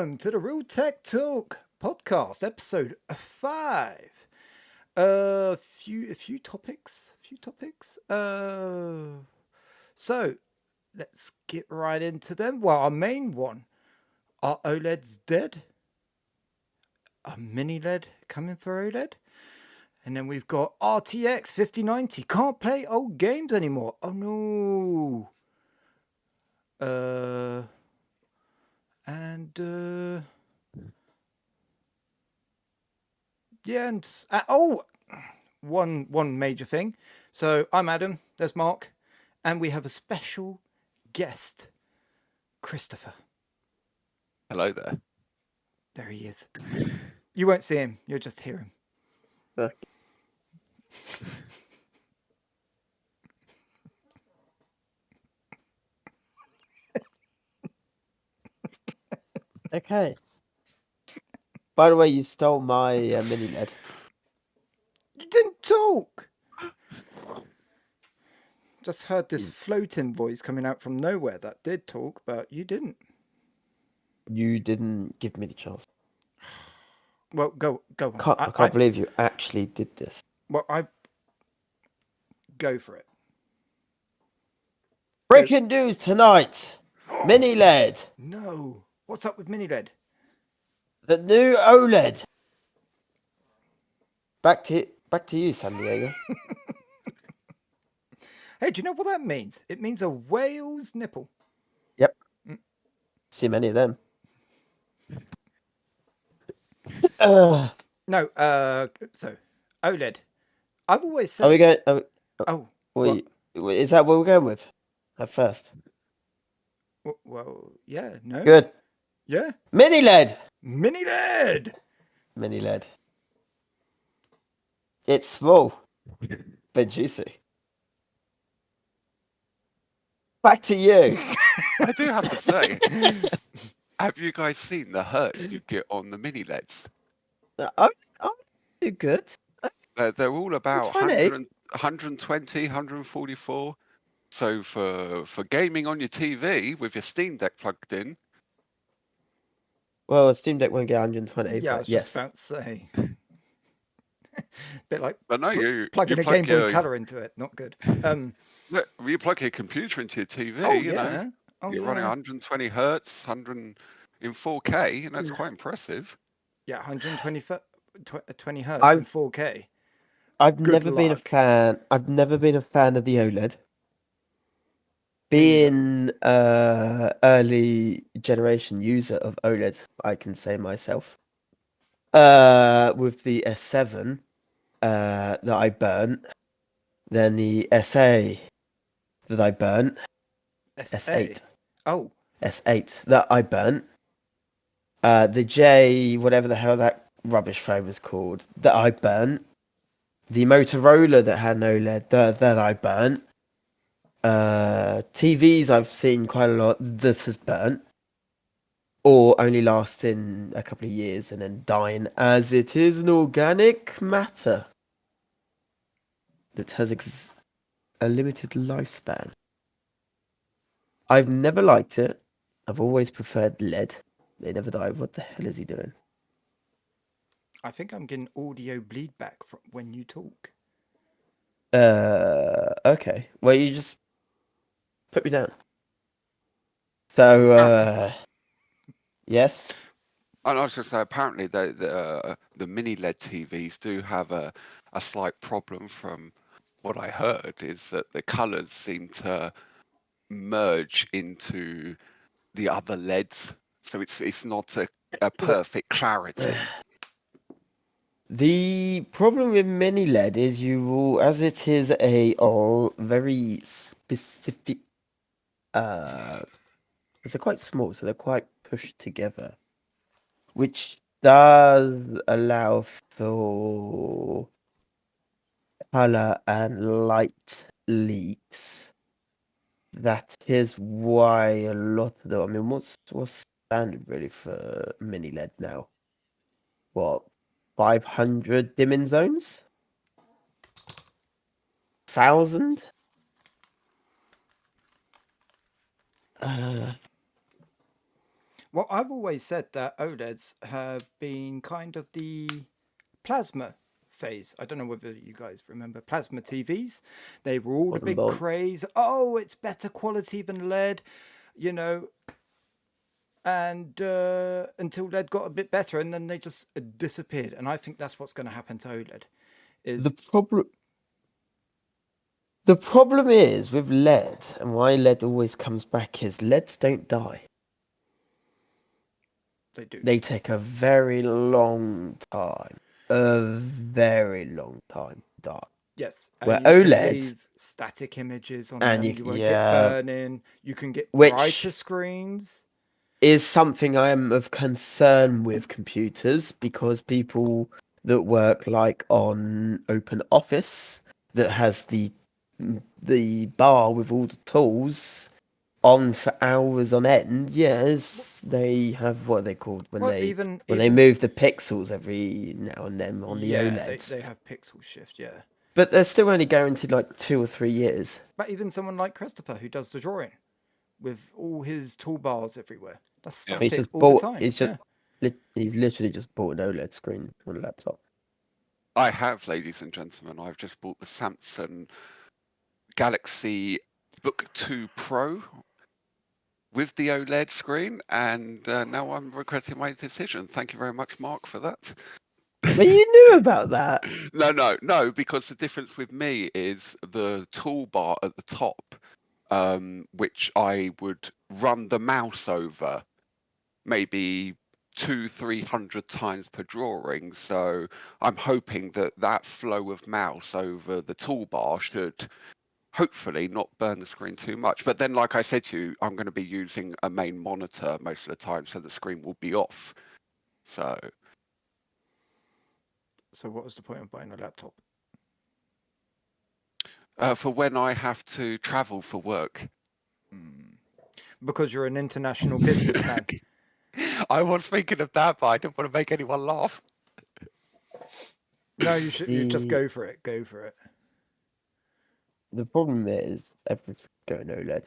welcome to the RealTeq Talk Podcast, episode 5. A few topics. So let's get right into them. Well, our main one: are OLEDs dead? A mini LED coming for OLED? And then we've got RTX 5090 can't play old games anymore. Oh no. Yeah, and one major thing. So I'm Adam, there's Mark, and we have a special guest, Christopher. Hello there. There he is. You won't see him, you'll just hear him. Fuck. Okay. By the way, you stole my mini LED. You didn't talk. Just heard this floating voice coming out from nowhere that did talk, but you didn't. You didn't give me the chance. Well, go on. I can't believe you actually did this. Well, go for it. Breaking news tonight. Mini LED. No. What's up with mini LED? The new OLED. Back to you, San Diego. Hey, do you know what that means? It means a whale's nipple. Yep. See many of them. No, so OLED. I've always said. Are we going? Is that what we're going with at first? Well, yeah, no. Good. Yeah. Mini LED. Mini LED. Mini LED. It's small, but juicy. Back to you. I do have to say, have you guys seen the hertz you get on the mini LEDs? I'm do good. They're all about 120. 120, 144. So for gaming on your TV with your Steam Deck plugged in. Well, a Steam Deck won't get 120. Yeah, I but was yes. just about to say. Bit like But no, you plugging a plug Game Boy Color into it. Not good. Look, you plug your computer into your TV. Oh, you yeah. know, Oh, you're yeah. running 120 hertz, 100 in 4K, and that's quite impressive. Yeah, 120 20 hertz in 4K. I've Good never been a luck. fan. I've never been a fan of the OLED. Being early generation user of OLED, I can say myself. With the S7 that I burnt, then the SA that I burnt, S8. Oh. S8 that I burnt, the J, whatever the hell that rubbish phone was called, that I burnt, the Motorola that had no LED that I burnt, TVs I've seen quite a lot that has burnt, or only lasting a couple of years and then dying, as it is an organic matter that has a limited lifespan. I've never liked it. I've always preferred LED. They never die. What the hell is he doing? I think I'm getting audio bleed back from when you talk. Okay. Well, you just put me down. So, yes. And I was going to say, apparently the mini LED TVs do have a slight problem. From what I heard, is that the colours seem to merge into the other LEDs, so it's not a perfect clarity. The problem with mini LED is you will, as it is a very specific. They're quite small, so they're quite pushed together, which does allow for color and light leaks. That is why a lot of them. I mean, what's standard really for mini LED now? What, 500 dimming zones? 1,000? Well, I've always said that OLEDs have been kind of the plasma phase. I don't know whether you guys remember plasma TVs. They were all the Wasn't big born. craze. Oh, it's better quality than LED, you know, and until LED got a bit better, and then they just disappeared. And I think that's what's going to happen to OLED. The Is problem is with LED, and why LED always comes back is LEDs don't die. they do. They take a very long time. A very long time to die. Yes, Where and you can OLEDs, leave static images on and them. You won't get burning. You can get brighter which screens. is something I am of concern with computers, because people that work like on open office that has the bar with all the tools on for hours on end, yes, they have what they called when Well, they even move the pixels every now and then on the yeah, OLEDs. they have pixel shift. Yeah, But they're still only guaranteed like 2 or 3 years. but even someone like Christopher who does the drawing with all his toolbars everywhere, that's Yeah. He's static just all the bought. time. He's just. Yeah. He's literally just bought an OLED screen on a laptop. I have, ladies and gentlemen, I've just bought the Samsung Galaxy Book 2 Pro with the OLED screen, and now I'm regretting my decision. Thank you very much, Mark, for that. But you knew about that. No, because the difference with me is the toolbar at the top, which I would run the mouse over maybe 200-300 times per drawing. So I'm hoping that that flow of mouse over the toolbar should hopefully not burn the screen too much. But then, like I said to you, I'm going to be using a main monitor most of the time, so the screen will be off. So what was the point of buying a laptop? for when I have to travel for work. Because you're an international businessman. I was thinking of that, but I didn't want to make anyone laugh. No, you should. You just The go for it. Go for it. the problem is everything's going OLED.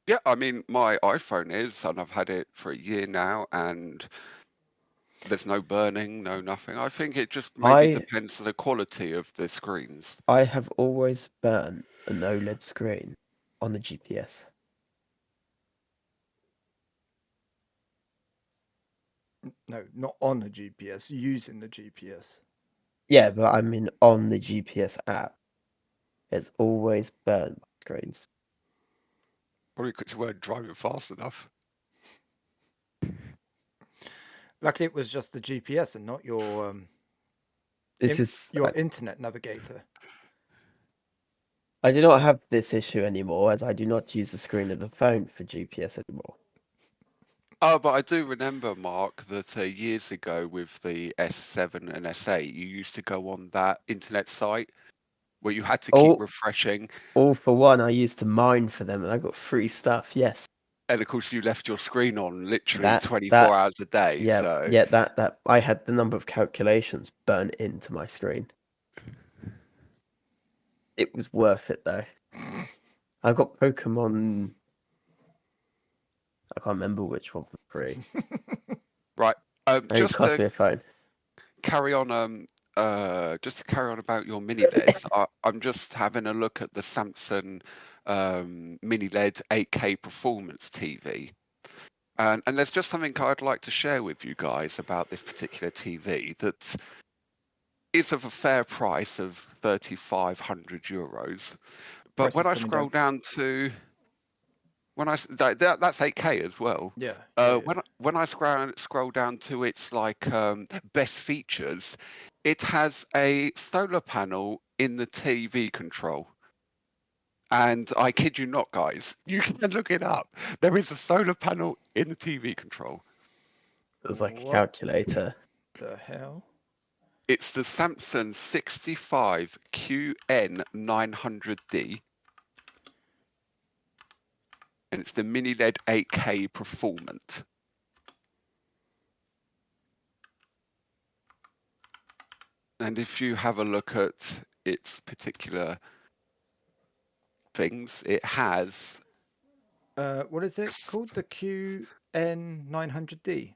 Yeah, I mean, my iPhone is, and I've had it for a year now, and there's no burning, no nothing. I think it just maybe depends on the quality of the screens. I have always burnt an OLED screen on the GPS. No, not on the GPS. Using the GPS. Yeah, but I mean on the GPS app. It's always burnt screens. Probably because you weren't driving fast enough. Luckily, it was just the GPS and not your Your internet navigator. I do not have this issue anymore, as I do not use the screen of the phone for GPS anymore. Oh, but I do remember, Mark, that years ago with the S7 and S8, you used to go on that internet site where you had to keep refreshing. All for one, I used to mine for them, and I got free stuff. Yes. And of course, you left your screen on literally 24 hours a day. Yeah, so. yeah. That I had the number of calculations burnt into my screen. It was worth it though. I got Pokemon. I can't remember which one for free. Right. It cost me a phone. Carry on. Just to carry on about your mini LEDs, I'm just having a look at the Samsung mini LED 8K performance TV, and there's just something I'd like to share with you guys about this particular TV that is of a fair price of €3,500. But when I scroll down to that's 8K as well. Yeah. When I scroll down to its like best features, it has a solar panel in the TV control. And I kid you not, guys, you can look it up. There is a solar panel in the TV control. It's like a calculator. The hell? It's the Samsung 65QN900D. And it's the mini LED 8K performant. And if you have a look at its particular things, it has What is it called? The QN900D.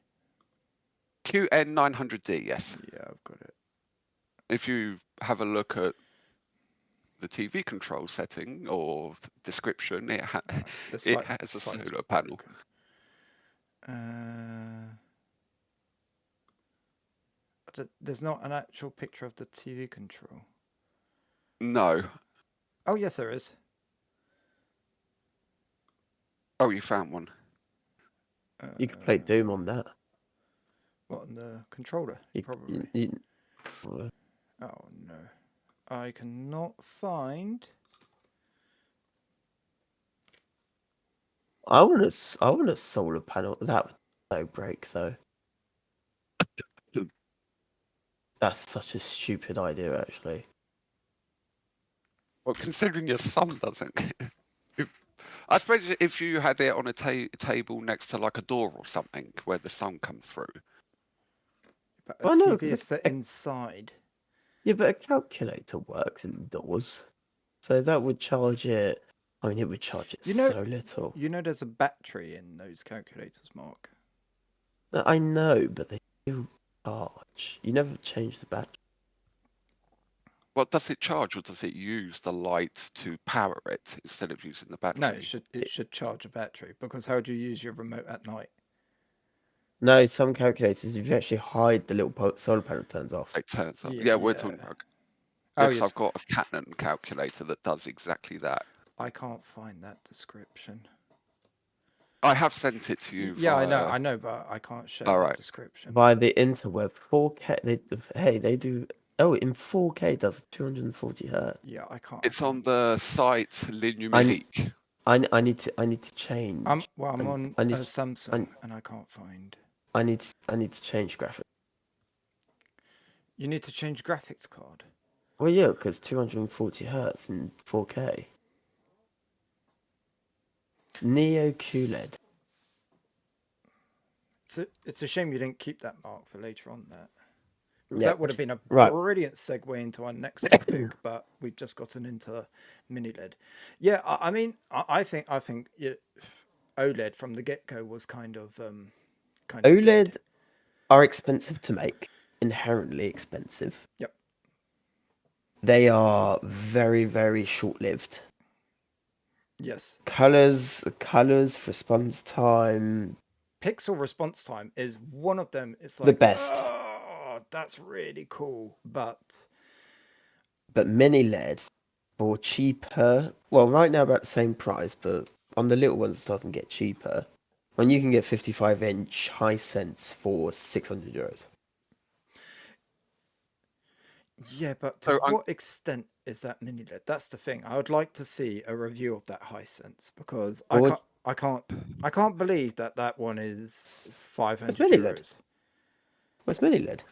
QN900D, yes. Yeah, I've got it. If you have a look at the TV control setting or description, it The has a site's solar panel. broken. There's not an actual picture of the TV control. No. Oh, yes, there is. Oh, you found one. You could play Doom on that. What, on the controller? Probably. Well, Oh, no. I cannot find... I want a solar panel. That would so break though. That's such a stupid idea, actually. Well, considering your son doesn't. I suppose if you had it on a table next to like a door or something where the sun comes through. But a Well, no, TV 'cause is for inside. Yeah, but a calculator works indoors, so that would charge it. I mean, it would charge it so little. You know there's a battery in those calculators, Mark. I know, but they do charge. You never change the battery. Well, does it charge or does it use the light to power it instead of using the battery? No, it should charge a battery, because how do you use your remote at night? No, some calculators, if you actually hide the little solar panel, turns off. It turns off. Yeah, Yeah, we're talking about. Oh, Because I've got a Canon calculator that does exactly that. I can't find that description. I have sent it to you. Yeah, via... I know, but I can't share All that right. description. Via the interweb, 4K. They do. Oh, in 4K it does 240 hertz. Yeah, I can't. It's on the site Linumerique. I need to change. I'm on a Samsung and I can't find. I need to change graphics. You need to change graphics card. Well, yeah, because 240 hertz in 4K. Neo QLED. It's a shame you didn't keep that, Mark, for later on. Yeah. That would have been a brilliant segue into our next topic, but we've just gotten into mini LED. Yeah, I mean, I think OLED from the get-go was kind of OLED dead. are expensive to make, inherently expensive. Yep. They are very, very short-lived. Yes. Colors, response time. Pixel response time is one of them. It's like the best. Oh, that's really cool, but mini LED for cheaper. Well, right now about the same price, but on the little ones, it doesn't get cheaper. When you can get 55-inch Hisense for €600. Yeah, but to what extent is that mini LED? That's the thing. I would like to see a review of that Hisense, because I can't believe that one is €500. What's mini LED?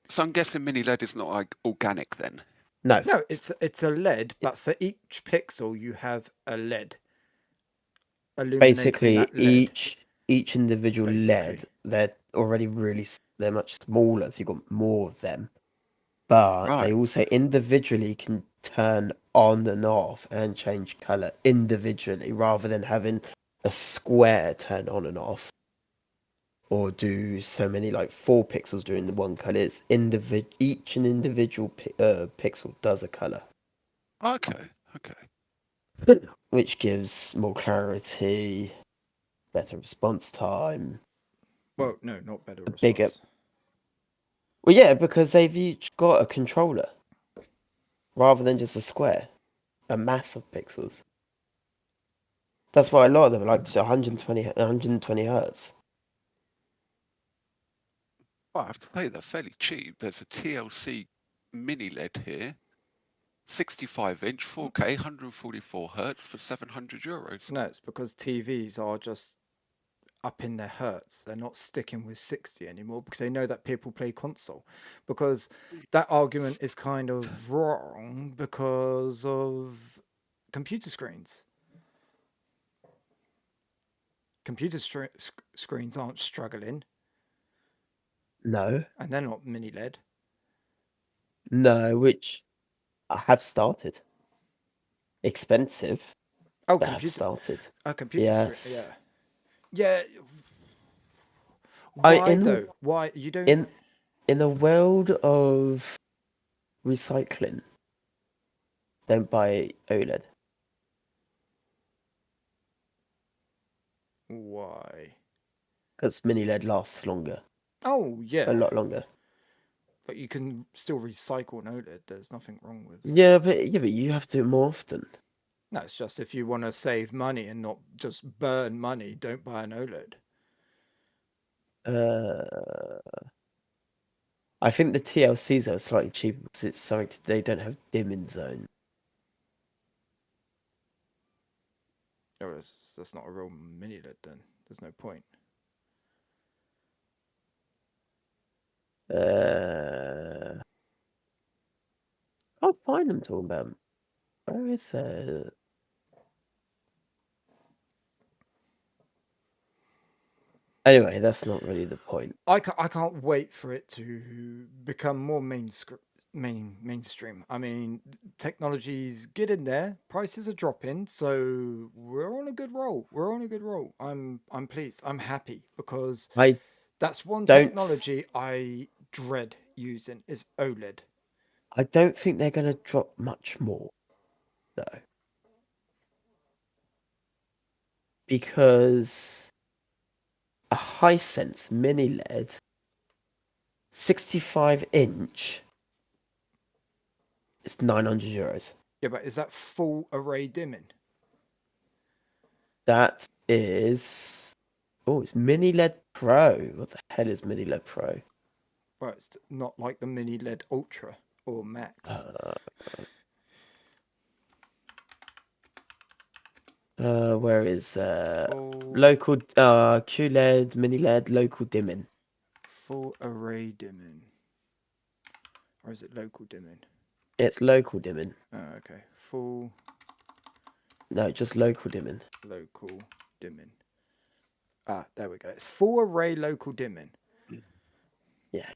So I'm guessing mini LED is not like organic then. No, it's a LED, but for each pixel you have a LED. Basically, that LED. each individual LED, they're already they're much smaller, so you've got more of them. But they also individually can turn on and off and change color individually, rather than having a square turn on and off, or do so many, like 4 pixels doing the one color. It's each individual pixel does a color. Okay. Which gives more clarity, better response time. Well, no, not better response. Bigger. Well, yeah, because they've each got a controller rather than just a square, a mass of pixels. That's why a lot of them are like 120 hertz. Well, I have to say they're fairly cheap. There's a TLC mini LED here, 65-inch, 4K, 144 hertz for €700. No, it's because TVs are just up in their hertz. They're not sticking with 60 anymore, because they know that people play console. Because that argument is kind of wrong because of computer screens. Computer screens aren't struggling. No. And they're not mini LED. No, which I have started. Expensive. Oh, that have computer. started. Computer screen. Yes. Yeah. I Why though? Why you don't? in the world of recycling, don't buy OLED Why? because mini LED lasts longer, Oh a yeah, lot longer. but you can still recycle an OLED. There's nothing wrong with. Yeah, but you have to do it more often. No, it's just if you want to save money and not just burn money, don't buy an OLED. I think the TLCs are slightly cheaper because it's something they don't have dimming zone. Oh, that's not a real mini LED then. There's no point. Can't find them talking about. Where is Anyway, that's not really the point. I can't wait for it to become more mainstream. I mean, technology's getting there. Prices are dropping, so we're on a good roll. We're on a good roll. I'm pleased. I'm happy because I that's one don't. technology I dread using is OLED. I don't think they're going to drop much more, though, because a Hisense mini LED, 65-inch, is €900. Yeah, but is that full array dimming? That is. Oh, it's mini LED Pro. What the hell is mini LED Pro? Well, it's not like the mini LED Ultra or Max. Where is Full local QLED, mini LED, local dimming? full array dimming. Or is it local dimming? It's local dimming. Oh, okay. Full No, just local dimming. local dimming. Ah, there we go. It's full array local dimming. Yeah.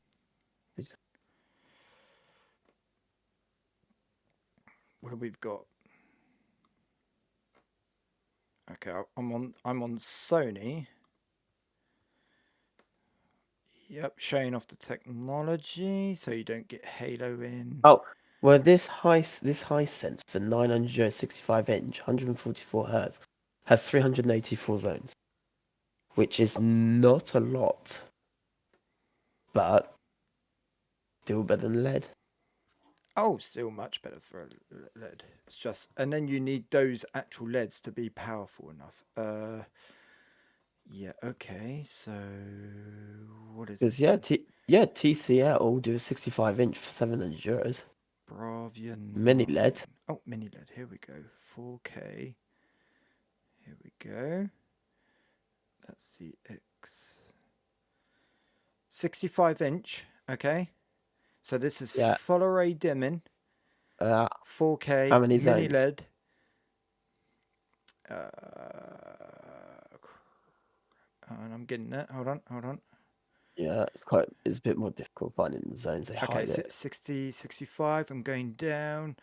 What have we got? Okay, I'm on Sony. Yep, showing off the technology so you don't get Halo in. Oh, well, this Hisense for 900 65-inch, 144 hertz, has 384 zones, which is not a lot, but still better than LED. Oh, still much better for a LED. It's just, and then you need those actual LEDs to be powerful enough. Yeah, okay. So what is it? Because TCL will do a 65-inch for €700. Bravia 9. Mini LED. Oh, mini LED. Here we go. 4K. Here we go. Let's see. 65-inch. Okay. So this is full array dimming. 4K. How many mini zones? LED. And I'm getting it. Hold on. Yeah, it's a bit more difficult finding the zones. They hide it. 60, 65. I'm going down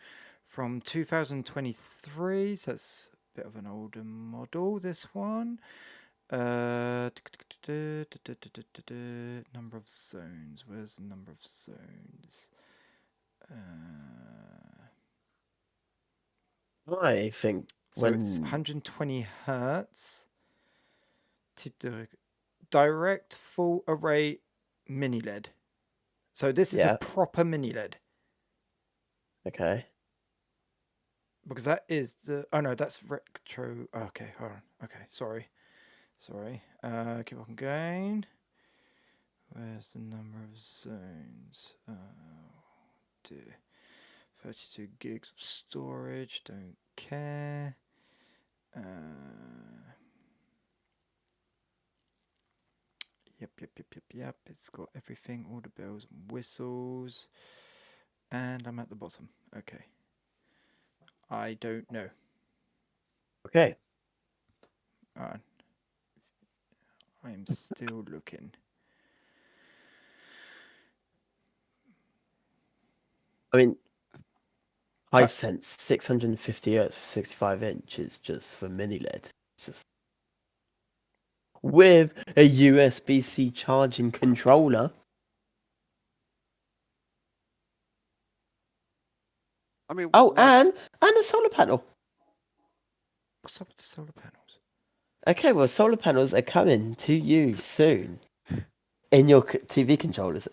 from 2023. So it's a bit of an older model, this one. Number of zones. Where's the number of zones? I think So it's 120 hertz. Direct full array mini LED. So this is a proper mini LED. Okay. Because that is the... Oh, no, that's retro... Okay, hold on. Okay, sorry. Keep on going. Where's the number of zones? Oh, dear. 32 gigs of storage. Don't care. Yep. It's got everything. All the bells and whistles. And I'm at the bottom. Okay. I don't know. Okay. I'm still looking. I mean, Hisense 650 Hz 65 inch is just for mini LED. It's just with a USB-C charging controller. I mean, Oh, why? and a solar panel. What's up with the solar panels? Okay, well, solar panels are coming to you soon in your TV controllers.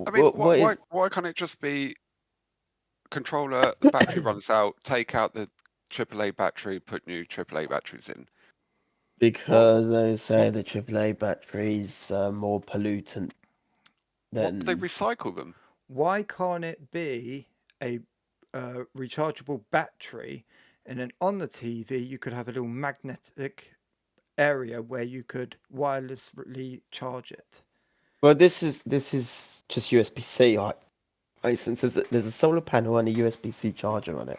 I mean, What is why can't it just be controller? The battery runs out. Take out the AAA battery. Put new AAA batteries in. because they say the AAA batteries are more pollutant What they than. recycle them? Why can't it be a rechargeable battery, and then on the TV you could have a little magnetic area where you could wirelessly charge it? Well, this is just USB-C. Since there's a solar panel and a USB-C charger on it.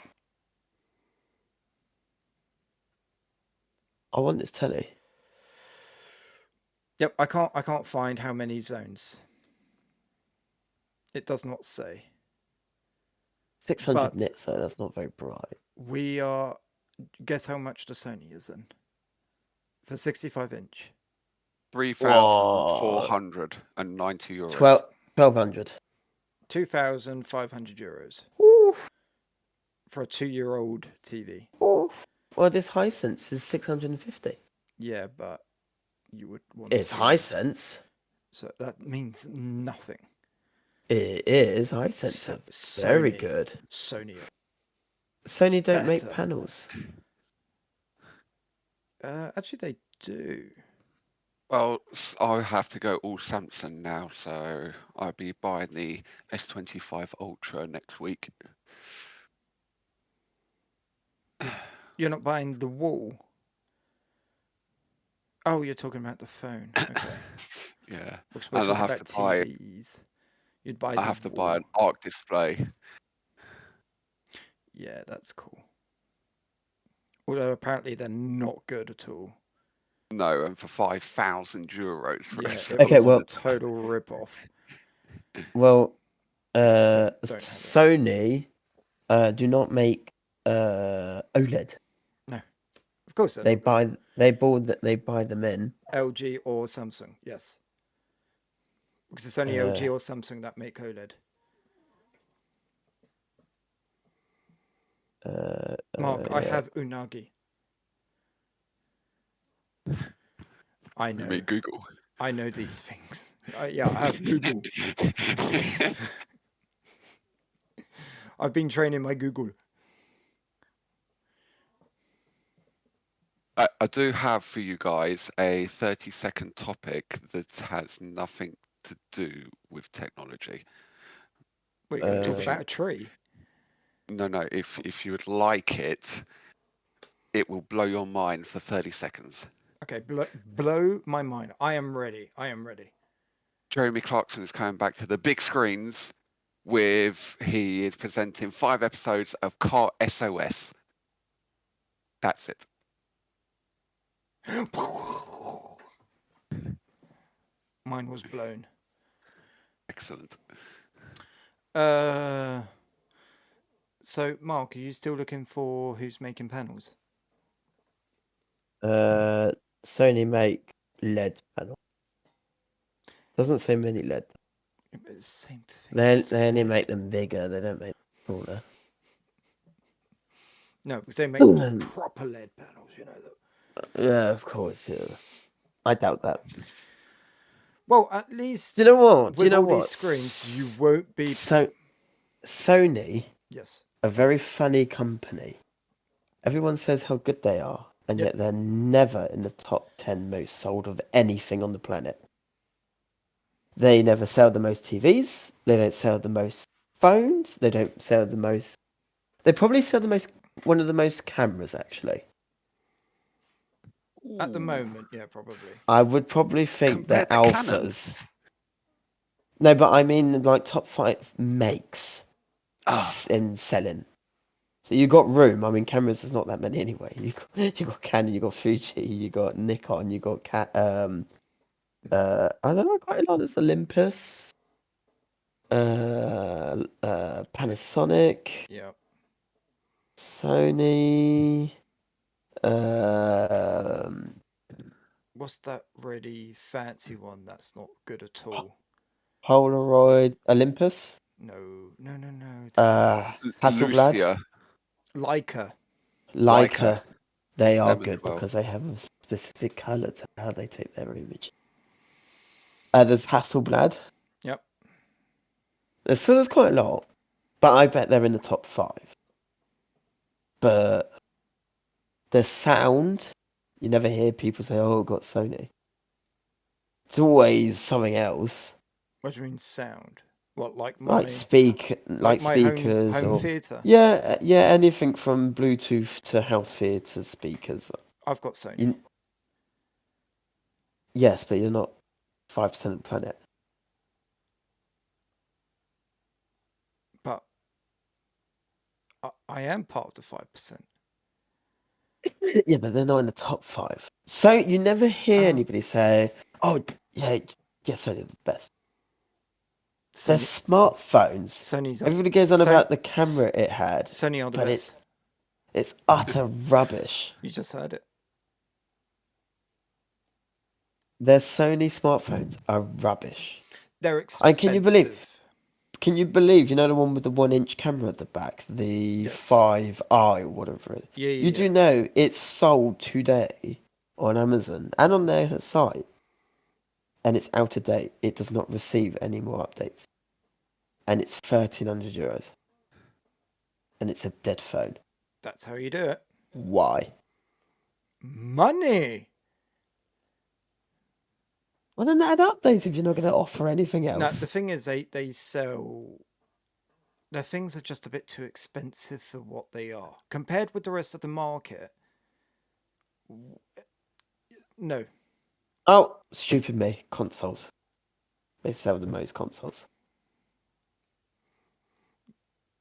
I want this telly. Yep, I can't find how many zones. It does not say. 600 But nits, though. That's not very bright. we are. Guess how much the Sony is in for 65 inch? 3,490 euros. 1,200. 2,500 euros for a 2-year-old TV. Well, this Hisense is 650. Yeah, but you would want. It's Hisense. So that means nothing. It is Hisense. Very good. Sony don't make better. panels. Actually, they do. Well, I have to go all Samsung now, so I'll be buying the S25 Ultra next week. You're not buying the wall. Oh, you're talking about the phone. Okay. Yeah, Because we're and I talking have about to buy. TVs. You'd buy I the have to wall. buy an ARC display. Yeah, that's cool. Although apparently they're not good at all. No, and for 5,000 euros for Yeah, a it Okay, was well- a total rip-off. Well, Don't have it. Sony do not make OLED. Of course they're They not good. they buy them in. LG or Samsung, yes. Because it's only LG or Samsung that make OLED. Mark, I have Unagi. I know. You mean Google? I know these things. Yeah, I have Google. I've been training my Google. I do have for you guys a 30-second topic that has nothing to do with technology. Wait, you talk about a tree? No, if you would like it, it will blow your mind for 30 seconds. Okay, blow my mind. I am ready. Jeremy Clarkson is coming back to the big screens he is presenting 5 episodes of Car SOS. That's it. Mine was blown. Excellent. So, Mark, are you still looking for who's making panels? Sony make LED panel. Doesn't say mini LED. It's the same thing. They only make them bigger. They don't make them smaller. No, because they make proper LED panels, you know. Yeah, of course. Yeah. I doubt that. Well, at least Do you know what? with all these screens, you won't be. Sony, Yes. a very funny company. Everyone says how good they are, and Yep. yet they're never in the top 10 most sold of anything on the planet. They never sell the most TVs. They don't sell the most phones. They don't sell the most. They probably sell one of the most cameras, actually. At the moment, yeah, probably. I would probably think Compared they're to Canon? alphas. No, but I mean like top 5 makes in selling. So you got room. I mean, cameras there's not that many anyway. You got Canon, you got Fuji, you got Nikon, you got I don't know, quite a lot. There's Olympus, Panasonic. Yeah. Sony. What's that really fancy one that's not good at all? Polaroid. Olympus. No. Hasselblad. Lucia, Leica. Leica. They are them as good well. because they have a specific color to how they take their image. There's Hasselblad. Yep. So there's quite a lot, but I bet they're in the top 5. But the sound, you never hear people say, "Oh, got Sony." It's always something else, What do you mean sound? What, like my like my speakers home or theater? yeah, anything from Bluetooth to house theater speakers. I've got Sony. Yes, but you're not 5% of the planet. But I am part of the 5%. Yeah, but they're not in the top 5. So you never hear anybody say, "Oh, yeah, Sony the best." They're smartphones. Sony's Everybody goes on about the camera it had. Sony are the but best. it's utter rubbish. You just heard it. Their Sony smartphones are rubbish. They're expensive. Can you believe, you know the one with the 1-inch camera at the back? The 5i or whatever it is? Yeah. You do know it's sold today on Amazon and on their site. And it's out of date. It does not receive any more updates. And it's €1,300. And it's a dead phone. That's how you do it. Why? Money. Well, then add updates if you're not going to offer anything else. No, the thing is, they sell. Their things are just a bit too expensive for what they are compared with the rest of the market. No. Oh, stupid me. Consoles. They sell the most consoles.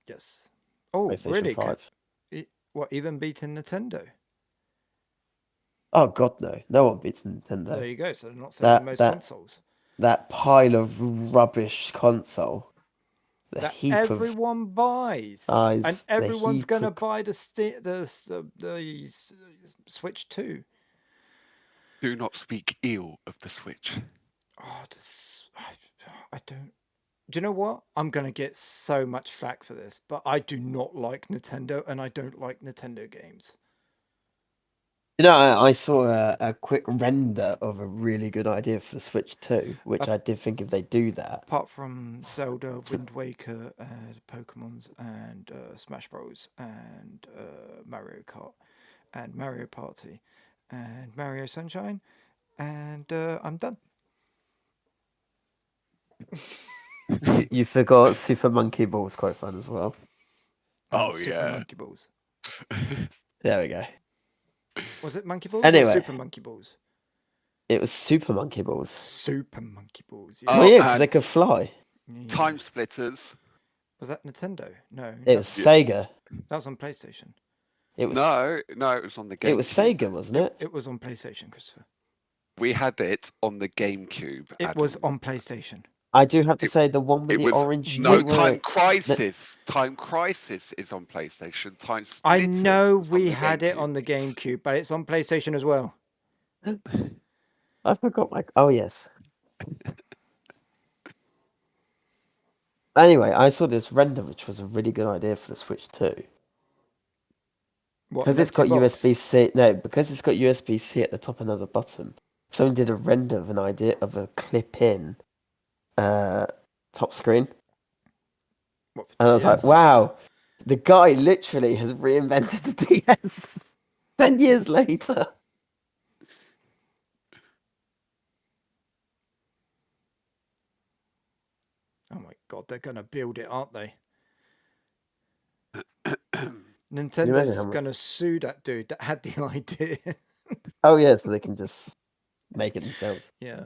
Yes. Oh, PlayStation really? 5. What, even beating Nintendo? Oh, God, no. No one beats Nintendo. There you go. So they're not selling most consoles. That pile of rubbish console. That everyone buys. And everyone's going to buy the Switch too. Do not speak ill of the Switch. Oh, I don't. Do you know what? I'm going to get so much flack for this, but I do not like Nintendo and I don't like Nintendo games. You know, I saw a quick render of a really good idea for the Switch 2, which I did think if they do that. Apart from Zelda, Wind Waker, Pokemon's, and Smash Bros, and Mario Kart, and Mario Party, and Mario Sunshine, and I'm done. You forgot Super Monkey Ball was quite fun as well. Super Monkey Balls. There we go. Was it Monkey Balls anyway, or Super Monkey Balls? It was Super Monkey Balls. Super Monkey Balls, yeah. Well, yeah, because they could fly. Yeah. Time Splitters. Was that Nintendo? No. It was Sega. That was on PlayStation. No, it was on the GameCube. It was Sega, wasn't it? It was on PlayStation, Christopher. We had it on the GameCube. It was on PlayStation. I do have to say the one with the orange. No, Time Crisis. Time Crisis is on PlayStation. Time Splitters. I know we had it on the GameCube, but it's on PlayStation as well. I forgot my. Oh yes. Anyway, I saw this render, which was a really good idea for the Switch 2. Because it's got USB-C. No, because it's got USB-C at the top and at the bottom. Someone did a render of an idea of a clip-in top screen. And I was like, wow, the guy literally has reinvented the DS 10 years later. Oh my God, they're going to build it, aren't they? Nintendo's going to sue that dude that had the idea. Oh, yeah, so they can just make it themselves. Yeah.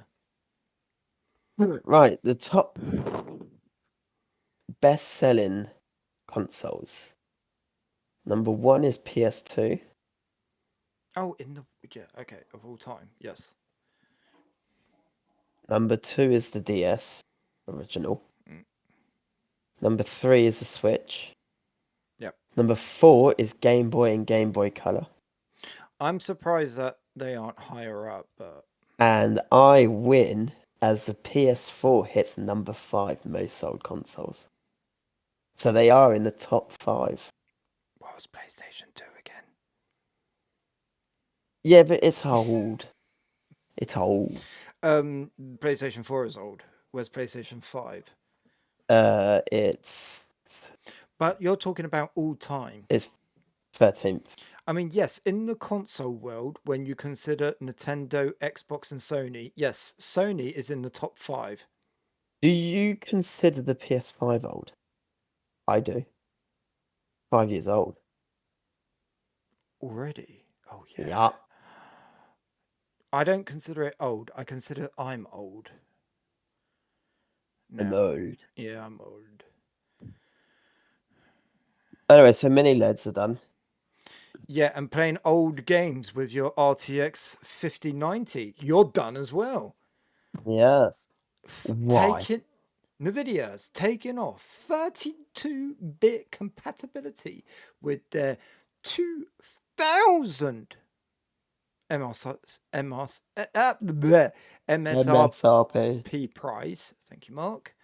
Right, the top best-selling consoles. Number 1 is PS2. Oh, okay, of all time, yes. Number 2 is the DS original. Number 3 is the Switch. Yep. Number 4 is Game Boy and Game Boy Color. I'm surprised that they aren't higher up, but And I win as the PS4 hits number 5 most sold consoles. So they are in the top 5. what was PlayStation 2 again? Yeah, but it's old. It's old. PlayStation 4 is old. Where's PlayStation 5? It's But you're talking about all time. 13th. I mean, yes, in the console world, when you consider Nintendo, Xbox, and Sony, yes, Sony is in the top 5. Do you consider the PS5 old? I do. 5 years old. Already? Oh, yeah. Yeah. I don't consider it old. I consider I'm old. I'm now. old. Yeah, I'm old. Anyway, so mini LEDs are done. Yeah, and playing old games with your RTX 5090, you're done as well. Yes. Why? NVIDIA's taken off 32-bit compatibility with their 2000 MSRP MSRP. price. Thank you, Mark.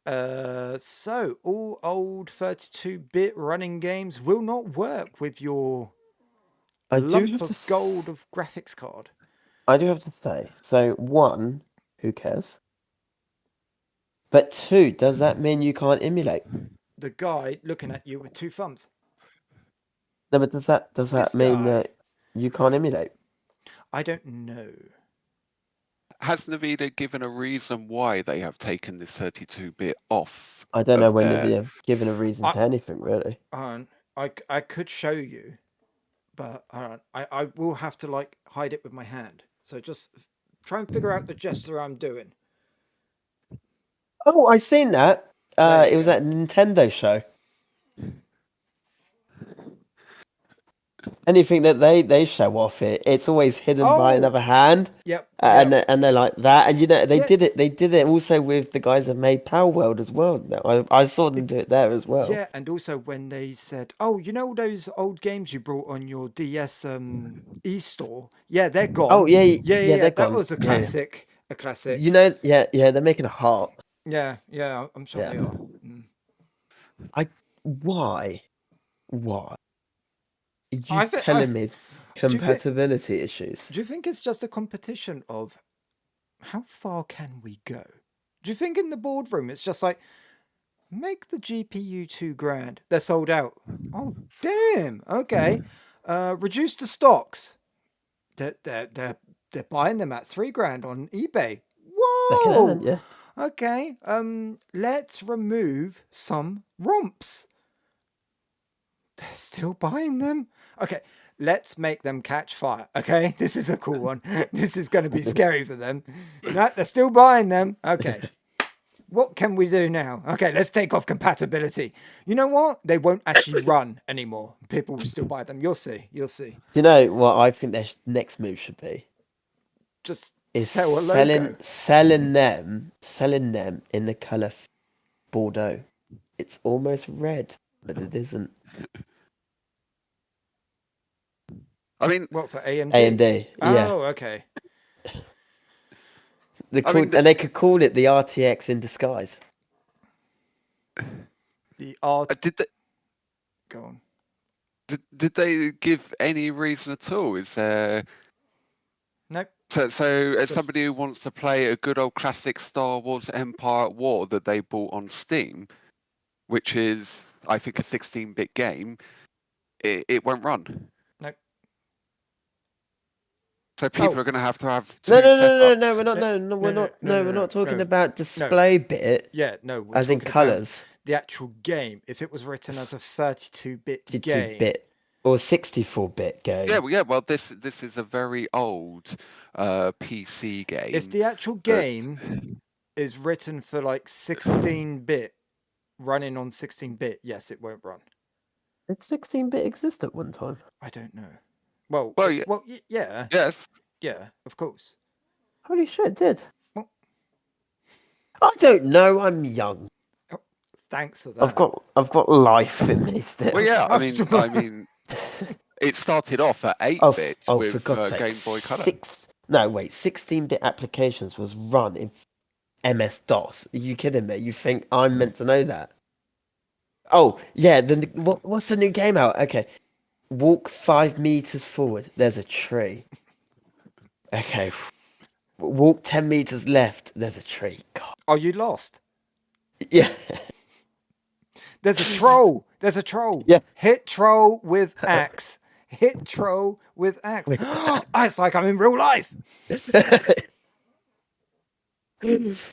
So all old 32-bit running games will not work with your lump of gold of graphics card. I do have to say, so 1, who cares? But 2, does that mean you can't emulate? The guy looking at you with 2 thumbs. No, but does that This mean guy. that you can't emulate? I don't know. Has Nvidia given a reason why they have taken this 32-bit off? I don't know of when their- they've given a reason to anything, really. I could show you, but I will have to like hide it with my hand. So just try and figure out the gesture I'm doing. Oh, I seen that. There you It was go. at a Nintendo show. Anything that they show off it's always hidden by Oh! another hand. Yep. And they're like that, and they Yeah. did it. They did it also with the guys that made Power World as well. I saw them do it there as well. Yeah, and also when they said, "Oh, you know all those old games you brought on your DS e-store? Yeah, they're gone." Oh yeah, yeah. they're That gone. was a Yeah, yeah. classic. A classic. Yeah, they're making a heart. Yeah, I'm sure Yeah. they are. Mm. Why? Are you I thi- telling me you think- compatibility issues? Do you think it's just a competition of how far can we go? Do you think in the boardroom it's just like make the GPU $2,000? They're sold out. Oh damn. Okay. Reduce the stocks. They're buying them at $3,000 on eBay. Whoa. Secondhand, yeah. Okay. Let's remove some romps. They're still buying them. Okay. Let's make them catch fire. Okay, this is a cool one. This is going to be scary for them. No, they're still buying them. Okay. What can we do now? Okay, let's take off compatibility. You know what? They won't actually run anymore. People will still buy them. You'll see. You'll see. Do you know what I think their next move should be? Just Is sell a logo. selling them in the color Bordeaux. It's almost red, but it isn't. I mean, What, for AMD? AMD, yeah. Oh, okay. And they could call it the RTX in disguise. The art. did they Go on. did they give any reason at all? Is there Nope. so as somebody who wants to play a good old classic Star Wars Empire at War that they bought on Steam, which is I think a 16-bit game, it won't run. Nope. So people are going to have two No, setups. we're not talking about display bit. Yeah, no. We're as in talking about colors. the actual game. If it was written as a 32-bit game. 32-bit or 64-bit game. Yeah. Well, this is a very old PC game. If the actual game is written for like 16-bit, running on 16-bit, yes, it won't run. Did 16-bit exist at one time? I don't know. Well, yeah. Yes. Yeah, of course. Holy shit, it did. Well- I don't know. I'm young. Thanks for that. I've got life in me still. Well, yeah, I mean, it started off at 8-bit for with God's sake, Game Boy Color. 16-bit applications was run in MS DOS. Are you kidding me? You think I'm meant to know that? Oh yeah, what's the new game out? Okay, walk 5 meters forward. There's a tree. Okay, walk 10 meters left. There's a tree. God. Oh, you lost. Yeah. There's a troll. There's a troll. Yeah. Hit troll with axe. Hit troll with axe. It's like I'm in real life. It's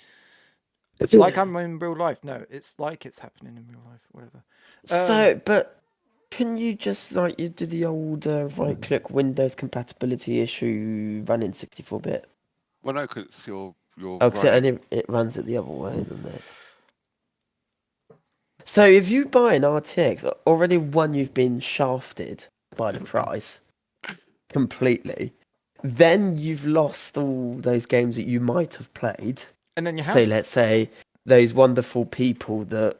like I'm in real life. No, it's like it's happening in real life. Whatever. So, but can you just like you do the old right-click Windows compatibility issue running 64-bit? Well, no, because you're Oh, because running. it runs it the other way, doesn't it? So if you buy an RTX, already one, you've been shafted by the price completely. Then you've lost all those games that you might have played. And then your house. So let's say those wonderful people that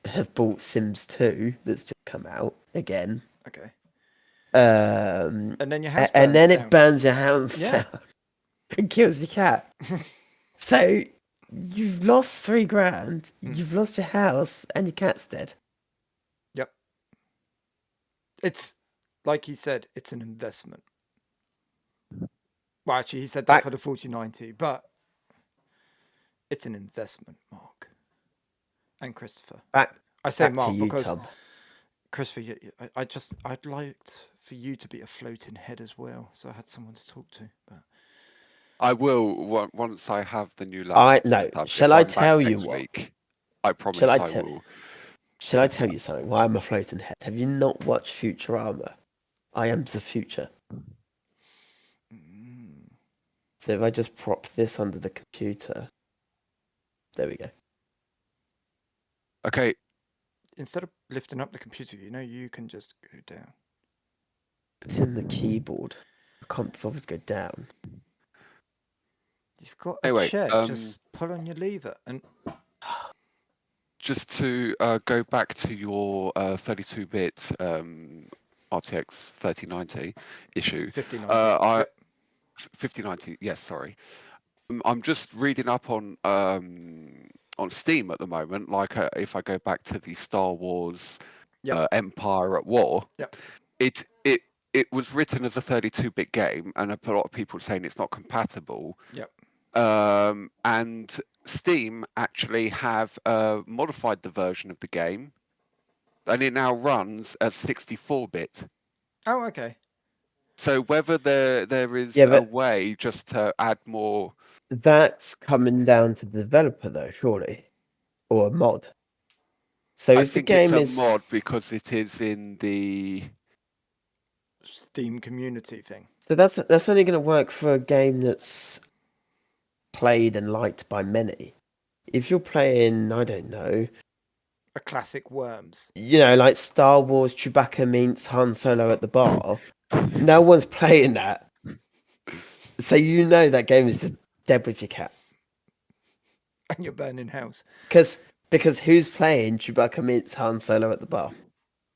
have bought Sims 2 that's just come out again. Okay. And then your house. And then down. it burns your house Yeah. down and kills your cat. So you've lost $3,000. You've lost your house, and your cat's dead. Yep. It's like he said. It's an investment. Well, actually, he said that for the 4090, but it's an investment, Mark and Christopher. I say back Mark to you, because Tom. Christopher, I'd liked for you to be a floating head as well, so I had someone to talk to. But I will once I have the new laptop. No. Set up, Shall if I I'm back tell you next what? week, I promise Shall I I tell- will. Shall I tell you something? Why I'm a floating head? Have you not watched Futurama? I am the future. So if I just prop this under the computer, there we go. Okay, instead of lifting up the computer, you can just go down. It's in the keyboard. I can't bother to go down. You've got a Anyway, chair. Just pull on your lever and. just to go back to your 32-bit RTX 3090 issue. 5090. 5090, yes, sorry. I'm just reading up on Steam at the moment. Like, if I go back to the Star Wars Empire at War, it was written as a 32-bit game, and a lot of people are saying it's not compatible. Yep. And Steam actually have modified the version of the game, and it now runs at 64-bit. Oh, okay. So whether there is a way just to add more. That's coming down to the developer, though, surely, or a mod. So I if the think game it's a is mod because it is in the Steam community thing. So that's only going to work for a game that's played and liked by many. If you're playing, I don't know, a classic Worms, like Star Wars, Chewbacca meets Han Solo at the bar, no one's playing that. So that game is just dead with your cat. And your burning house. Because who's playing Chewbacca meets Han Solo at the bar?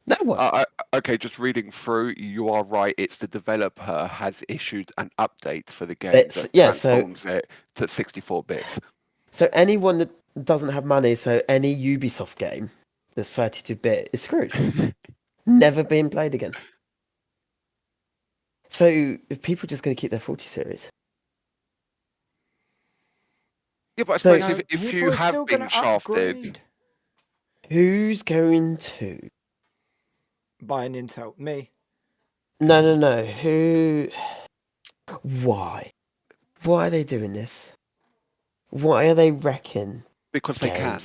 No one. Okay, just reading through, you are right. It's the developer has issued an update for the game that transforms it to 64-bit. So anyone that doesn't have money, so any Ubisoft game that's 32-bit is screwed. Never been played again. So if people are just going to keep their 40 series. Yeah, but I suppose if you have been shafted, who's going to buy an Intel? Me. No. Who? Why? Why are they doing this? Why are they wrecking? Because games? They can.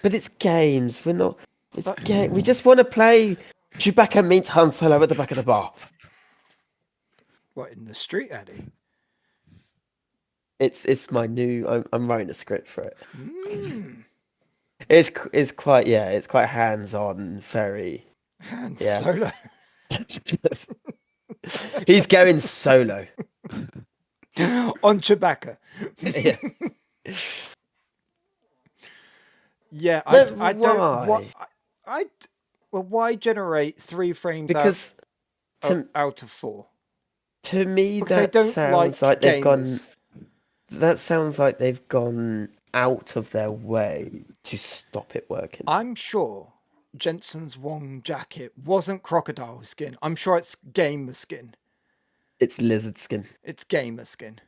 But it's games. We're not. It's game. We just want to play Chewbacca meets Han Solo at the back of the bar. What, in the street, Addy? It's my new. I'm writing a script for it. It's quite It's quite hands-on, very. Solo. He's going solo on Chewbacca. Yeah, I No, don't. What why? well, why generate 3 frames Because to out of 4? to me Because they that don't sounds like like they've gone. gamers. That sounds like they've gone out of their way to stop it working. I'm sure Jensen's Wong jacket wasn't crocodile skin. I'm sure it's gamer skin. It's lizard skin. It's gamer skin.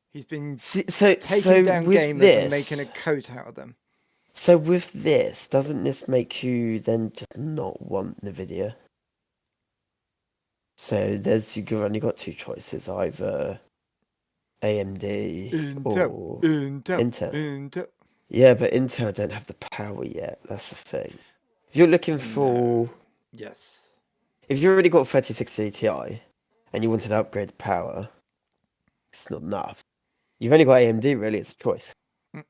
He's been So taking down with gamers and making a this, coat out of them. doesn't this make you then just not want NVIDIA? So you've only got 2 choices, either AMD or Intel. Intel. Yeah, but Intel don't have the power yet. That's the thing. If you're looking for, Yes. if you've already got 3060 Ti and you wanted to upgrade the power, it's not enough. You've only got AMD, really. It's a choice. Yeah.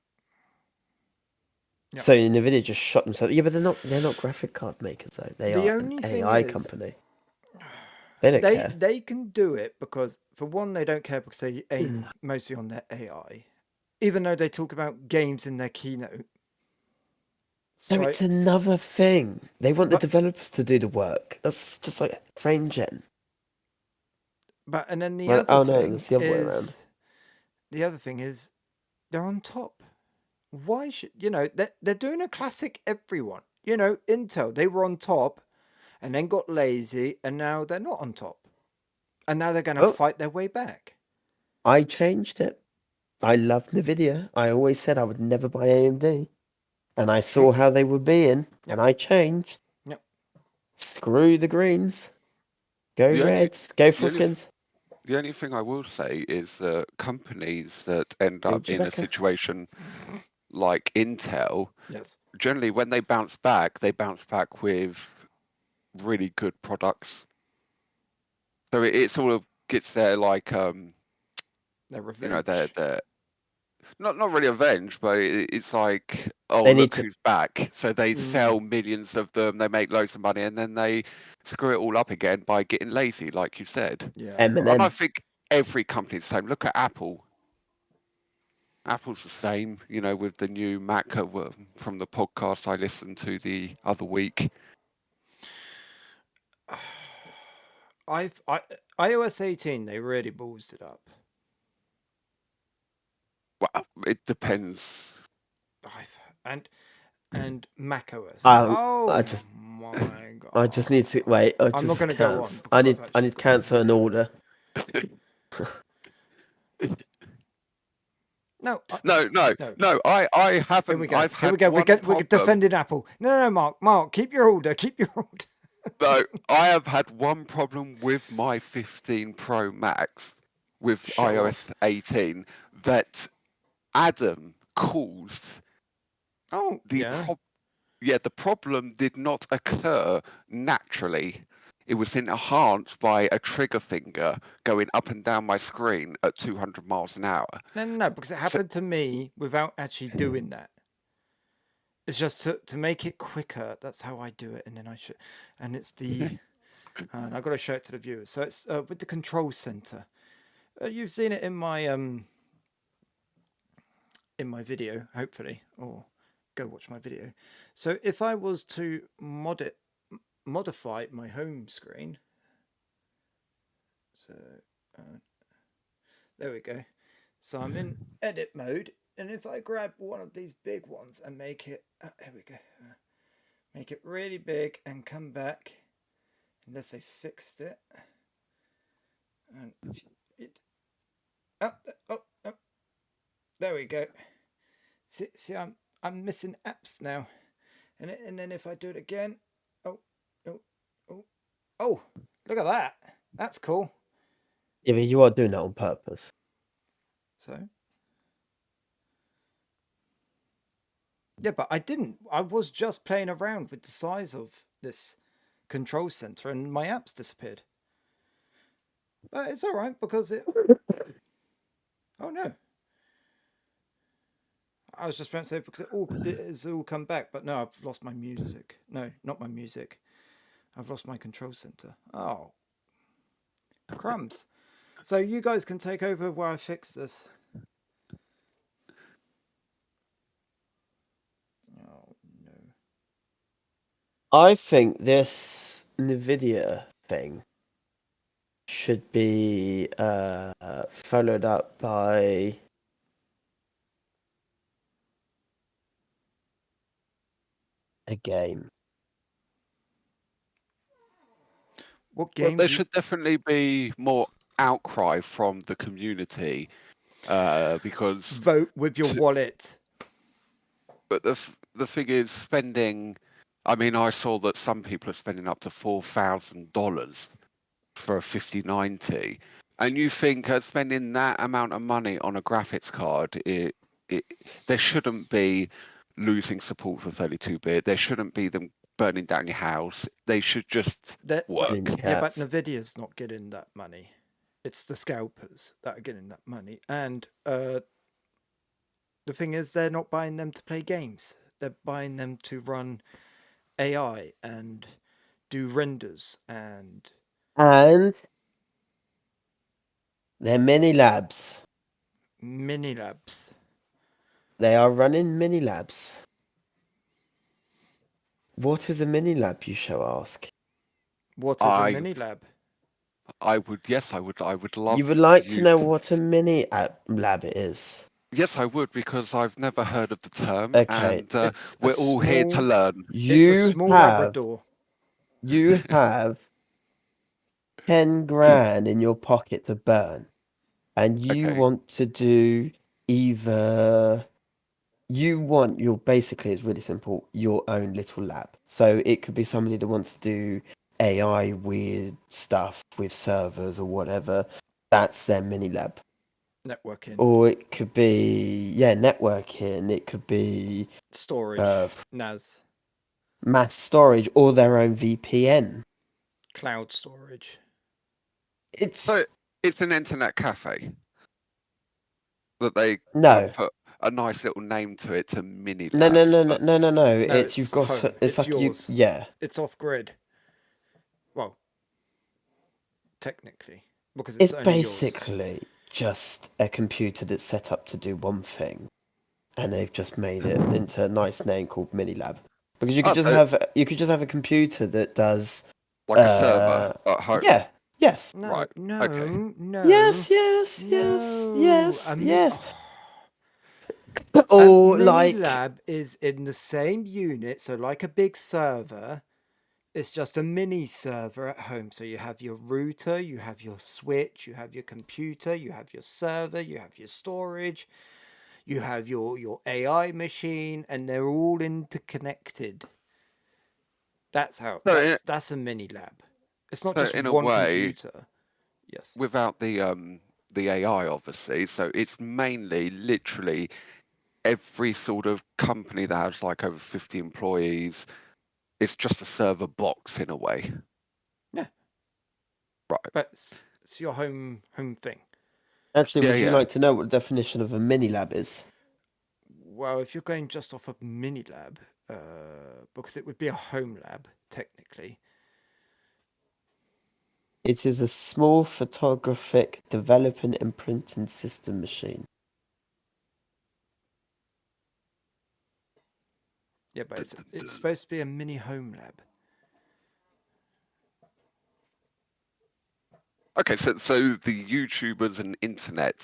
So NVIDIA just shot themselves. Yeah, but they're not graphic card makers though. They The are an only thing AI is, company. They don't care. They can do it because, for one, they don't care because they aim mostly on their AI, even though they talk about games in their keynote. So Right. it's another thing. They want the developers to do the work. That's just like frame gen. And then the Well, other no, thing that's the other way around. the other thing is, they're on top. Why should they're doing a classic everyone. Intel, they were on top, and then got lazy, and now they're not on top, and now they're going to Oh. fight their way back. I changed it. I love NVIDIA. I always said I would never buy AMD. And I saw how they were being, and I changed. Yep. Screw the greens. Go reds. Go full skins. The only thing I will say is that companies that end up in a situation like Intel, Yes, generally when they bounce back with really good products. So it sort of gets their like their revenge. Their not really revenge, but it's like, oh, They look who's back. So they sell millions of them, they make loads of money, and then they screw it all up again by getting lazy, like you said. Yeah. And I think every company's the same. Look at Apple. Apple's the same, with the new Mac from the podcast I listened to the other week. iOS 18, they really ballsed it up. Well, it depends. And Mac OS. I just my god! I just need to wait. I'm not going to go on. I need to cancel an order. No. I haven't. Here we go. I've had Here we go. We're problem. defending Apple. No, Mark, keep your order. Keep your order. No, I have had one problem with my 15 Pro Max with iOS 18 that Adam caused. Oh, the problem did not occur naturally. It was enhanced by a trigger finger going up and down my screen at 200 miles an hour. No, because it happened to me without actually doing that. It's just to make it quicker. That's how I do it, and then and it's the, and I've got to show it to the viewers. So it's with the control center. You've seen it in my video, hopefully, or go watch my video. So if I was to modify my home screen, so there we go. So I'm in edit mode, and if I grab one of these big ones and make it, here we go, make it really big and come back, unless they fixed it, and there we go. See, I'm missing apps now, and then if I do it again, oh, look at that. That's cool. Yeah, but you are doing that on purpose. So? Yeah, but I didn't. I was just playing around with the size of this control center, and my apps disappeared. But it's all right because it. Oh no! I was just about to say because it has all come back, but no, I've lost my music. No, not my music. I've lost my control center. Oh, crumbs! So you guys can take over where I fix this. Yeah. I think this NVIDIA thing should be followed up by a game. What Well, game there do you should definitely be more outcry from the community because vote with your to, wallet? but the thing is spending. I mean, I saw that some people are spending up to $4,000 for a 5090, and you think spending that amount of money on a graphics card, it there shouldn't be losing support for 32-bit. There shouldn't be them burning down your house. They should just That, but work. Ninja yeah, but Cats. Nvidia's not getting that money. It's the scalpers that are getting that money, and the thing is, they're not buying them to play games. They're buying them to run AI and do renders and And they're mini labs. mini labs. They are running mini labs. What is a mini lab, you shall ask? What is a I mini lab? I would You love would like to you know to. what a mini lab is? Yes, I would because I've never heard of the term, Okay, and It's a we're all here to small. learn. It's a you small have Labrador. 10 grand in your pocket to burn, and you Okay, want to do either you're basically, it's really simple, your own little lab. So it could be somebody that wants to do AI weird stuff with servers or whatever. That's their mini lab. Networking, Or it could be, yeah, networking. It could be storage, NAS, mass storage or their own VPN. cloud storage. so It's it's an internet cafe that they have no, put a nice little name to it to mini no, no, labs, no, no, but no, no, no. No, It's you've it's got home. it's It's like you, yours. yeah. It's off grid. Well, technically, because it's It's only yours. basically just a computer that's set up to do one thing, and they've just made it into a nice name called Mini Lab. Because oh, so you could just have a computer that does like a server at home, yeah, yes. No, right? Okay. no, no, Yes, yes, yes, no. yes, yes. A Or mini like lab is in the same unit, so like a big server. It's just a mini server at home. So you have your router, you have your switch, you have your computer, you have your server, you have your storage, you have your AI machine, and they're all interconnected. That's how So that's a mini lab. It's not so just in a one way, computer. Yes. without the AI, obviously, so it's mainly literally every sort of company that has like over 50 employees. It's just a server box in a way, Yeah. right? But it's your home thing. actually, Yeah, would you yeah. like to know what the definition of a mini lab is? Well, if you're going just off a mini lab, because it would be a home lab technically. It is a small photographic developing and printing system machine. Yeah, but D- it's d- supposed to be a mini home lab. Okay, so the YouTubers and internet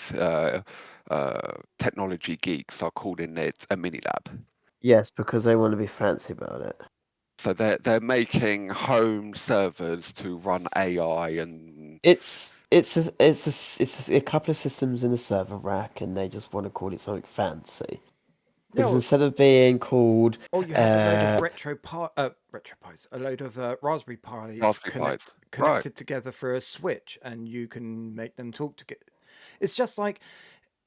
technology geeks are calling it a mini lab. Yes, because they want to be fancy about it. So they're making home servers to run AI and It's a couple of systems in a server rack, and they just want to call it something fancy. Because No, instead of being called or you have a load of retro pies, a load of Raspberry Pis Raspberry Pis. Right. connected together through a switch, and you can make them talk together. It's just like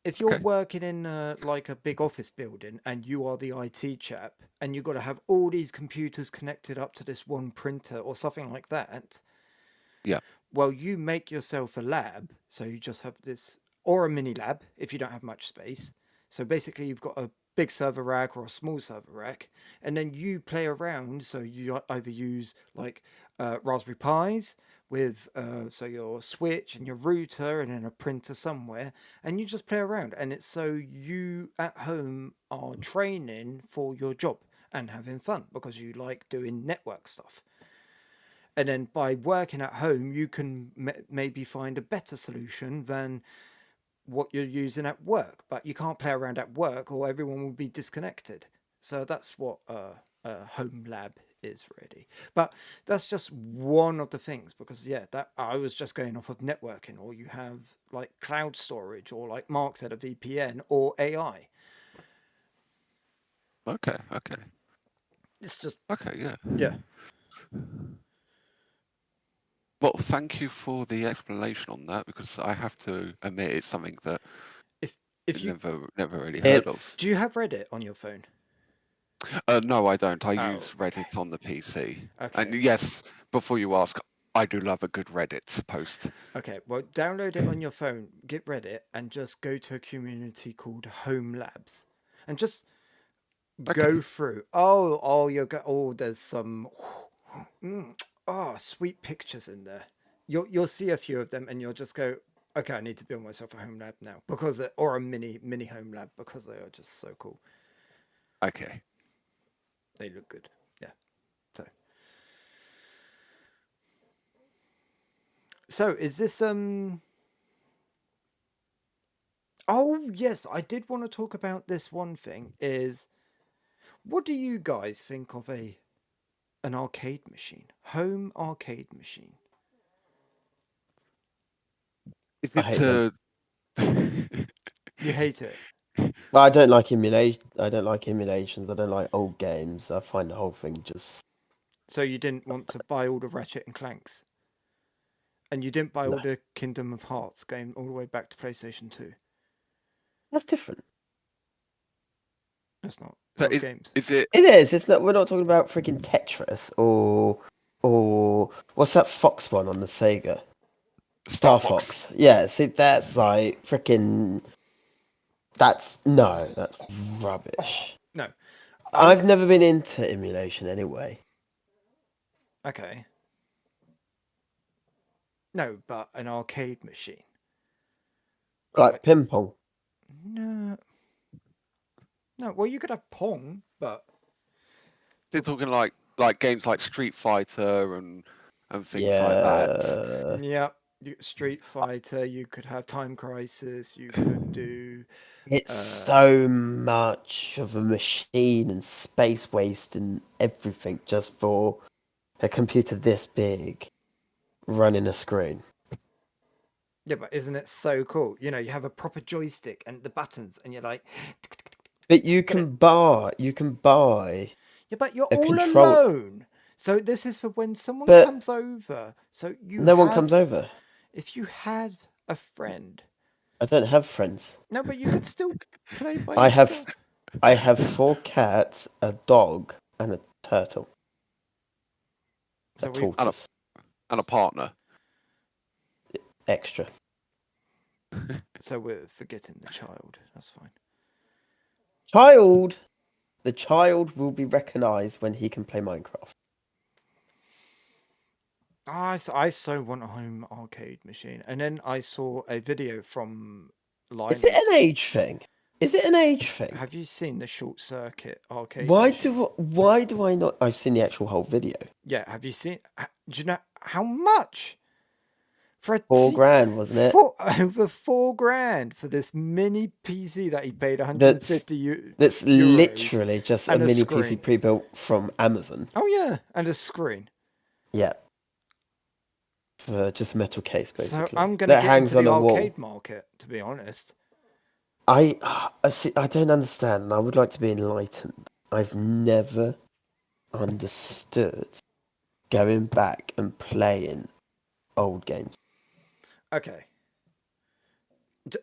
if you're Okay. working in like a big office building and you are the IT chap, and you've got to have all these computers connected up to this one printer or something like that. Yeah. Well, you make yourself a lab, so you just have this, or a mini lab if you don't have much space. So basically, you've got a big server rack or a small server rack, and then you play around. So you either use like Raspberry Pis with so your switch and your router, and then a printer somewhere, and you just play around. And it's so you at home are training for your job, and having fun because you like doing network stuff. And then by working at home, you can maybe find a better solution than what you're using at work. But you can't play around at work, or everyone will be disconnected. So that's what a home lab is really. But that's just one of the things, because that I was just going off of networking, or you have like cloud storage, or like Mark said, a VPN or AI. Okay. It's just Yeah. yeah. Well, thank you for the explanation on that, because I have to admit it's something that If I you never really heard of. do you have Reddit on your phone? No, I don't. I Oh, use Reddit on the PC. And okay. yes, before you ask, I do love a good Reddit post. Okay, well, download it on your phone, get Reddit, and just go to a community called Home Labs, and just go Okay. through. There's some sweet pictures in there. You'll see a few of them, and you'll just go, okay, I need to build myself a home lab now, or a mini home lab, because they are just so cool. Okay. They look good. Yeah. So is this Oh yes, I did want to talk about this one thing. Is what do you guys think of an arcade machine, home arcade machine? Is I hate them. You hate it, Well, I don't like emulation. I don't like emulations. I don't like old games. I find the whole thing just so you didn't want to buy all the Ratchet and Clanks, and you didn't buy no. all the Kingdom of Hearts going all the way back to PlayStation 2. That's different. That's not. It's So not games. is it? It is. It's not. We're not talking about freaking Tetris or what's that Fox one on the Sega? Star Fox. Yeah. See, that's like freaking. That's rubbish. No. I've never been into emulation anyway. Okay. No, but an arcade machine. Like ping pong. No. No. Well, you could have Pong, but They're talking like games like Street Fighter and things like that. yeah. Street Fighter. You could have Time Crisis. You could do. It's so much of a machine and space waste and everything just for a computer this big running a screen. Yeah, but isn't it so cool? You know, you have a proper joystick and the buttons, and you're like. But you can buy. Yeah, but you're a all control. alone. So this is for when someone But comes over. So no one comes over. If you had a friend. I don't have friends. No, but you could still play by I yourself. have 4 cats, a dog, and a turtle. So a tortoise. And a partner. Extra. So we're forgetting the child. That's fine. The child will be recognised when he can play Minecraft. I so want a home arcade machine. And then I saw a video from Linus. Is it an age thing? Have you seen the Short Circuit arcade Why machine? do I not? I've seen the actual whole video. Yeah, have you seen? Do you know how much? For a $4,000, wasn't it? Over $4,000 for this mini PC that he paid 150 That's euros, literally just a mini screen. PC pre-built from Amazon. Oh yeah, and a screen. Yeah. For just a metal case, basically. So I'm going to get hangs into the on a arcade wall. market, to be honest. I don't understand, and I would like to be enlightened. I've never understood going back and playing old games. Okay.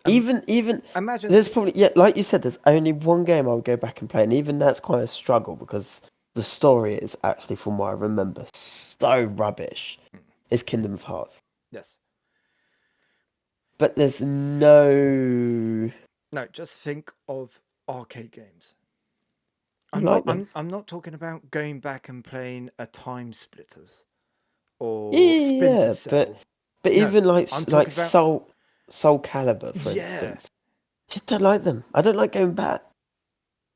Even imagine there's probably like you said, there's only one game I would go back and play, and even that's quite a struggle because the story is actually, from what I remember, so rubbish. It's Kingdom of Hearts. Yes. But there's no. No, just think of arcade games. I'm not talking about going back and playing a Time Splitters or Yeah, Splinter Cell. But No, even like I'm talking about Soul Calibur, for instance. I just don't like them. I don't like going back.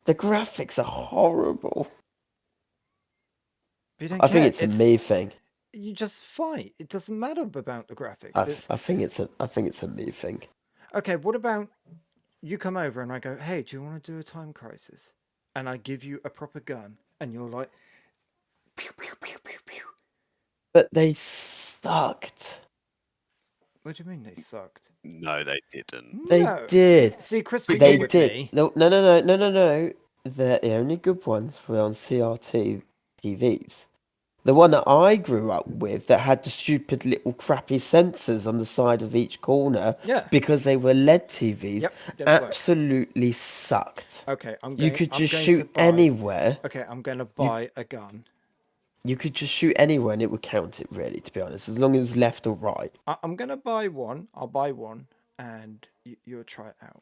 The graphics are horrible. But you don't I think care. it's a me thing. You just fight. It doesn't matter about the graphics. I think it's a me thing. Okay, what about you come over and I go, hey, do you want to do a time crisis? And I give you a proper gun, and you're like, pew, pew, pew, pew, pew. But they sucked. What do you mean they sucked? No, they didn't. They No. did. See, Christopher, They you're with did. me. No. The only good ones were on CRT TVs. The one that I grew up with that had the stupid little crappy sensors on the side of each corner Yeah. because they were LED TVs Yep, didn't work. absolutely sucked. Okay, You could I'm just going shoot to buy. anywhere. Okay, I'm going to buy a gun. You could just shoot anywhere and it would count it, really, to be honest, as long as it was left or right. I'm going to buy one. I'll buy one, and you'll try it out.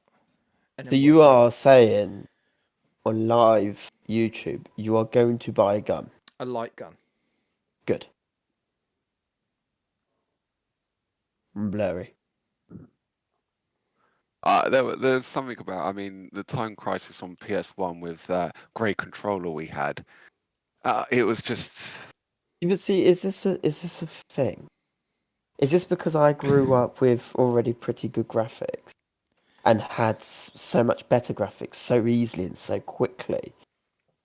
And So then you we'll see. are saying on live YouTube, you are going to buy a gun. A light gun. Good. Blurry. There's something about, I mean, the Time Crisis on PS1 with that grey controller we had. It was just. You would see, is this a thing? Is this because I grew up with already pretty good graphics and had so much better graphics so easily and so quickly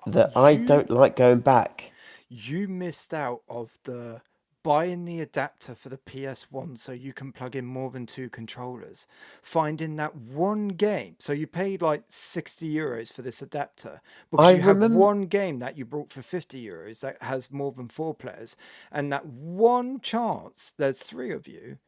that I don't like going back? You missed out of the buying the adapter for the PS1 so you can plug in more than 2 controllers. Finding that one game. So you paid like €60 for this adapter because I you have remember- one game that you bought for €50 that has more than 4 players. And that one chance, there's 3 of you.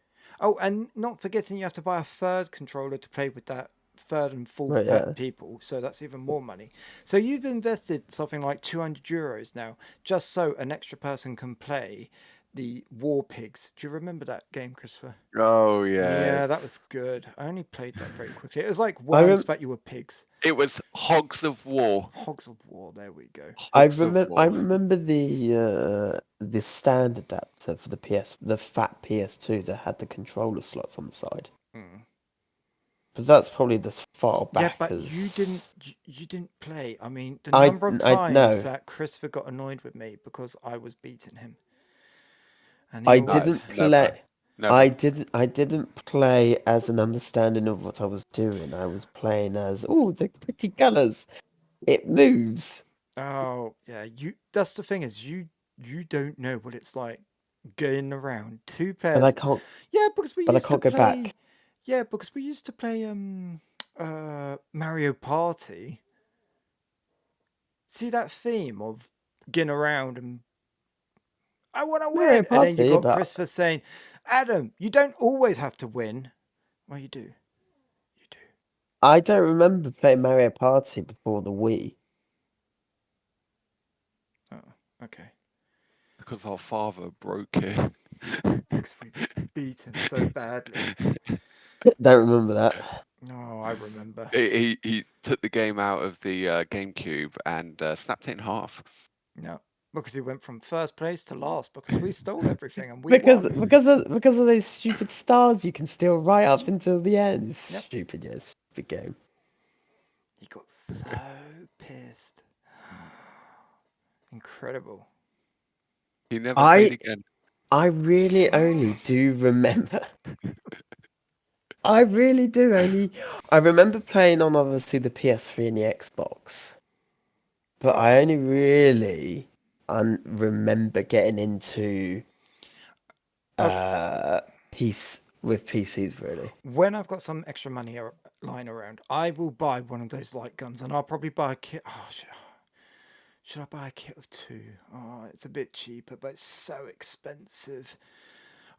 Oh, and not forgetting you have to buy a third controller to play with that third and fourth Right, yeah. people, so that's even more money. So you've invested something like €200 now just so an extra person can play the War Pigs. Do you remember that game, Christopher? Oh, yeah. Yeah, that was good. I only played that very quickly. It was like worms, but you were pigs. It was Hogs of War. Hogs of War. There we go. I Hogs of remember War. the stand adapter for the fat PS2 that had the controller slots on the side. Mm. But that's probably as far Yeah, back but as... you didn't play. I mean, the number of I times know. that Christopher got annoyed with me because I was beating him. And I he always- didn't Never. play. Never. I didn't play as an understanding of what I was doing. I was playing as, the pretty colours. It moves. Oh yeah, that's the thing is you don't know what it's like going around 2 players. And I can't Yeah, because we but I used to can't go play. back. Yeah, because we used to play Mario Party. See that theme of getting around and I want to Mario win, and then Party, you got but- Christopher saying, "Adam, you don't always have to win." Well, you do. You do. I don't remember playing Mario Party before the Wii. Oh, okay. Because our father broke it. Because we beat him so badly. Don't remember that. No, I remember. He took the game out of the GameCube and snapped it in half. No, because he went from first place to last because we stole everything and we Because won. because of those stupid stars you can steal right up until the end. It's Yep. stupid, yes. Stupid game. He got so pissed. Incredible. He never played again. I really only do remember. I really do only. I remember playing on obviously the PS3 and the Xbox, but I only really remember getting into with PCs really. When I've got some extra money lying around, I will buy one of those light guns and I'll probably buy a kit. Oh, should I buy a kit of 2? Oh, it's a bit cheaper, but it's so expensive.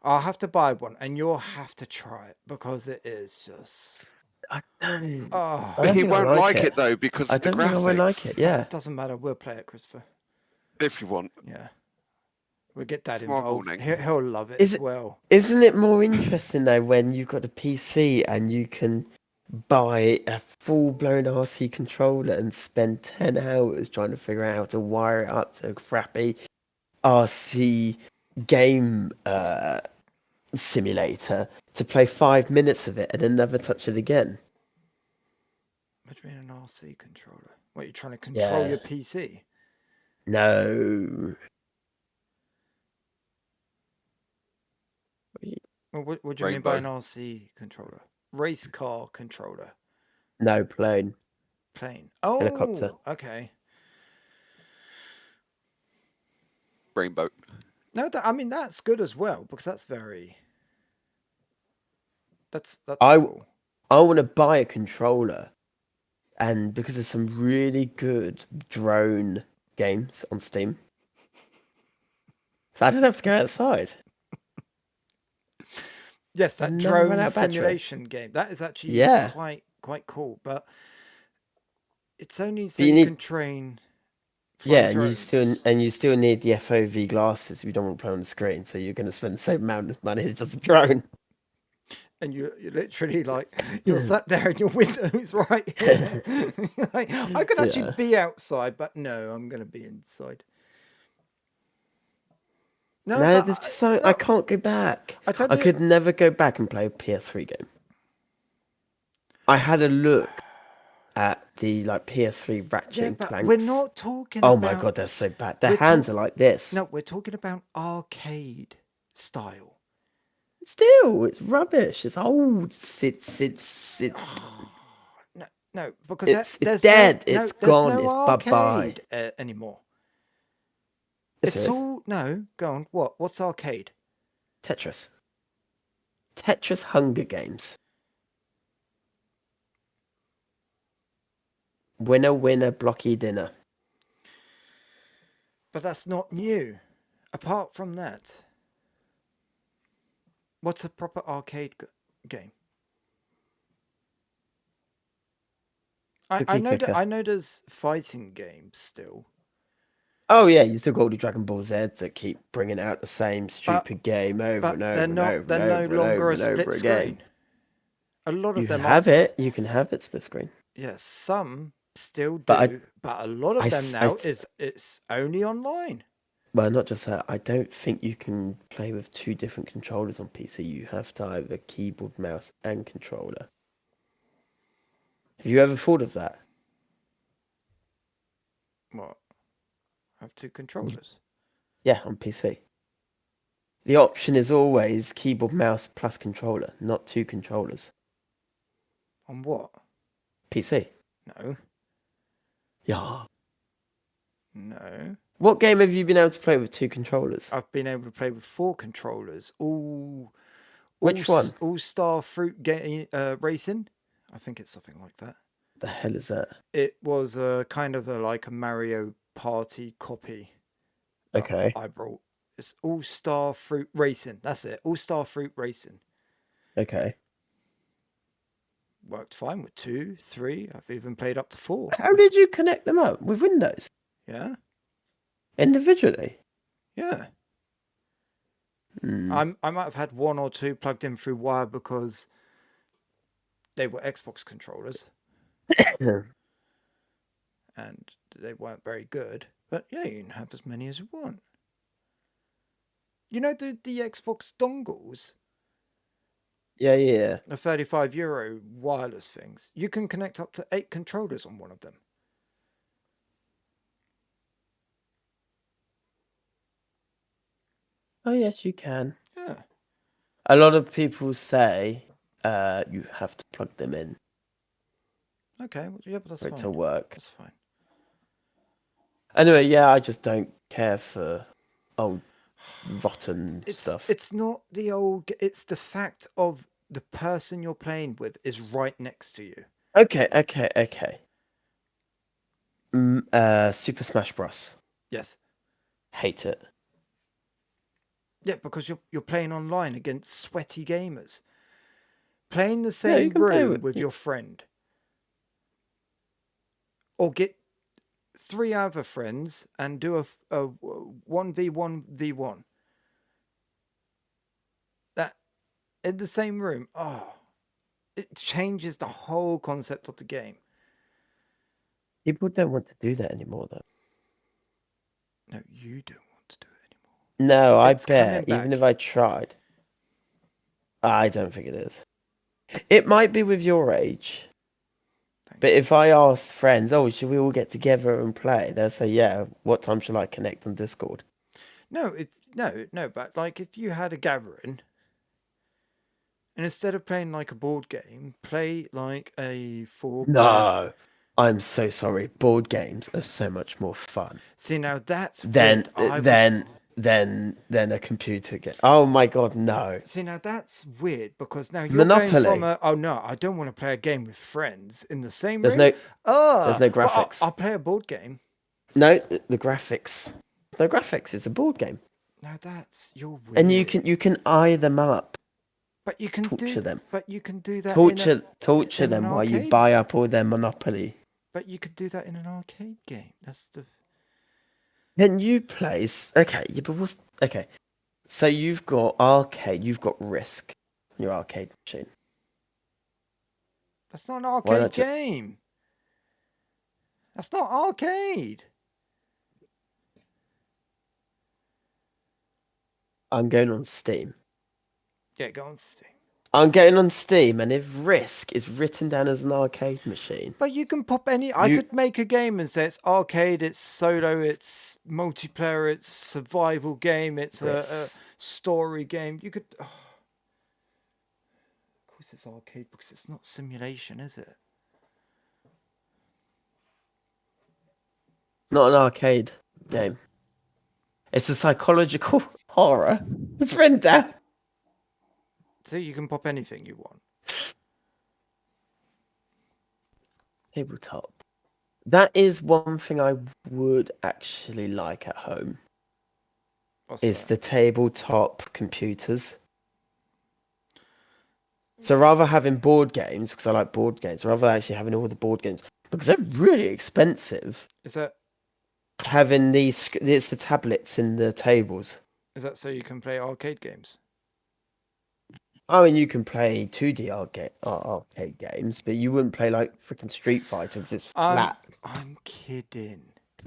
I'll have to buy one and you'll have to try it because it is just... I don't. Oh, But he won't like it though because I of the don't think I graphics. won't like it. Yeah. it doesn't matter. We'll play it, Christopher. If you want. Yeah. We'll get Dad Tomorrow involved. morning. He'll love it Is as it- well. Isn't it more interesting though when you've got a PC and you can buy a full-blown RC controller and spend 10 hours trying to figure out how to wire it up to a crappy RC game simulator to play 5 minutes of it and then never touch it again? What do you mean an RC controller? What, you're trying to control Yeah. your PC? No. Well, what do you mean by Rainbow. an RC controller? Race car controller. No, plane. Plane. Helicopter. Oh, okay. Rainbow. No, I mean that's good as well because that's very. That's I cool. I want to buy a controller, and because there's some really good drone games on Steam, so I don't have to go outside. Yes, I that never run drone out of battery. simulation game. That is actually Yeah, quite cool, but it's only so but you you need can train flying yeah, and drones. you still need the FOV glasses if you don't want to play on the screen. So you're going to spend the same amount of money as just a drone. And you're literally like you're Yeah. sat there and your window's right here. Like, I could actually Yeah. be outside, but no, I'm gonna be inside. No, No, but there's just something I no, can't go back. I I totally. could never go back and play a PS3 game. I had a look at the like PS3 Ratchet Yeah, and but we're Clanks. not talking Oh my about. god, they're so bad. Their We're hands talk. are like this. No, we're talking about arcade style. Still, it's rubbish. It's old. No, no, because It's dead. no, It's there's gone. no It's bye bye. arcade anymore. Yes, It's there is. all no. Go on. What? What's arcade? Tetris. Tetris Hunger Games. Winner, winner, blocky dinner. But that's not new. Apart from that, what's a proper arcade game? I Cookie know that clicker. I know there's fighting games still, Oh yeah, you still got all the Dragon Ball Zs that keep bringing out the same but stupid game over and they're over and not. over They're and no over and longer over a and split over again. screen. A lot You of can them are. have it. You can have it split screen. Yes, some still But do, but a lot I, of them s- I now s- it's only online. well, not just that. I don't think you can play with two different controllers on PC. You have to either keyboard, mouse, and controller. Have you ever thought of that? What? Have two controllers Yeah, on PC. The option is always keyboard, mouse, plus controller, not two controllers. on what? PC. No, Yeah. no. What game have you been able to play with two controllers? I've been able to play with four controllers. Which one? All Star Fruit Racing. I think it's something like that. The hell is that? It was a kind of like a Mario Party copy that Okay. I brought. It's All Star Fruit Racing. That's it. All Star Fruit Racing. Okay. Worked fine with 2, 3. I've even played up to 4. How did you connect them up with Windows? Yeah, Individually? yeah. Hmm. I might have had 1 or 2 plugged in through wire because they were Xbox controllers and they weren't very good. But yeah, you can have as many as you want. You know the Xbox dongles, Yeah. the €35 wireless things. You can connect up to 8 controllers on one of them. Oh, yes, you can. Yeah. A lot of people say you have to plug them in Okay. Well, yeah, but that's for it to fine. work. That's fine. Anyway, yeah, I just don't care for old rotten stuff. It's not the old. It's the fact of the person you're playing with is right next to you. Okay. Super Smash Bros. Yes. Hate it. Yeah, because you're playing online against sweaty gamers. Playing the No, you same can play room with your friend. Or get 3 other friends and do a 1v1v1. That in the same room. Oh, it changes the whole concept of the game. People don't want to do that anymore, though. No, you don't want to do it anymore. No, I It's coming bet. Even back. if I tried, I don't think it is. It might be with your age. But if I asked friends, oh, should we all get together and play? They'll say, yeah. What time shall I connect on Discord? No, but like if you had a gathering And instead of playing like a board game, play like a 4-player. No, I'm so sorry. Board games are so much more fun See, now that's than weird. than a computer game. Oh my god, no. See, now that's weird because now you're going from Monopoly. a, oh no, I don't want to play a game with friends in the same There's room. no But graphics. I'll play a board game. No, the graphics. There's no graphics. It's a board game, Now you're weird. and you can eye them up, but you can torture them, But you can do that. torture in an them while you arcade. buy up all their Monopoly. But you could do that in an arcade game. That's the. Can you play? Okay, yeah, but what's okay? So you've got arcade. You've got Risk on your arcade machine. That's not an Why arcade not game. That's not arcade. I'm going on Steam. Yeah, go on Steam. I'm going on Steam, and if Risk is written down as an arcade machine, But you can pop any. I could make a game and say it's arcade, it's solo, it's multiplayer, it's survival game, it's a story game. You could. Oh. Of course, it's arcade because it's not simulation, is it? It's not an arcade game. It's a psychological horror. It's written down. So you can pop anything you want. Tabletop. That is one thing I would actually like at home. Is the tabletop computers. So rather having board games, because I like board games, rather actually having all the board games, because they're really expensive. Is that having it's the tablets in the tables? Is that so you can play arcade games? I mean, you can play 2D arcade games, but you wouldn't play like freaking Street Fighter because it's flat. I'm kidding.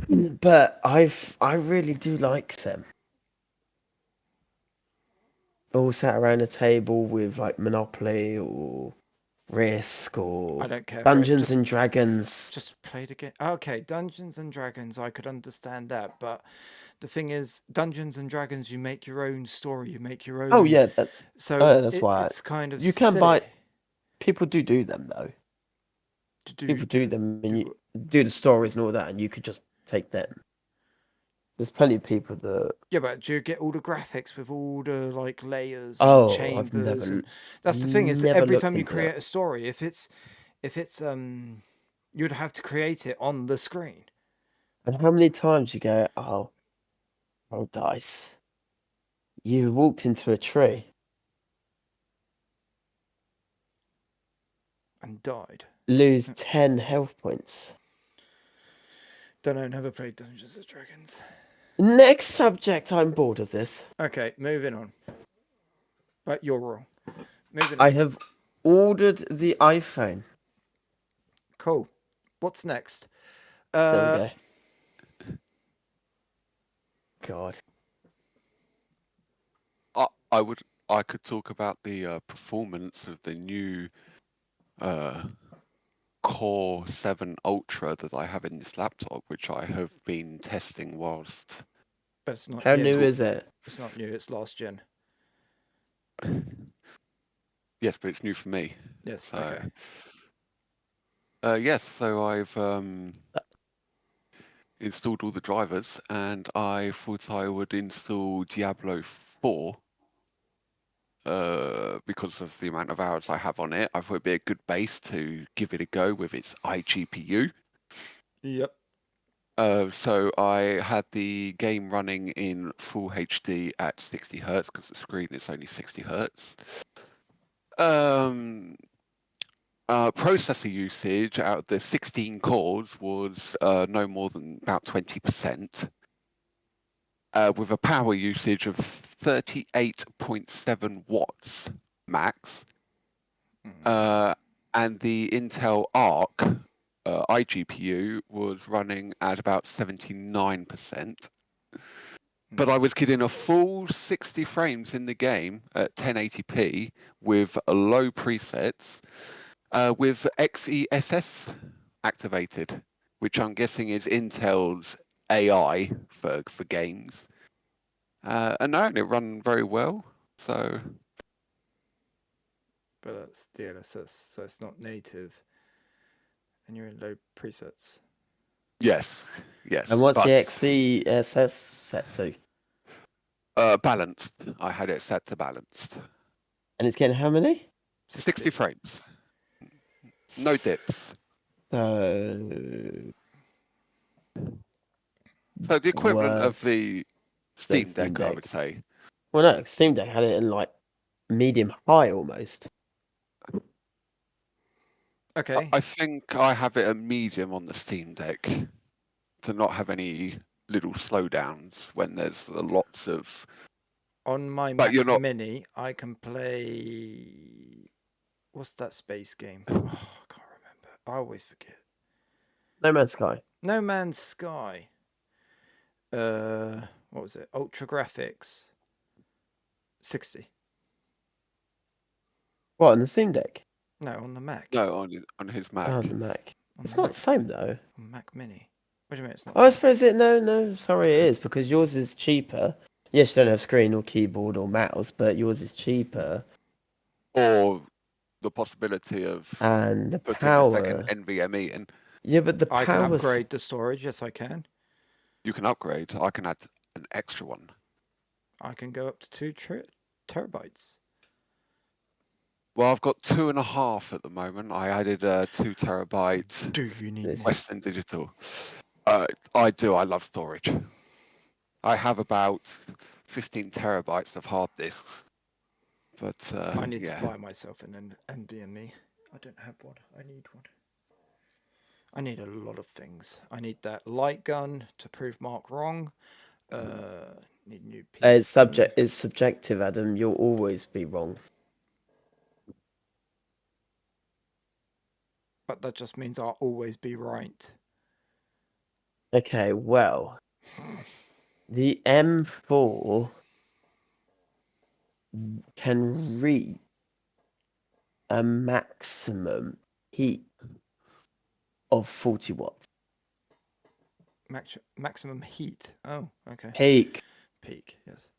But I really do like them. All sat around a table with like Monopoly or Risk or I don't care. Dungeons and Dragons. Just play the game. Okay, Dungeons and Dragons, I could understand that, but the thing is, Dungeons and Dragons, you make your own story, you make your own. Oh yeah, that's why it's kind of you can silly. buy. People do them though. People do them, and you do the stories and all that, and you could just take them. There's plenty of people that. Yeah, but do you get all the graphics with all the like layers and chambers? And that's the thing is, every time you create a story, if it's you'd have to create it on the screen. And how many times you go, roll dice. You walked into a tree. And died. Lose 10 health points. Don't know, never played Dungeons and Dragons. Next subject, I'm bored of this. Okay, moving on. But you're wrong. Moving on. I have ordered the iPhone. Cool. What's next? There we go. God. I could talk about the performance of the new Core 7 Ultra that I have in this laptop, which I have been testing whilst. But it's not. How new is it? It's not new. It's last gen. Yes, but it's new for me. Yes. So, okay. Yes, so I've installed all the drivers, and I thought I would install Diablo 4 because of the amount of hours I have on it. I thought it'd be a good base to give it a go with its iGPU. Yep. So I had the game running in full HD at 60 hertz because the screen is only 60 hertz. Processor usage out of the 16 cores was no more than about 20%, with a power usage of 38.7 watts max. And the Intel Arc iGPU was running at about 79%. But I was getting a full 60 frames in the game at 1080p with low presets, with XESS activated, which I'm guessing is Intel's AI for games. And no, it ran very well. So but that's DLSS, so it's not native, and you're in low presets. Yes. And what's But the XCSS set to? balanced. I had it set to balanced. And it's getting how many? 60 frames. No dips. So So the equivalent of worse the than Steam Steam Deck, I Deck. would say. Well, no, Steam Deck had it in like medium high almost. Okay. I think I have it a medium on the Steam Deck to not have any little slowdowns when there's lots of. On my But Mac you're not. Mini, I can play. What's that space game? Oh, I can't remember. I always forget. No Man's Sky. No Man's Sky. What was it? Ultra graphics. 60. What, on the Steam Deck? No, on the Mac. No, on his Mac. Oh, on the Mac. On It's the not Mac. the same though. On Mac Mini. Wait a minute, it's not. Oh, I suppose it. No. Sorry, it is because yours is cheaper. Yes, you don't have screen or keyboard or mouse, but yours is cheaper, Or the possibility of and the putting a second power. NVMe in. Yeah, but the I can power. upgrade the storage. Yes, I can. You can upgrade. I can add an extra one. I can go up to 2 terabytes. Well, I've got 2.5 at the moment. I added a 2 terabyte Do you need more? Western Digital. I do. I love storage. I have about 15 terabytes of hard disks. But I need yeah. to buy myself an NVMe. I don't have one. I need one. I need a lot of things. I need that light gun to prove Mark wrong. Need new PC. It's subjective, Adam. You'll always be wrong. But that just means I'll always be right. Okay, well, the M4 can reach a maximum heat of 40 watts. Maximum heat. Oh, okay. Peak. Yes.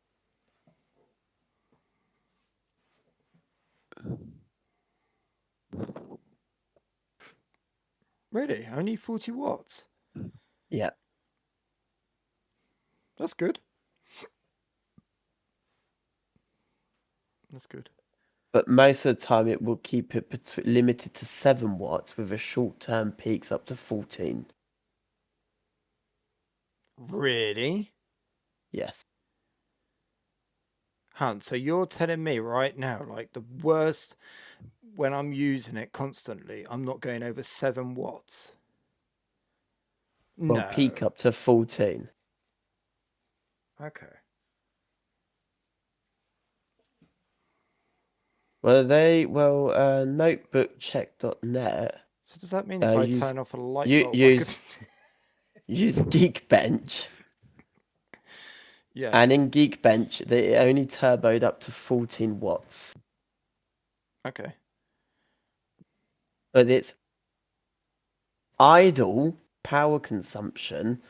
Really? Only 40 watts? Yeah. That's good. That's good. But most of the time, it will keep it limited to 7 watts with a short-term peaks up to 14. Really? Yes. Hunt, so you're telling me right now, like the worst, when I'm using it constantly, I'm not going over 7 watts? Well, No. peak up to 14. Okay. Notebookcheck.net So does that mean if I turn off a light bulb, use Geekbench, yeah. and in Geekbench, they only turboed up to 14 watts. Okay. But its idle power consumption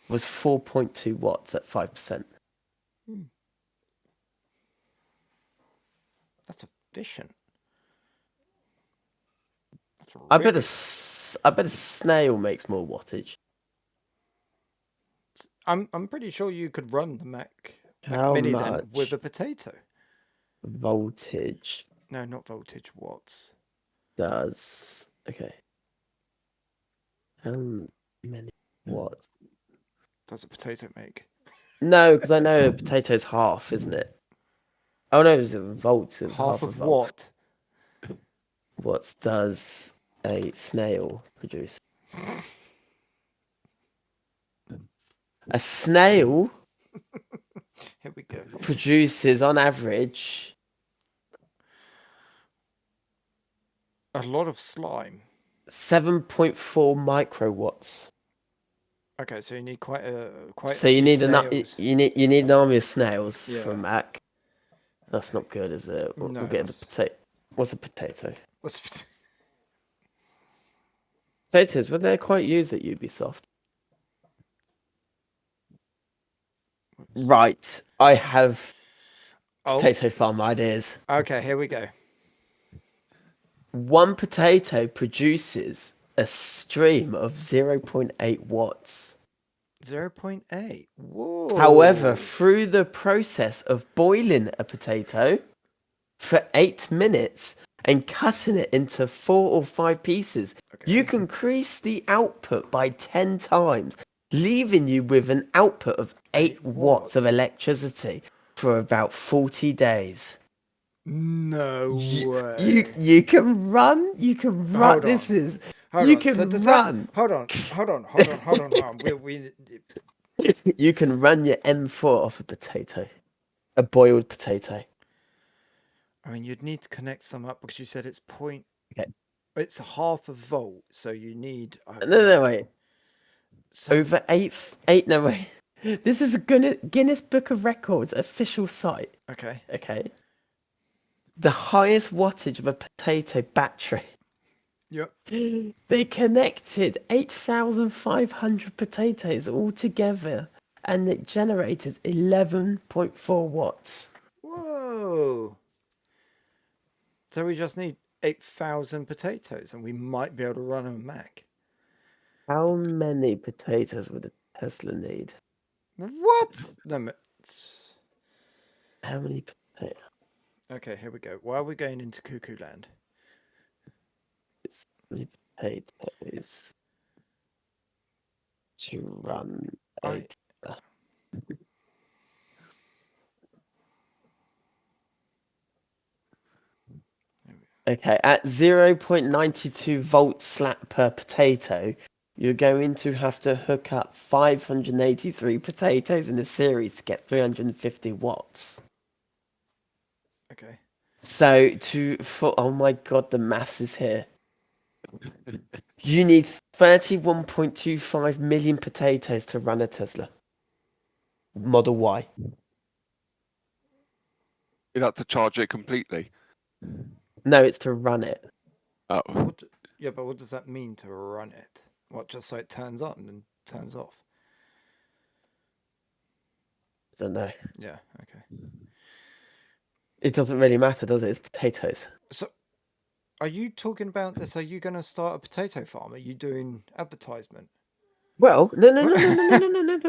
was 4.2 watts at 5%. That's efficient. That's I really... bet a snail makes more wattage. I'm pretty sure you could run the Mac How Mini then much with a potato. voltage No, not voltage, watts. does... Okay. How many watts? Does a potato make? No, because I know a potato's half, isn't it? Oh no, it was volts. It was half a of volt. what? What does a snail produce? A snail Here we go. produces, on average, A lot of slime. 7.4 microwatts. Okay, so you need quite a So few you need snails. you need an army of snails Yeah. for Mac. That's not good, is it? We'll No, get the potato. What's a potato? What's a potato? Potatoes, but they're quite used at Ubisoft. Right, I have potato farm ideas. Okay, here we go. one potato produces a stream of 0.8 watts. 0.8. Whoa. However, through the process of boiling a potato for 8 minutes and cutting it into 4 or 5 pieces, you can increase the output by 10 times, leaving you with an output of 8 watts of electricity for about 40 days. No way. You can run. You can run. Hold this on. is. Hold you on. can So does run. That, hold on. You can run your M4 off a potato, a boiled potato. I mean, you'd need to connect some up because you said it's point. Okay. It's half a volt, so you need. No, wait. So, Over eight. No, wait. This is a Guinness Book of Records official site. Okay. Okay. The highest wattage of a potato battery. Yep. They connected 8,500 potatoes all together, and it generated 11.4 watts. Whoa. So we just need 8,000 potatoes, and we might be able to run a Mac. How many potatoes would a Tesla need? What? No. How many potatoes? Okay, here we go. Why are we going into cuckoo land? How many potatoes to run a Tesla? Okay, at 0.92 volts slack per potato, you're going to have to hook up 583 potatoes in a series to get 350 watts. Okay. So oh my god, the maths is here. You need 31.25 million potatoes to run a Tesla Model Y. You'd have to charge it completely. No, it's to run it. Oh. Yeah, but what does that mean to run it? What, just so it turns on and turns off? I don't know. Yeah, okay. It doesn't really matter, does it? It's potatoes. So, are you talking about this? Are you going to start a potato farm? Are you doing advertisement? Well, no.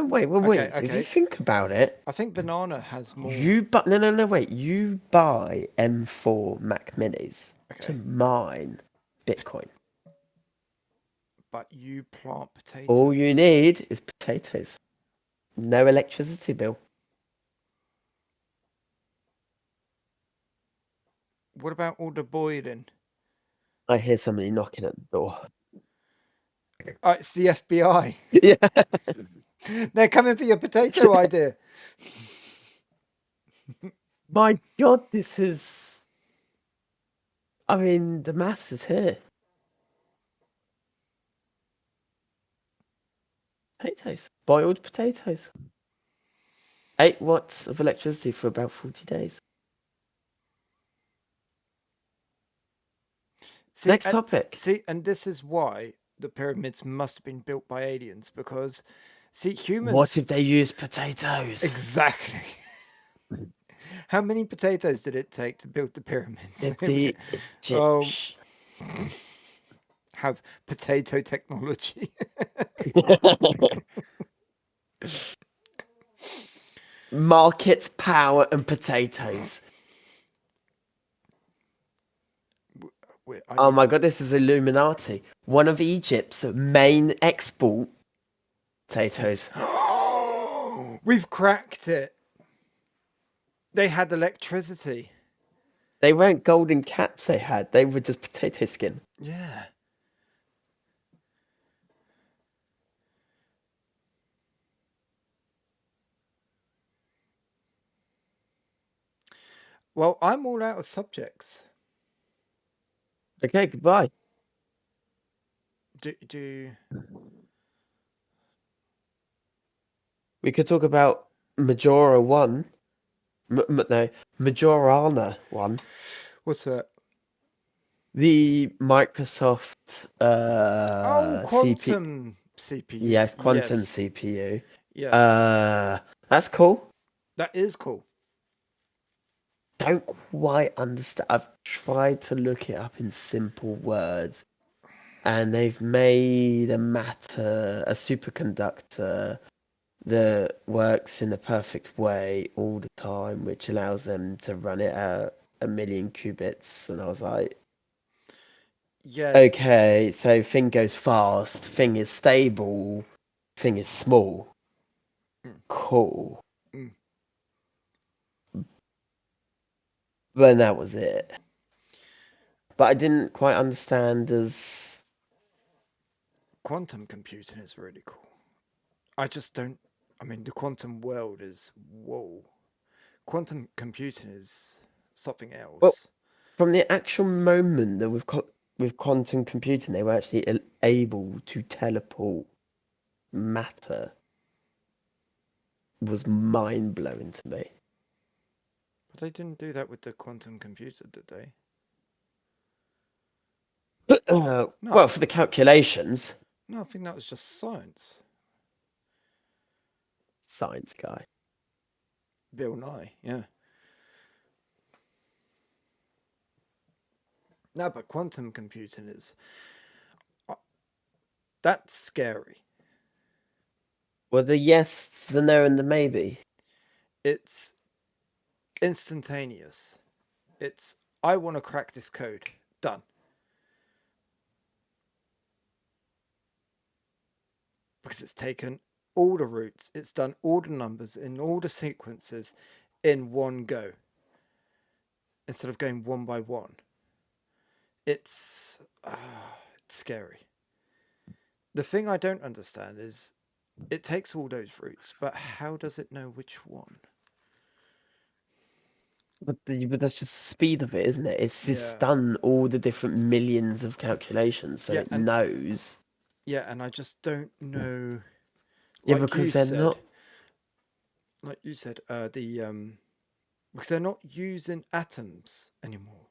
Wait. Okay. If you think about it, I think Banana has more. Wait. You buy M4 Mac Minis to mine Bitcoin. But you plant potatoes. All you need is potatoes. No electricity bill. What about all the boiling? I hear somebody knocking at the door. It's the FBI. Yeah. They're coming for your potato idea. My God, this is... I mean, the maths is here. Potatoes. Boiled potatoes. 8 watts of electricity for about 40 days. Next topic. See, and this is why the pyramids must have been built by aliens, because, see, humans... What if they use potatoes? Exactly. How many potatoes did it take to build the pyramids? If the Egyptians... have potato technology. Market, power, and potatoes. Oh my God, this is Illuminati. One of Egypt's main export potatoes. We've cracked it. They had electricity. They weren't golden caps they had. They were just potato skin. Yeah. Well, I'm all out of subjects. Okay, goodbye. We could talk about Majora 1. Majorana 1. What's that? The Microsoft quantum CPU. Yes, quantum CPU. Yes. That's cool. That is cool. don't quite understand. I've tried to look it up in simple words, and they've made a superconductor that works in the perfect way all the time, which allows them to run it at 1,000,000 qubits. And I was like, Yeah, okay, so thing goes fast, thing is stable, thing is small. Cool. Mm. But that was it. But I didn't quite understand as quantum computing is really cool. I just don't. I mean, the quantum world is whoa. Quantum computing is something else. well, from the actual moment that with quantum computing, they were actually able to teleport matter was mind blowing to me. But they didn't do that with the quantum computer, did they? Well, for the calculations, No, I think that was just science. science guy. Bill Nye, yeah. No, but quantum computing is. That's scary. Well, the yes, the no, and the maybe. It's instantaneous. It's, I want to crack this code. Done. Because it's taken all the roots, it's done all the numbers in all the sequences in one go. Instead of going one by one. It's scary. The thing I don't understand is it takes all those roots, but how does it know which one? But that's just the speed of it, isn't it? It's just Yeah. done all the different millions of calculations, so Yeah, it and- knows. Yeah, and I just don't know. Yeah, Like because you they're said, not. Like you said, because they're not using atoms anymore.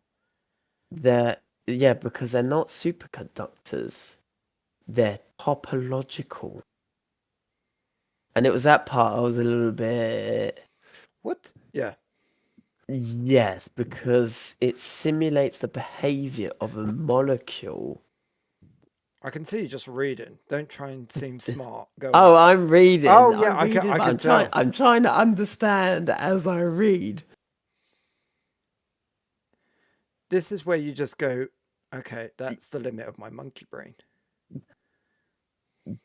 Because they're not superconductors. They're topological. And it was that part I was a little bit. What? Yeah. Yes, because it simulates the behavior of a molecule. I can see you just reading. Don't try and seem smart. Go Oh, on. I'm reading. Oh, yeah, I'm I can- reading, I but can tell. I'm trying to understand as I read. This is where you just go, okay, that's the limit of my monkey brain.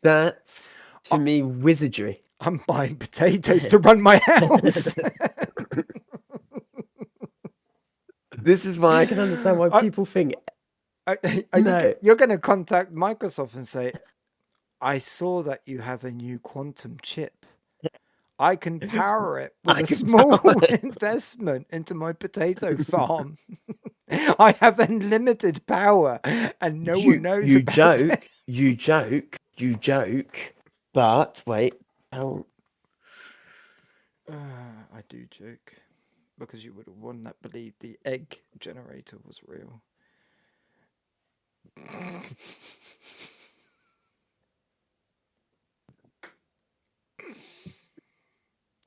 That's, to me, wizardry. I'm buying potatoes to run my house. This is why I can understand why people think. No. You're going to contact Microsoft and say, I saw that you have a new quantum chip. I can power it with I a can small power it." investment into my potato farm. I have unlimited power and no one knows you about joke, it. you joke, but wait, how? I do joke because you would have one that believed the egg generator was real.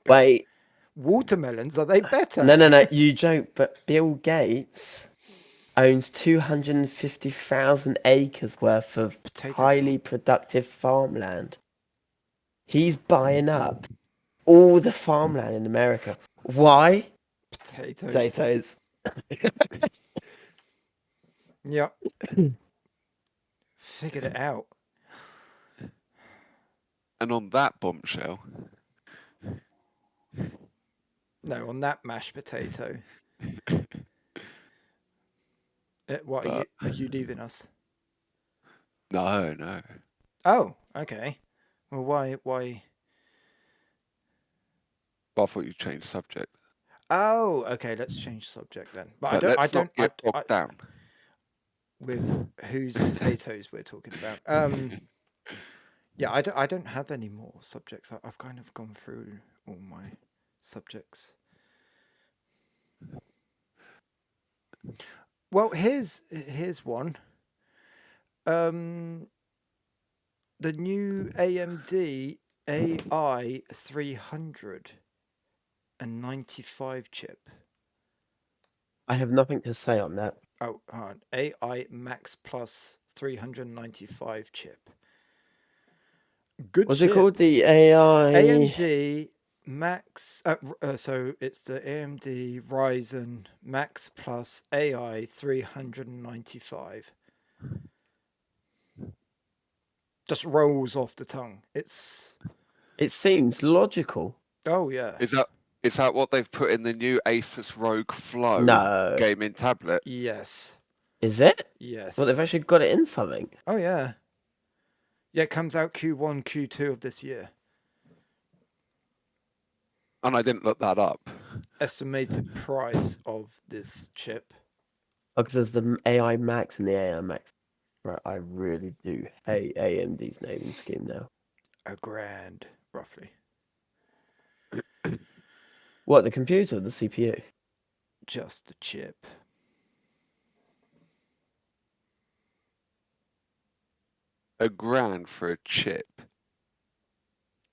Wait, Watermelons, are they better? no, you joke, but Bill Gates owns 250,000 acres worth of Potato highly productive farmland. He's buying up all the farmland in America. Why? Potatoes. Potatoes. Yep. Figured it out. And on that bombshell, No, on that mashed potato. What but are you leaving us? no. Oh, okay. Well, why? But I thought you changed subject. Oh, okay. Let's change subject then. But But I let's don't. not get bogged down. With whose potatoes we're talking about. Yeah, I don't have any more subjects. I've kind of gone through all my subjects. Well, here's one. The new AMD AI 395 chip. I have nothing to say on that. Oh, hang on. AI Max Plus 395 chip. Good What's it called? chip. The AI. AMD Max. So it's the AMD Ryzen Max Plus AI 395. Just rolls off the tongue. It's. It seems logical. Oh, yeah. Is that what they've put in the new Asus ROG Flow No. gaming tablet? Yes. Is it? Yes. Well, they've actually got it in something. Oh, yeah. Yeah, it comes out Q1, Q2 of this year. And I didn't look that up. Estimated price of this chip. Oh, because there's the AI Max and the AI Max. Right, I really do hate AMD's naming scheme now. $1,000, roughly. What, the computer or the CPU? Just the chip. $1,000 for a chip.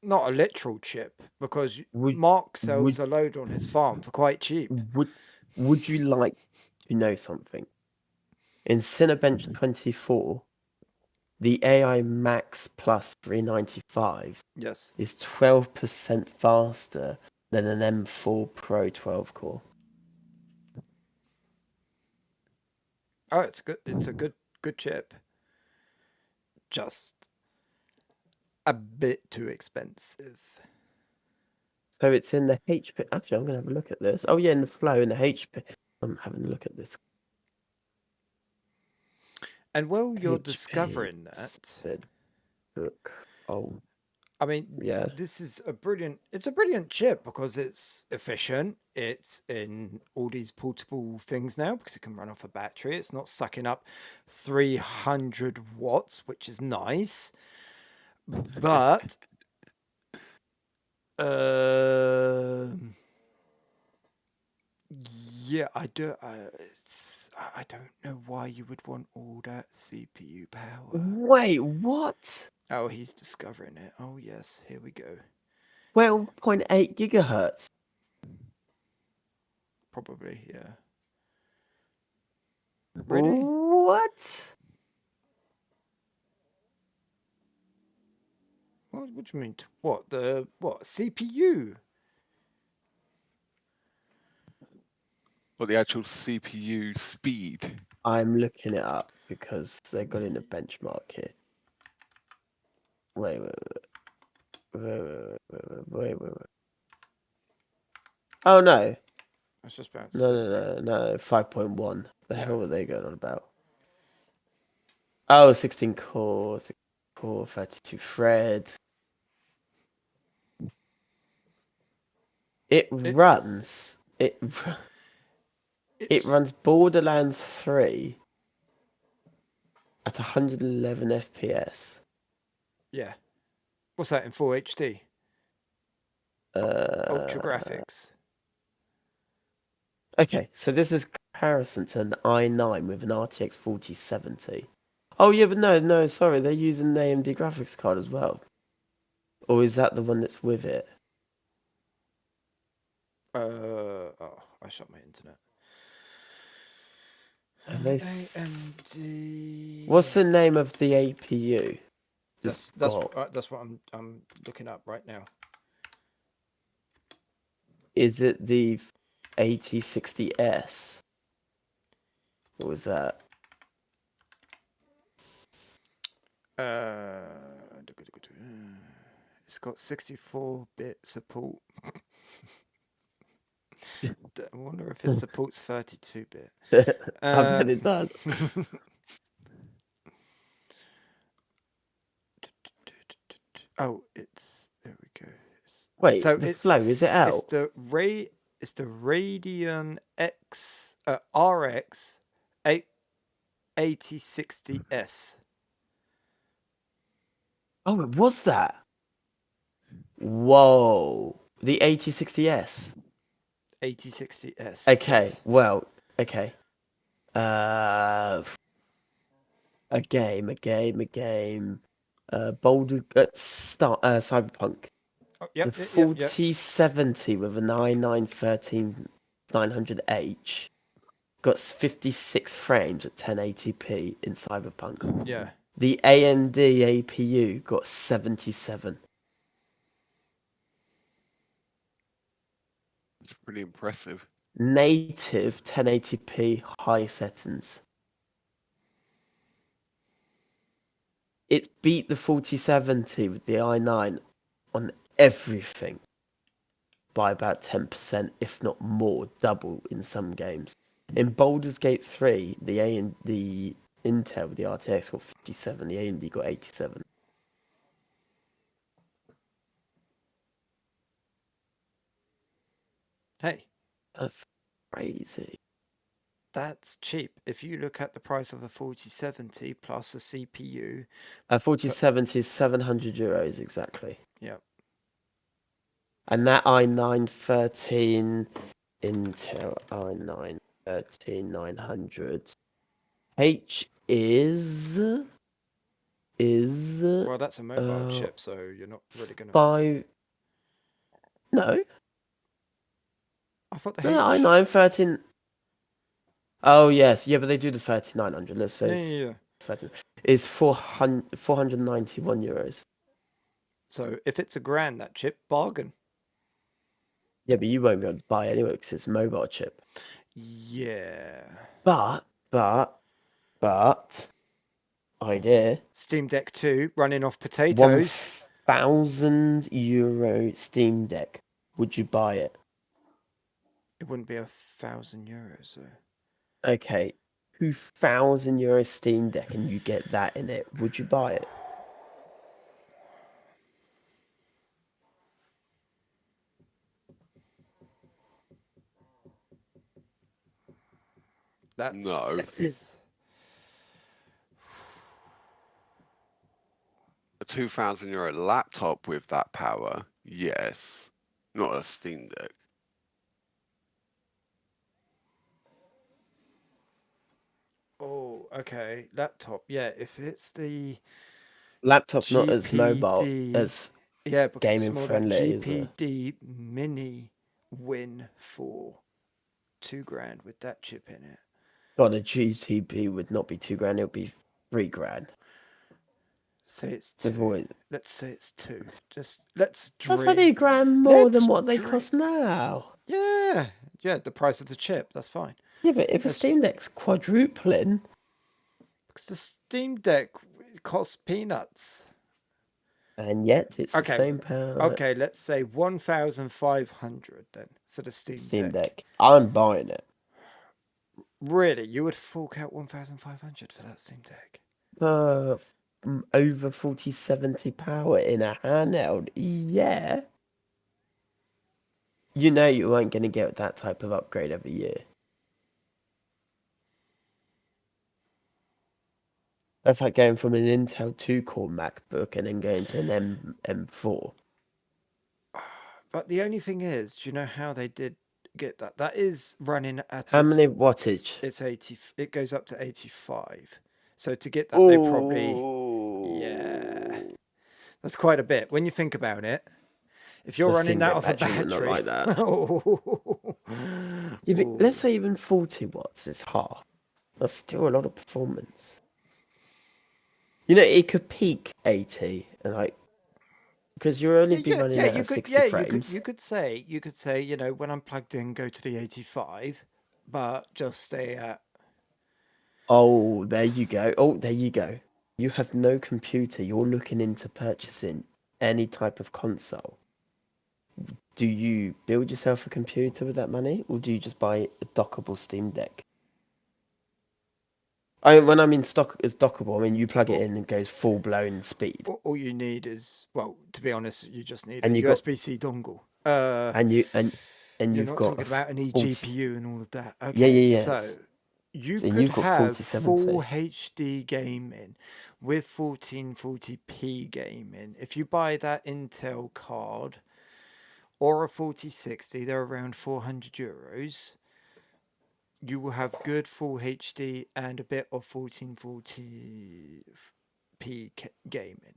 Not a literal chip, because Would- Mark sells would- a load on his farm for quite cheap. Would you like to know something? In Cinebench 24, the AI Max Plus 395 Yes. is 12% faster than an M4 Pro 12 core. Oh, it's good. It's a good chip. Just a bit too expensive. So it's in the HP. Actually, I'm going to have a look at this. Oh, yeah, in the Flow, in the HP. I'm having a look at this. And while you're HP discovering that, book. Oh, I mean, yeah. this is a brilliant. It's a brilliant chip because it's efficient. It's in all these portable things now because it can run off a battery. It's not sucking up 300 watts, which is nice. But yeah, I do. I don't know why you would want all that CPU power. Wait, what? Oh, he's discovering it. Oh yes, here we go. 12.8 gigahertz. Probably, yeah. Really? What? What do you mean? What the what CPU? Or the actual CPU speed. I'm looking it up because they got in a benchmark here. Wait. Oh no. I was just about to say. No. 5.1. The Yeah. hell were they going on about? Oh, 16 core, 32 thread. It runs. It runs Borderlands 3 at 111 FPS. Yeah. What's that in full HD? Ultra graphics. Okay, so this is comparison to an i9 with an RTX 4070. Oh yeah, but no, sorry, they're using an AMD graphics card as well. Or is that the one that's with it? Oh, I shot my internet. Have they AMD. What's the name of the APU? That's what I'm looking up right now. Is it the 8060S? What was that? It's got 64-bit support. I wonder if it supports 32-bit. I bet it does. Oh, there we go. Wait, so the Flow, is it out? It's the Radeon RX 8060S. Oh, it was that. Whoa, the 8060S. 8060S. Okay, yes. well, okay. A game. Boulder Cyberpunk. Oh, yep, The yep. 4070 with an i9 13900H got 56 frames at 1080p in Cyberpunk. Yeah. The AMD APU got 77. It's pretty impressive. Native 1080p high settings. It's beat the 4070 with the i9 on everything by about 10%, if not more, double in some games. In Baldur's Gate 3, the Intel with the RTX got 57, the AMD got 87. Hey, That's crazy. that's cheap. If you look at the price of a 4070 plus a CPU, A 4070 is €700 exactly. yeah. And that i9 13 Intel i9 13900 H is Well, that's a mobile chip, so you're not really going to. 5. No, I thought the no, H. i9 13. Oh yes, yeah, but they do the 3900. Let's say Yeah. 13 is 491 euros. So if it's $1,000, that chip, bargain. Yeah, but you won't be able to buy it anyway because it's a mobile chip. Yeah. But idea. Steam Deck 2 running off potatoes. €1,000 Steam Deck. Would you buy it? It wouldn't be €1,000 though. Okay, €2,000 Steam Deck, and you get that in it. Would you buy it? That's No. A €2,000 laptop with that power, yes. Not a Steam Deck. Oh, okay. Laptop. Yeah, if it's the Laptop's not as mobile GPD, as yeah, because it's gaming more that friendly, is it? GPD Mini win for $2,000 with that chip in it. God, a GTP would not be $2,000. It would be $3,000. Say it's They've two. always- Let's say it's two. Just let's That's dream. only $1,000 more Let's than what they dream. cost now. Yeah, yeah. The price of the chip. That's fine. Yeah, but if a That's- Steam Deck's quadrupling, Because the Steam Deck costs peanuts. and yet it's Okay, the same power. Okay, let's say 1,500 then for the Steam Deck. Deck. I'm buying it. Really, you would fork out 1,500 for that Steam Deck? Over 4070 power in a handheld. Yeah. You know you weren't going to get that type of upgrade every year. That's like going from an Intel 2-core MacBook and then going to an M4. But the only thing is, do you know how they did get that? That is running at How many wattage? It's 80. It goes up to 85. So to get that, they probably that's quite a bit when you think about it. If you're running that off a battery, not like that. Ooh. Let's say even 40 watts is half. That's still a lot of performance. You know, it could peak 80 and like because you're only be running at 60 frames. You could say, you know, when I'm plugged in, go to the 85, but just stay at. Oh, there you go. Oh, there you go. You have no computer. You're looking into purchasing any type of console. Do you build yourself a computer with that money, or do you just buy a dockable Steam Deck? When I mean dockable, I mean you plug it in and it goes full blown speed. All you need is, well, to be honest, you just need And a you got- USB-C dongle. And you've You're not got talking about an 40 eGPU and all of that. Yeah, Okay, yeah. so you So could you've got have 4070. full HD gaming with 1440p gaming. If you buy that Intel card or a 4060, they're around €400. You will have good full HD and a bit of 1440p gaming.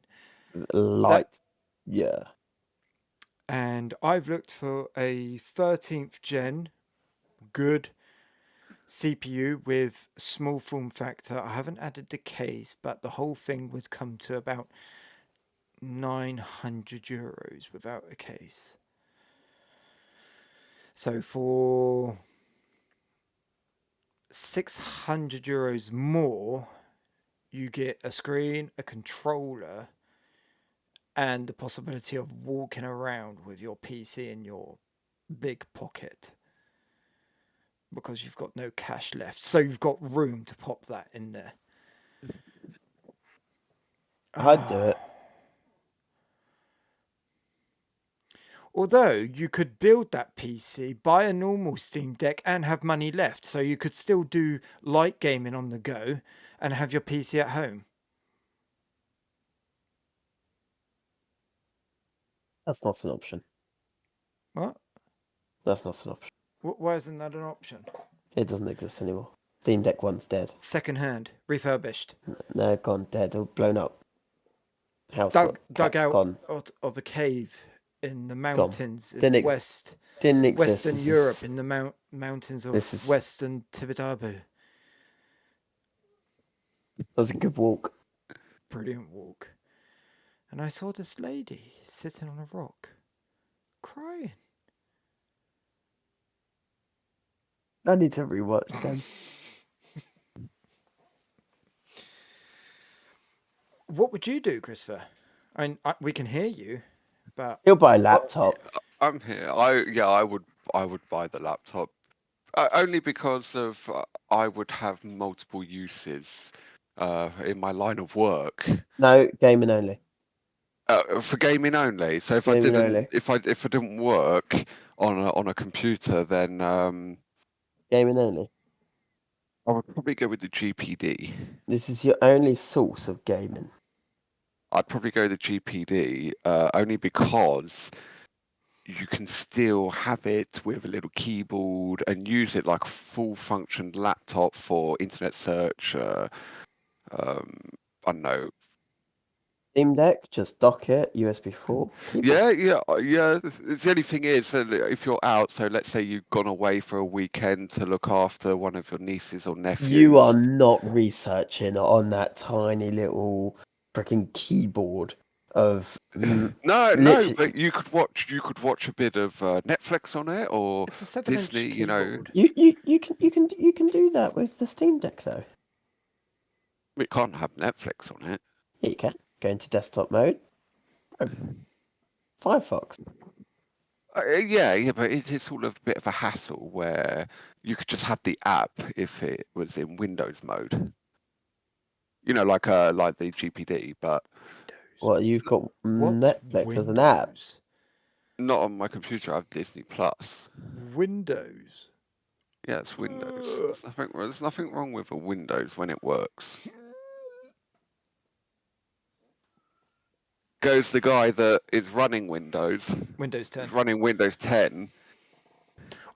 Yeah. And I've looked for a 13th gen good CPU with small form factor. I haven't added the case, but the whole thing would come to about €900 without a case. So for €600 more, you get a screen, a controller, and the possibility of walking around with your PC in your big pocket because you've got no cash left. So you've got room to pop that in there. I'd do it. Although you could build that PC, buy a normal Steam Deck, and have money left. So you could still do light gaming on the go and have your PC at home. That's not an option. What? That's not an option. Why isn't that an option? It doesn't exist anymore. Steam Deck 1's dead. Second hand, refurbished. No, gone, dead, or blown up. House dug out gone. of a cave in the mountains in Didn't Western exist. Europe, in the mountains of Western Tibidabo. That was a good walk. Brilliant walk. And I saw this lady sitting on a rock, crying. I need to rewatch them. What would you do, Christopher? I mean, we can hear you, but He'll buy a laptop. I'm here. I would buy the laptop only because of I would have multiple uses in my line of work. No, gaming only. For gaming only. So if Gaming I only. didn't work on a computer, then Gaming only. I would probably go with the GPD. This is your only source of gaming. I'd probably go the GPD only because you can still have it with a little keyboard and use it like a full function laptop for internet search. I don't know. Steam Deck, just dock it, USB 4. Yeah. The only thing is, if you're out, so let's say you've gone away for a weekend to look after one of your nieces or nephews. You are not researching on that tiny little freaking keyboard of No, but you could watch a bit of Netflix on it, or it's a 7-inch Disney. keyboard. You can do that with the Steam Deck though. It can't have Netflix on it. Yeah, you can. Go into desktop mode. Firefox. Yeah, but it's all a bit of a hassle where you could just have the app if it was in Windows mode. You know, like the GPD, but Well, you've got What's Netflix as an app. Windows? not on my computer. I have Disney Plus. Windows. Yeah, it's Windows. There's nothing wrong with a Windows when it works. Goes the guy that is running Windows, Windows 10. is running Windows 10.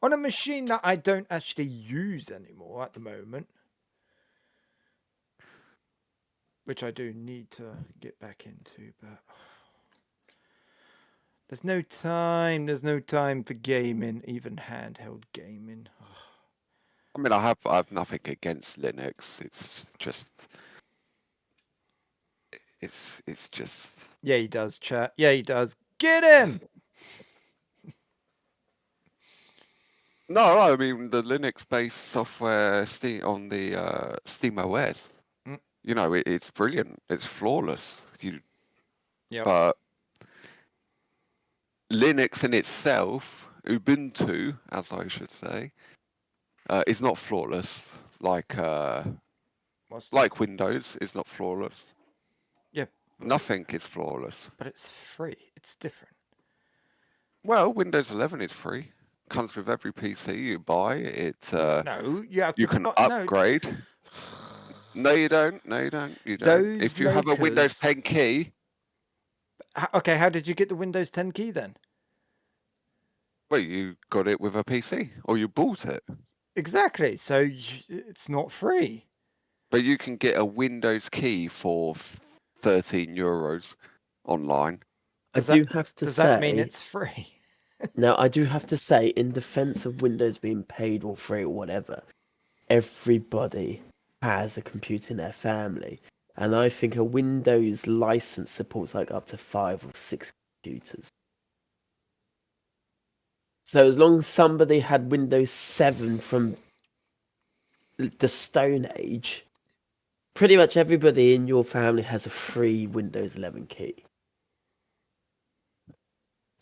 On a machine that I don't actually use anymore at the moment, which I do need to get back into, but there's no time. There's no time for gaming, even handheld gaming. I mean, I have nothing against Linux. It's just. Yeah, he does, chat. Yeah, he does. Get him! No, I mean the Linux-based software on the Steam OS. Mm. You know, it's brilliant. It's flawless. Yep. But Linux in itself, Ubuntu, as I should say, is not flawless. Like Windows is not flawless. Yeah. Nothing is flawless. But it's free. It's different. Well, Windows 11 is free. Comes with every PC you buy. No, you have to. You can upgrade. No, you don't. No, you don't. You don't. If you have a Windows 10 key. Okay, how did you get the Windows 10 key then? Well, you got it with a PC, or you bought it. Exactly. So it's not free. But you can get a Windows key for €13 online. Does Does that mean it's free? Now, I do have to say, in defense of Windows being paid or free or whatever, everybody has a computer in their family. And I think a Windows license supports like up to 5 or 6 computers. So as long as somebody had Windows 7 from the Stone Age, pretty much everybody in your family has a free Windows 11 key.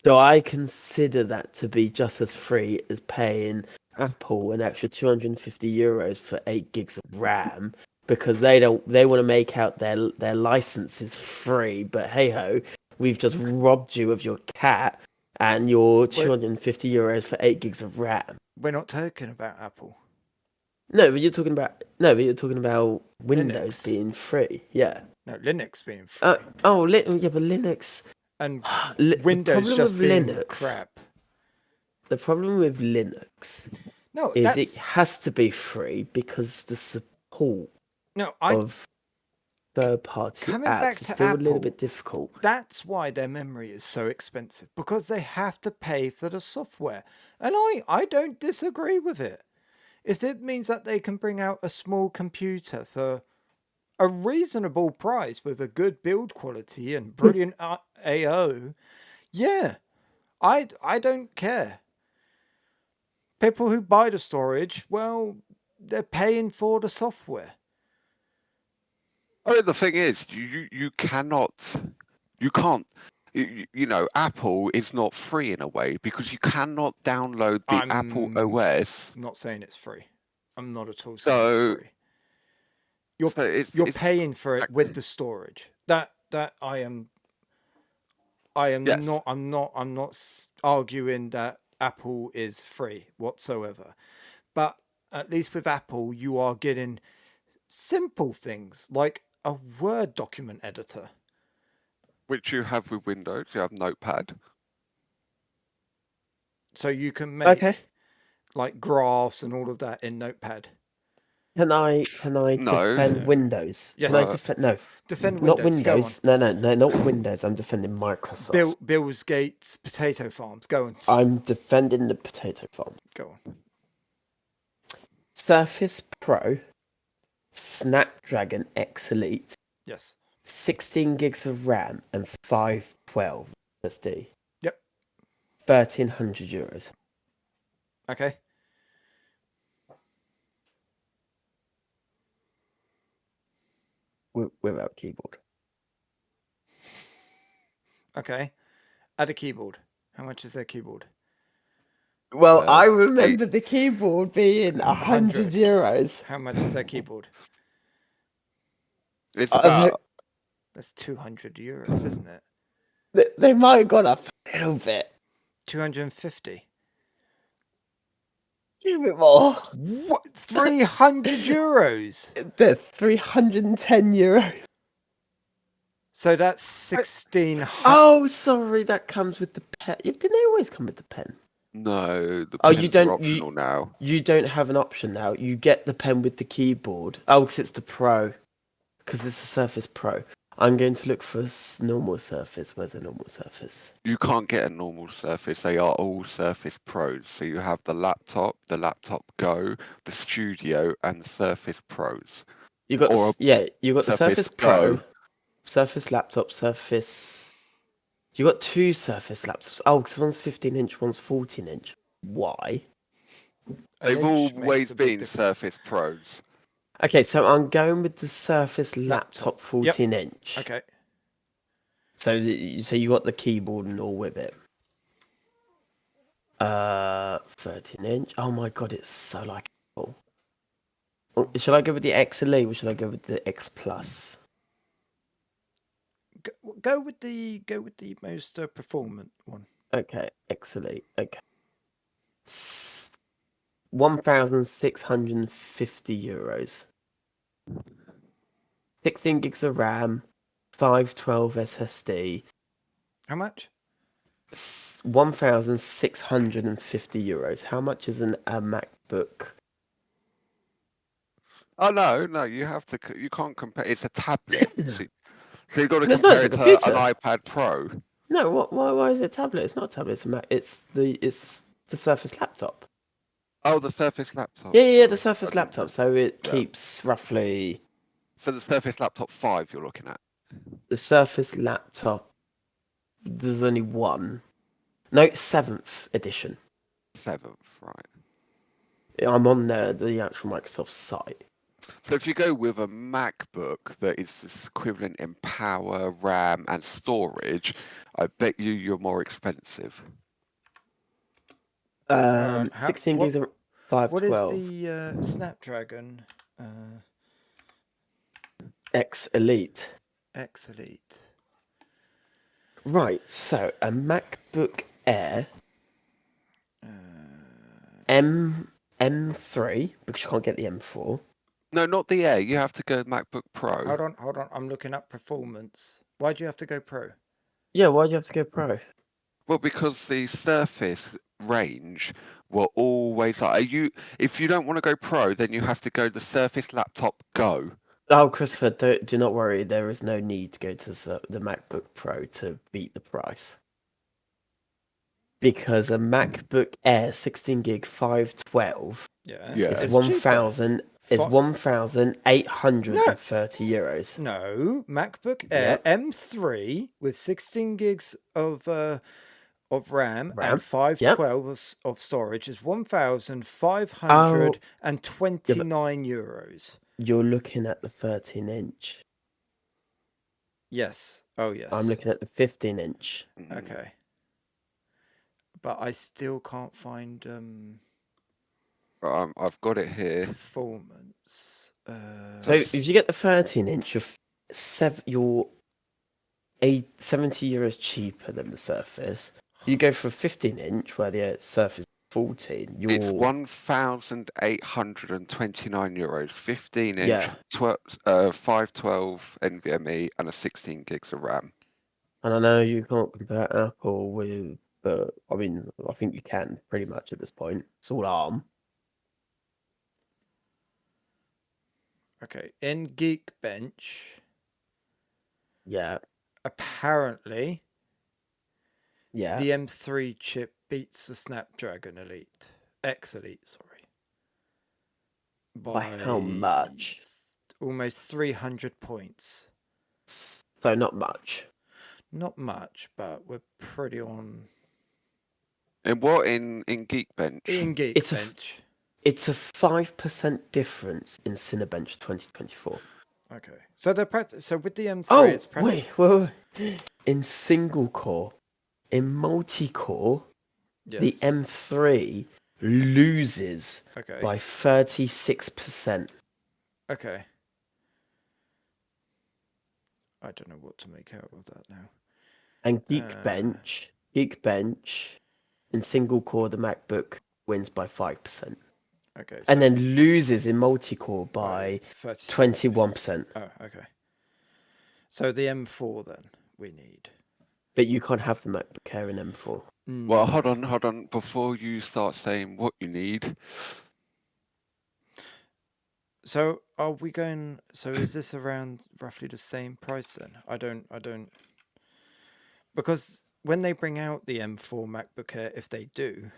So I consider that to be just as free as paying Apple an extra €250 for 8 gigs of RAM, because they want to make out their licenses free, but hey ho, we've just robbed you of your cat and your €250 for 8 gigs of RAM. We're not talking about Apple. No, but you're talking about Windows Linux. being free. Yeah. No, Linux being free. Yeah, but Linux And the Windows problem just with being Linux. crap. The problem with Linux No, is that's it has to be free because the support of third-party coming back apps is to still a little Apple, bit difficult. That's why their memory is so expensive, because they have to pay for the software. And I don't disagree with it. If it means that they can bring out a small computer for a reasonable price with a good build quality and brilliant AO, yeah, I don't care. People who buy the storage, well, they're paying for the software. I mean, the thing is, you can't. Apple is not free in a way because you cannot download the Apple I'm OS. not saying it's free. I'm not at all saying it's free. You're It's paying for it with the storage. That I am yes. not. I'm not arguing that Apple is free whatsoever. But at least with Apple, you are getting simple things like a Word document editor. Which you have with Windows. You have Notepad. So you can make like graphs and all of that in Notepad. Can I defend Windows? Yes. Can I defend? No, defend not Windows. Windows. No, not Windows. I'm defending Microsoft. Bill's Gates potato farms. Go on. I'm defending the potato farm. Go on. Surface Pro, Snapdragon X Elite. Yes. 16 gigs of RAM and 512 SSD. Yep. €1,300. Okay. Without keyboard. Okay. Add a keyboard. How much is their keyboard? Well, I remember the keyboard being €100. How much is their keyboard? It's about. That's €200, isn't it? They might have gone up a little bit. 250. A little bit more. What? €300? They're €310. So that's 1,600. Oh, sorry, that comes with the pen. Didn't they always come with the pen? No, the pens are optional now. You don't have an option now. You get the pen with the keyboard. Oh, because it's the Pro. Because it's a Surface Pro. I'm going to look for a normal Surface. Where's the normal Surface? You can't get a normal Surface. They are all Surface Pros. So you have the Laptop Go, the Studio, and the Surface Pros. You got the Surface Pro, Go. Surface Laptop, Surface. You got two Surface laptops. Oh, because one's 15-inch, one's 14-inch. Why? They've always been Surface Pros. Okay, so I'm going with the Surface Laptop 14-inch. Okay. So you got the keyboard and all with it. 13-inch. Oh my god, it's so like Apple. Should I go with the X Elite or should I go with the X Plus? Go with the most performant one. Okay, X Elite. Okay. €1,650. 16 gigs of RAM, 512 SSD. How much? €1,650. How much is a MacBook? Oh no, you can't compare. It's a tablet. So you've got to But it's compare not it a to an computer. iPad Pro. No, why is it a tablet? It's not a tablet. It's a Mac. It's the Surface Laptop. Oh, the Surface laptop. Yeah, the Sorry. Surface I didn't laptop. know. So it Yeah. keeps roughly So the Surface Laptop 5 you're looking at? the Surface laptop. There's only one. No, 7th edition. 7th, right. I'm on the actual Microsoft site. So if you go with a MacBook that is this equivalent in power, RAM, and storage, I bet you're more expensive. 16 what gigs of what is 512 the Snapdragon X Elite. X Elite? Right, so a MacBook Air Uh, M3 because you can't get the M4. No, not the Air. You have to go MacBook Pro. hold on. I'm looking up performance. Why do you have to go Pro? Yeah, why do you have to go Pro? Well, because the Surface range were always like, if you don't want to go Pro, then you have to go the Surface Laptop Go. Oh, Christopher, do not worry. There is no need to go to the MacBook Pro to beat the price. Because a MacBook Air 16 gig 512 Yeah, Yeah. is it's 1,000 is Fi- 1,830 euros. No, MacBook Air Yep. M3 with 16 gigs of RAM and RAM. 512 of storage is Oh, 1,529 euros. you're looking at the 13-inch. Yes. Oh, yes. I'm looking at the 15-inch. Okay. But I still can't find I've got it here. performance. So if you get the 13-inch, you're 70 euros cheaper than the Surface. If you go for a 15-inch, where the Surface is 14, It's you're 1,829 euros, 15-inch, yeah. 512 NVMe, and a 16 gigs of RAM. And I know you can't compare Apple with, but I mean, I think you can pretty much at this point. It's all ARM. Okay. In Geekbench, Yeah, apparently yeah. the M3 chip beats the Snapdragon X Elite, sorry. By how much? Almost 300 points. So not much. Not much, but we're pretty on. And what in Geekbench? In Geekbench. It's a 5% difference in Cinebench 2024. Okay. So so with the M3, Oh, it's wait. In single core, in multi-core, the Yes. M3 loses Okay. by 36%. Okay. I don't know what to make out of that now. And Geekbench, in single core, the MacBook wins by 5%. Okay. So And then loses in multi-core by 21%. Oh, okay. So the M4 then we need. But you can't have the MacBook Air in M4. Well, hold on. Before you start saying what you need, So are we going? So is this around roughly the same price then? I don't. Because when they bring out the M4 MacBook Air, if they do,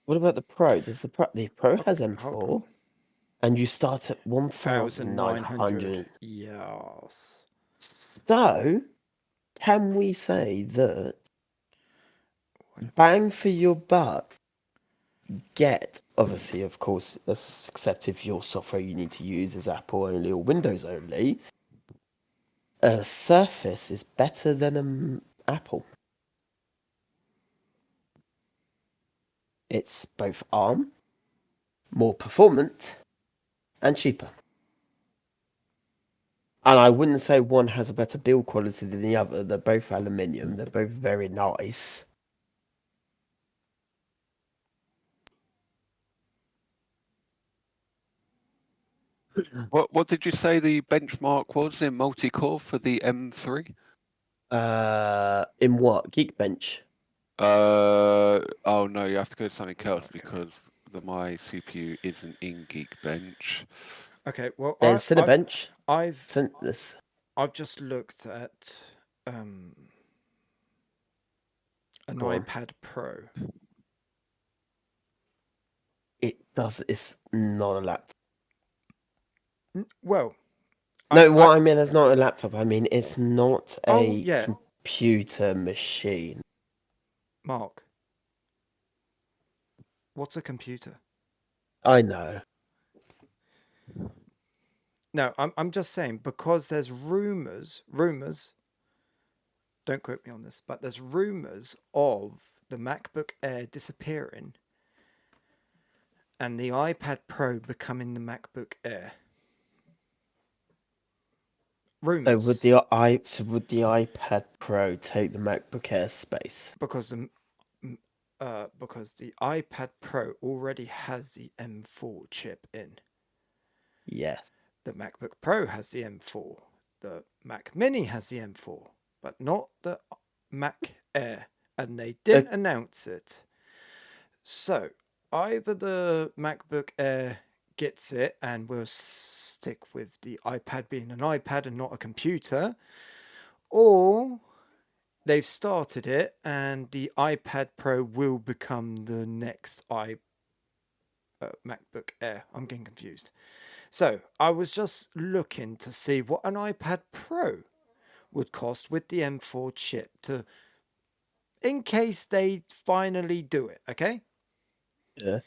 What about the Pro? The Pro has hold M4, on. and you start at 1,900. 1,900. Yes. So, can we say that bang for your buck, get, obviously, of course, except if your software you need to use is Apple only or Windows only, a Surface is better than an Apple. It's both ARM, more performant, and cheaper. And I wouldn't say one has a better build quality than the other. They're both aluminium. They're both very nice. what did you say the benchmark was in multi-core for the M3? In what? Geekbench? Oh no, you have to go to something else because my CPU isn't in Geekbench. Okay. Well, There's Cinebench. I've Sent this. I've just looked at an Go on. iPad Pro. It's not a laptop. Well, No, what I mean is not a laptop. I mean, it's not Oh, a yeah. computer machine. Mark, what's a computer? I know. No, I'm just saying because there's rumors. Don't quote me on this, but there's rumors of the MacBook Air disappearing and the iPad Pro becoming the MacBook Air. So Rumors. would the iPad Pro take the MacBook Air space? Because the iPad Pro already has the M4 chip in. Yes. The MacBook Pro has the M4. The Mac Mini has the M4, but not the Mac Air, and they didn't announce it. So either the MacBook Air gets it and we'll stick with the iPad being an iPad and not a computer, or they've started it and the iPad Pro will become the next MacBook Air. I'm getting confused. So I was just looking to see what an iPad Pro would cost with the M4 chip in case they finally do it, okay? Yeah.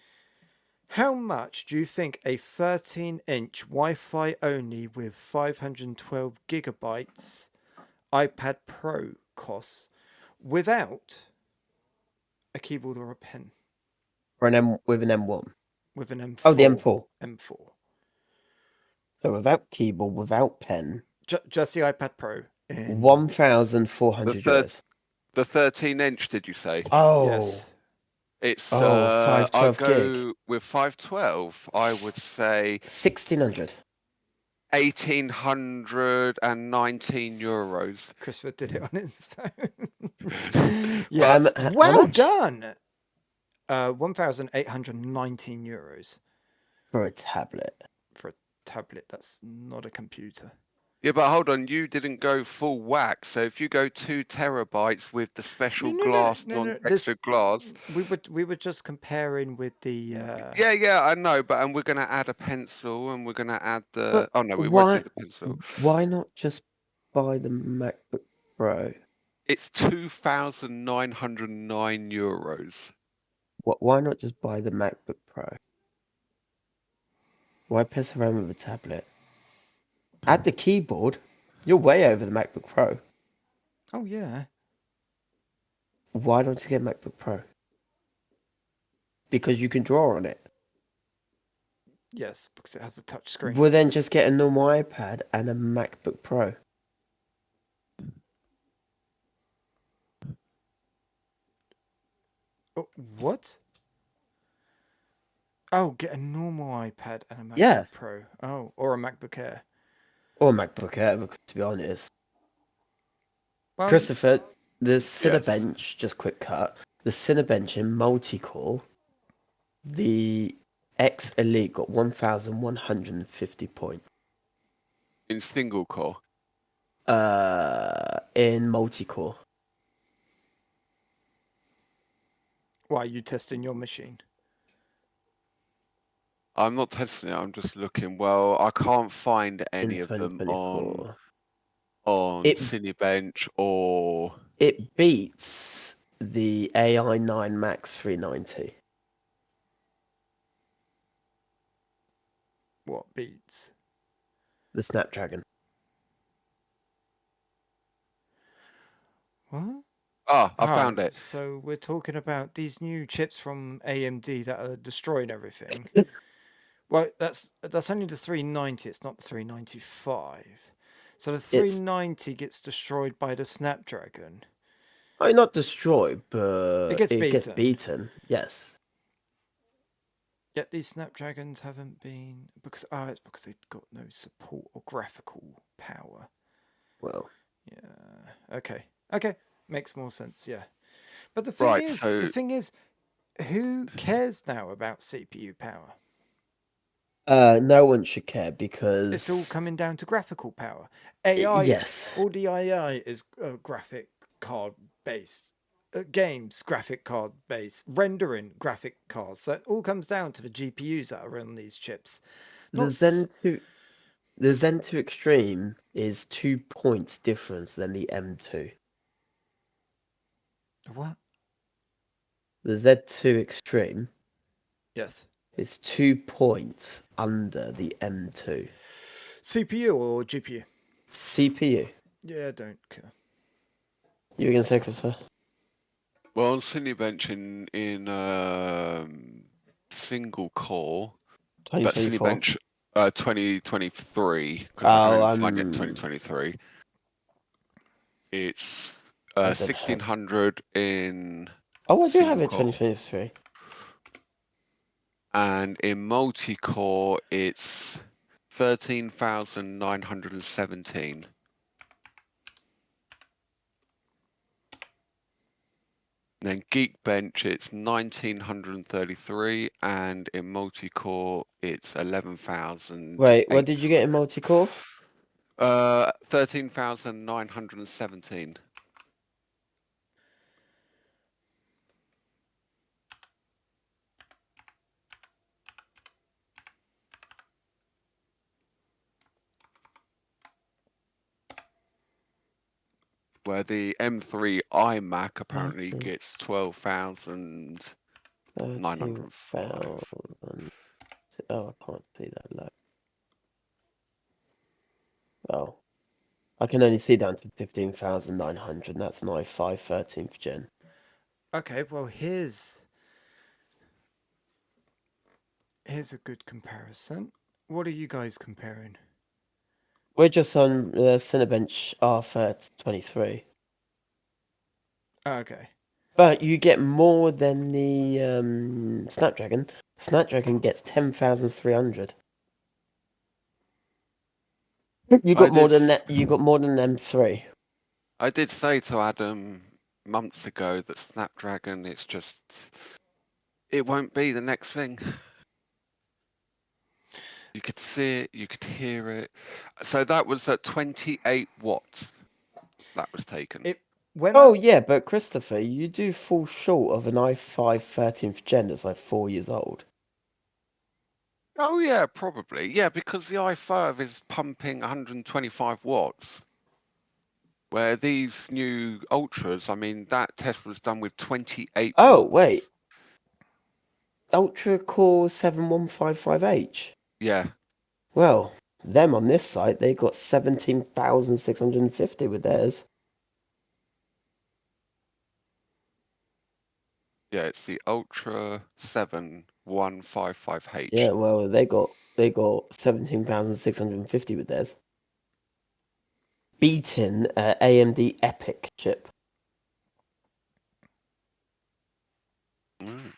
How much do you think a 13-inch Wi-Fi only with 512 gigabytes iPad Pro costs without a keyboard or a pen? With an M1. With an M4. Oh, the M4. M4. So without keyboard, without pen. Just the iPad Pro. 1,400 euros. The 13-inch, did you say? Oh. Yes. It's Oh, I'll 512 go gig. with 512. I would say 1,600. 1,819 euros. Christopher did it on his phone. Yes. How Well much? done. 1,819 euros. For a tablet. For a tablet, that's not a computer. Yeah, but hold on, you didn't go full whack. So if you go 2 terabytes with the special glass, non-textured glass. We were just comparing with the. Yeah, I know, and we're gonna add a pencil, and we're gonna add the. But Oh no, we won't do the pencil. Why not just buy the MacBook Pro? It's 2,909 euros. Why not just buy the MacBook Pro? Why piss around with a tablet? Add the keyboard. You're way over the MacBook Pro. Oh yeah. Why don't you get MacBook Pro? Because you can draw on it. Yes, because it has a touch screen. Well, then just get a normal iPad and a MacBook Pro. Oh, what? Oh, get a normal iPad and a MacBook Yeah. Pro. Oh, or a MacBook Air. Or a MacBook Air, because to be honest. Well, Christopher, the Cinebench, just quick cut. The Cinebench in multi-core, the X Elite got 1,150 points. In single core. In multi-core. why are you testing your machine? I'm not testing it. I'm just looking. Well, I can't find any In of them 2024. on Cinebench or. It beats the AI9 Max 390. What beats? The Snapdragon. What? Ah, I found it. So we're talking about these new chips from AMD that are destroying everything. Well, that's only the 390. It's not the 395. So the 390 gets destroyed by the Snapdragon. Not destroyed, but It gets beaten. Yes. Yet these Snapdragons haven't been because it's because they've got no support or graphical power. Well. Yeah. Okay. Makes more sense. Yeah. But the thing is, who cares now about CPU power? No one should care because it's all coming down to graphical power. AI. Yes. All the AI is graphic card based. games graphic card base, rendering graphic cards. So it all comes down to the GPUs that are on these chips. The Not Zen 2, the Zen 2 Extreme is 2 points difference than the M2. what? The Z2 Extreme Yes. is 2 points under the M2. CPU or GPU? CPU. Yeah, I don't care. You were going to say, Christopher? Well, on Cinebench in single core, but 2024. Cinebench 2023, because I can Oh, only find it in 2023. It's I don't have 1600 in Oh, I do have single it core, 2023. and in multi-core it's 13,917. Then Geekbench it's 1933, and in multi-core it's 11,000. Wait, what did you get in multi-core? 13,917. Where the M3 iMac apparently 13,000. gets 12,905. Oh, I can't see that low. Oh. I can only see down to 15,900, and that's an i5 13th gen. Okay, well here's a good comparison. What are you guys comparing? We're just on Cinebench R23. Okay. But you get more than the Snapdragon. Snapdragon gets 10,300. You got more than that. You got more than M3. I did say to Adam months ago that Snapdragon, it won't be the next thing. You could see it, you could hear it. So that was at 28 watts. That was taken. Oh yeah, but Christopher, you do fall short of an i5 13th gen that's like 4 years old. Oh yeah, probably. Yeah, because the i5 is pumping 125 watts. Where these new Ultras, I mean, that test was done with 28 Oh, watts. wait. Ultra Core 7155H? Yeah. Well, them on this site, they got 17,650 with theirs. Yeah, it's the Ultra 7155H. Yeah, well, they got 17,650 with theirs. Beating AMD Epic chip. Wow.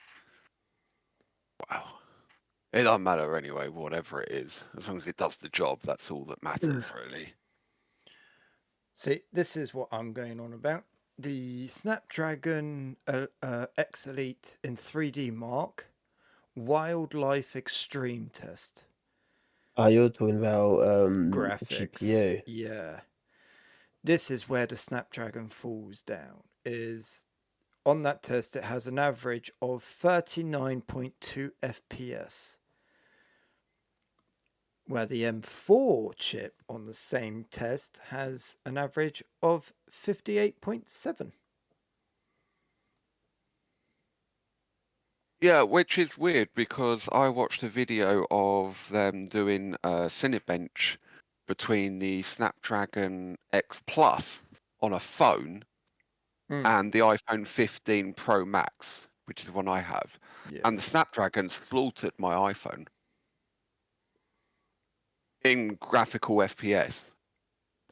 It doesn't matter anyway, whatever it is. As long as it does the job, that's all that matters, really. See, this is what I'm going on about. The Snapdragon X Elite in 3D Mark Wildlife Extreme test. Oh, you're talking about Graphics. GPU. Yeah. This is where the Snapdragon falls down. Is on that test it has an average of 39.2 FPS. Where the M4 chip on the same test has an average of 58.7. Yeah, which is weird because I watched a video of them doing a Cinebench between the Snapdragon X Plus on a phone and the iPhone 15 Pro Max, which is the one I have. Yes. And the Snapdragon slaughtered my iPhone in graphical FPS.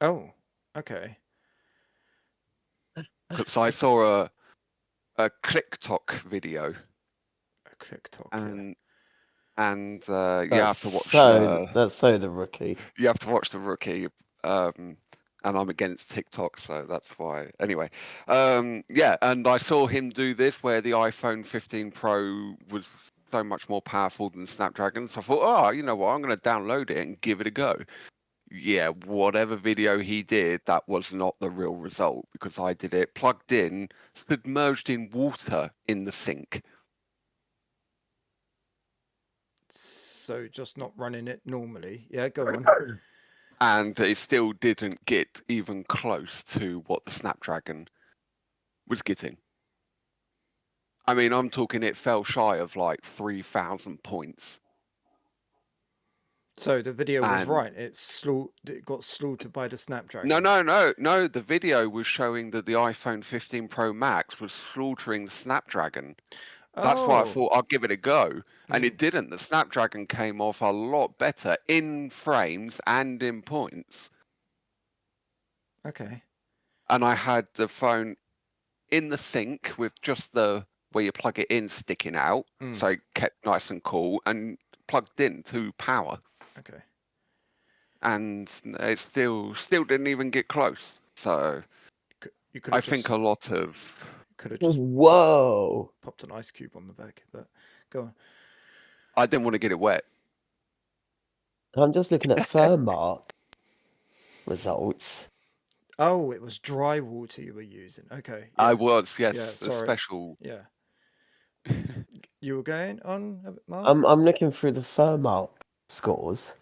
Oh, okay. Because I saw a TikTok video. A TikTok, and you That's have to watch. That's so the rookie. You have to watch the rookie. And I'm against TikTok, so that's why. Anyway, yeah, and I saw him do this where the iPhone 15 Pro was so much more powerful than Snapdragon. So I thought, oh, you know what? I'm going to download it and give it a go. yeah, whatever video he did, that was not the real result because I did it plugged in, submerged in water in the sink. So just not running it normally. Yeah, go on. And it still didn't get even close to what the Snapdragon was getting. I mean, I'm talking it fell shy of like 3,000 points. So the video was And right. It got slaughtered by the Snapdragon. no. The video was showing that the iPhone 15 Pro Max was slaughtering the Snapdragon. That's why I Oh, thought I'll give it a go. And Mm. it didn't. The Snapdragon came off a lot better in frames and in points. okay. And I had the phone in the sink with just the where you plug it in sticking out, so it kept nice and cool and plugged in to power. Okay. And it still didn't even get close. So You could I have think just a lot of Whoa! popped an ice cube on the back, but go on. I didn't want to get it wet. I'm just looking at Furmark results. Oh, it was dry water you were using. Okay. I Yeah. was, yes, Yeah, a sorry. special. Yeah. You were going on, Mark? I'm looking through the Furmark scores,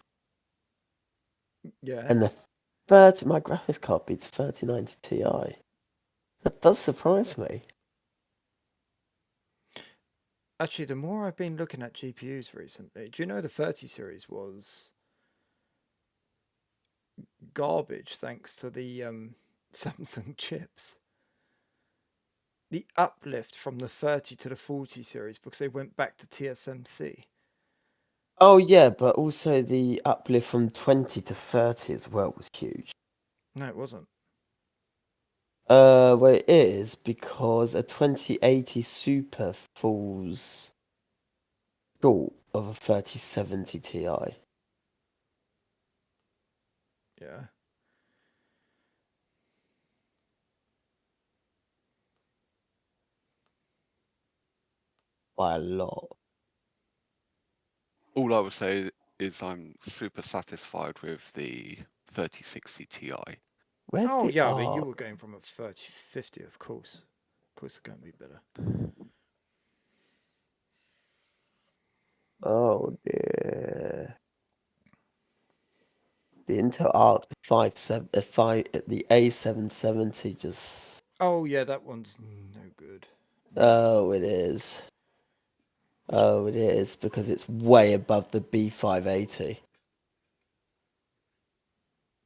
Yeah. and my graphics card beats 3090 Ti. That does surprise me. Actually, the more I've been looking at GPUs recently, do you know the 30 series was garbage thanks to the Samsung chips? The uplift from the 30 to the 40 series because they went back to TSMC. Oh yeah, but also the uplift from 20 to 30 as well was huge. No, it wasn't. Well, it is because a 2080 Super falls short of a 3070 Ti. Yeah. By a lot. All I would say is I'm super satisfied with the 3060 Ti. Where's Oh, the yeah, but you art? were going from a 3050, of course. Of course, it's going to be better. Oh dear. The Intel Arc the A770 just. Oh, yeah, that one's no good. Oh, it is. Oh, it is because it's way above the B580.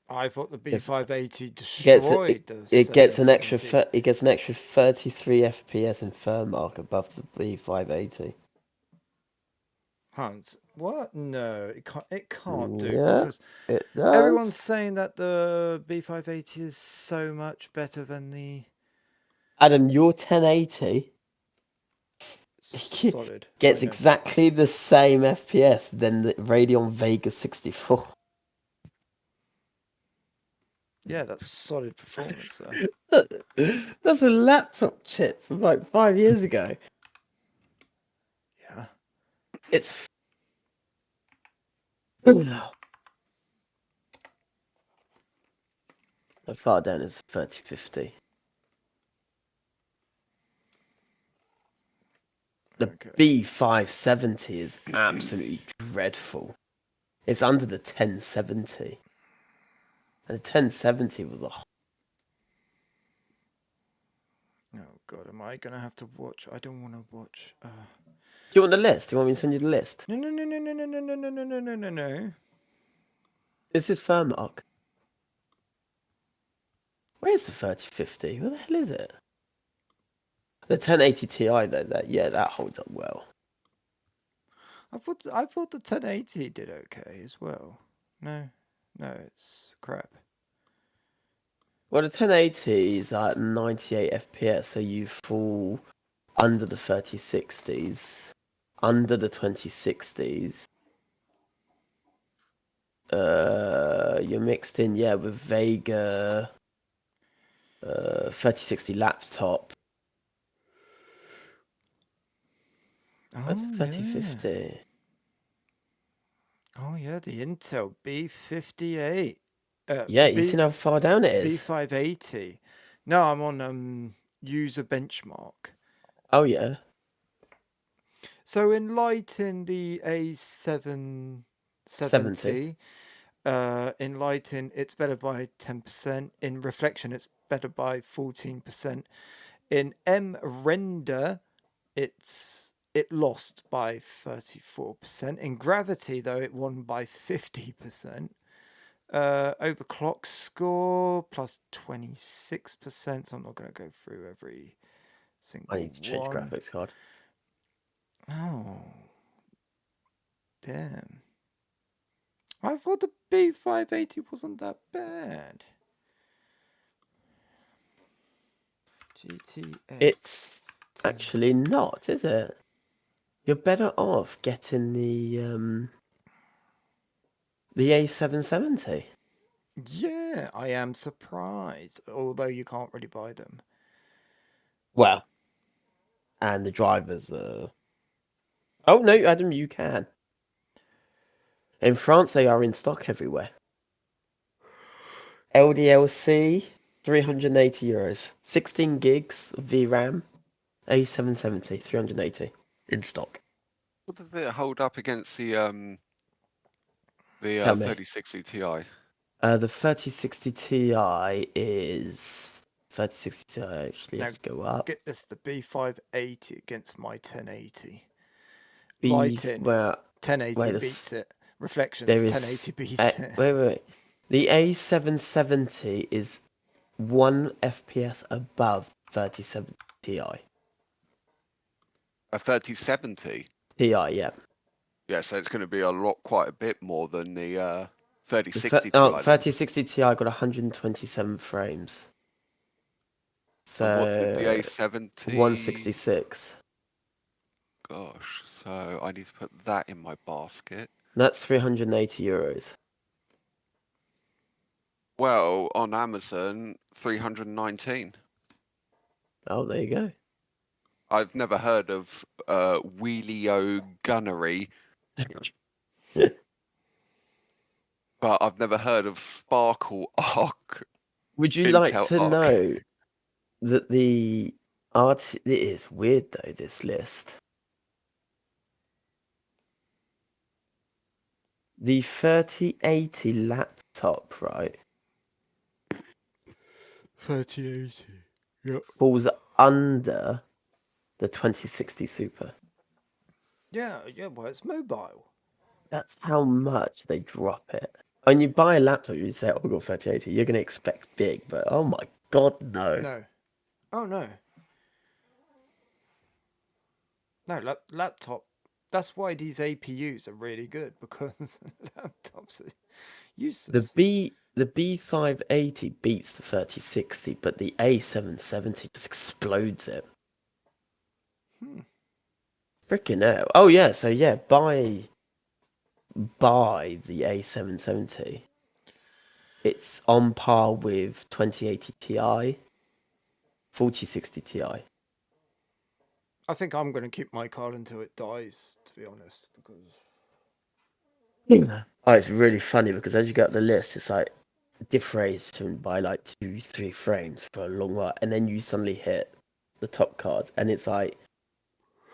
I thought the It's- B580 Gets destroyed the it gets an extra 770. it gets an extra 33 FPS in Furmark above the B580. Hans, what? No, it can't do Yeah, because it does. everyone's saying that the B580 is so much better than the Adam, your 1080 solid. gets I know. exactly the same FPS than the Radeon Vega 64. Yeah, that's solid performance there. That's a laptop chip from like 5 years ago. Yeah. It's how far down is 3050. The Okay. B570 is absolutely dreadful. It's under the 1070. And the 1070 was a. Oh god, am I gonna have to watch? I don't want to watch. Do you want the list? Do you want me to send you the list? No. This is Furmark. Where's the 3050? Where the hell is it? The 1080 Ti though, that holds up well. I thought the 1080 did okay as well. No, it's crap. Well, the 1080 is at 98 FPS, so you fall under the 3060s, under the 2060s. You're mixed in, with Vega 3060 laptop. Where's the 3050? Oh yeah, the Intel B58. Yeah, you seen how far down it is? B580. No, I'm on user benchmark. Oh yeah. So in lighting the A770, 70. in lighting it's better by 10%. In reflection it's better by 14%. In M render it lost by 34%. In gravity though it won by 50%. Overclock score plus 26%. So I'm not going to go through every single I need to change one. graphics card. Oh, damn. I thought the B580 wasn't that bad. GTX. It's actually not, is it? You're better off getting the A770. Yeah, I am surprised. Although you can't really buy them. Well, and the drivers are. Oh no, Adam, you can. In France, they are in stock everywhere. LDLC, €380. 16 gigs of VRAM, A770, 380 in stock. What does it hold up against the Tell me. 3060 Ti? The 3060 Ti is 3060 Ti. Actually, Now, have to go up. get this: the B580 against my 1080. B Lighting, well, 1080 wait, beats it. Reflections, there 1080 is beats it. wait. The A770 is 1 FPS above 3070 Ti. A 3070? Ti, yeah. Yeah, so it's going to be quite a bit more than the The 3060 Ti then. 3060 Ti got 127 frames. And what did the So A70? 166. Gosh, so I need to put that in my basket. That's €380. Well, on Amazon, 319. Oh, there you go. I've never heard of Wheelio Gunnery, but I've never heard of Sparkle Arc. Would you Intel like to Arc. know that the art? It is weird though. This list. The 3080 laptop, right, 3080. Yep. falls under the 2060 Super. Yeah, well, it's mobile. That's how much they drop it. When you buy a laptop, you say, "Oh, we've got 3080." You're going to expect big, but oh my god, no. No. Oh, no. No, laptop. That's why these APUs are really good, because laptops are useless. The B580 beats the 3060, but the A770 just explodes it. Freaking hell. Oh yeah, so yeah, buy the A770. It's on par with 2080 Ti, 4060 Ti. I think I'm going to keep my card until it dies, to be honest, because... Oh, it's really funny because as you go up the list, it's like differentiating by like 2-3 frames for a long while, and then you suddenly hit the top cards, and it's like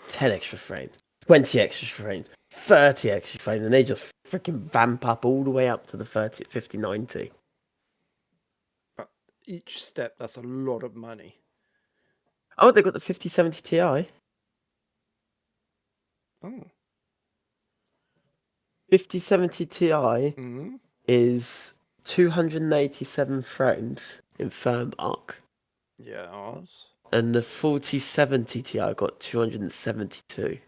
10 extra frames, 20 extra frames, 30 extra frames, and they just freaking vamp up all the way up to the 30, 50, 90. But each step, that's a lot of money. Oh, they got the 5070 Ti. Oh. 5070 Ti Mm-hmm. is 287 frames in firm arc. Yeah, ours. And the 4070 Ti got 272.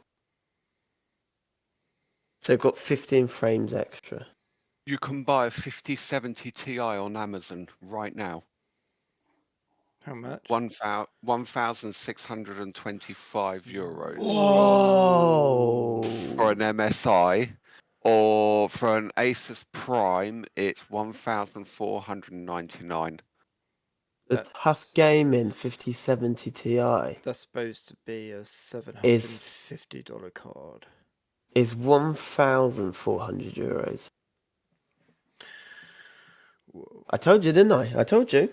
So it got 15 frames extra. You can buy a 5070 Ti on Amazon right now. How much? €1,625 Whoa! for an MSI, or for an Asus Prime, it's 1,499. The Tough Gaming 5070 Ti That's supposed to be a $750 card. is €1,400. Whoa. I told you, didn't I? I told you.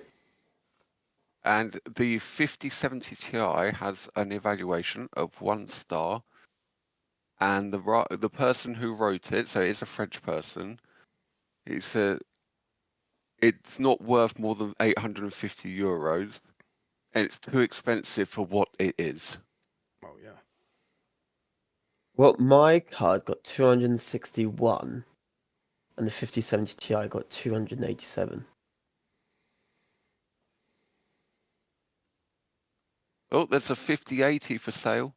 And the 5070 Ti has an evaluation of 1 star, and the person who wrote it, so it's a French person, it's not worth more than €850, and it's too expensive for what it is. Oh yeah. Well, my card got 261, and the 5070 Ti got 287. Oh, there's a 5080 for sale,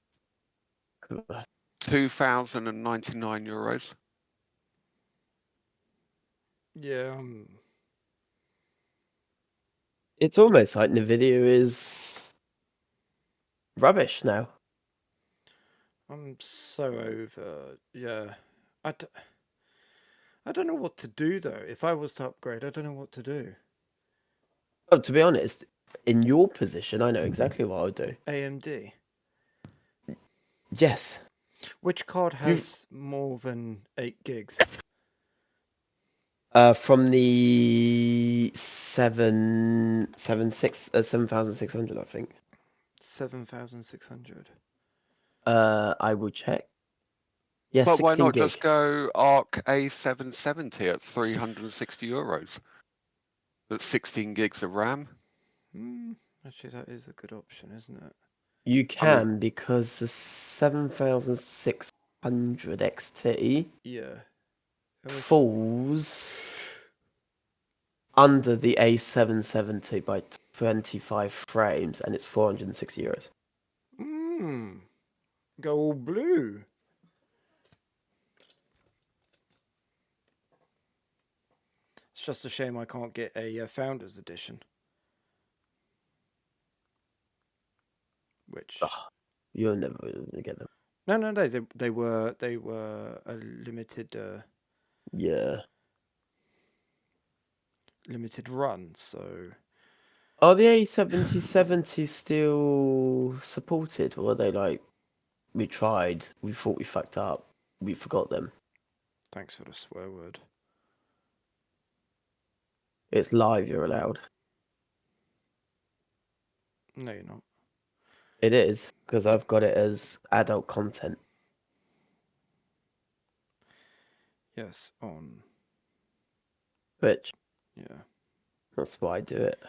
€2,099. Yeah. It's almost like Nvidia is rubbish now. I'm so over. Yeah. I don't know what to do though. If I was to upgrade, I don't know what to do. Oh, to be honest, in your position, I know exactly what I would do. AMD. Yes. Which card You've has more than 8 gigs? from the 7,600, I think. 7,600. I will check. Yeah, But why 16 not gig. just go Arc A770 at €360? That's 16 gigs of RAM. Actually, that is a good option, isn't it? You I mean, can, because the 7600 XT Yeah. falls under the A770 by 25 frames, and it's €460. Go all blue. It's just a shame I can't get a Founders Edition. Which You're never going to get them. no, they were a limited Yeah. limited run. So Are the A7070 still supported, or are they like, we tried, we thought we fucked up, we forgot them? thanks for the swear word. It's live, you're allowed. No, you're not. It is, because I've got it as adult content. Yes, on. Which, Yeah, that's why I do it.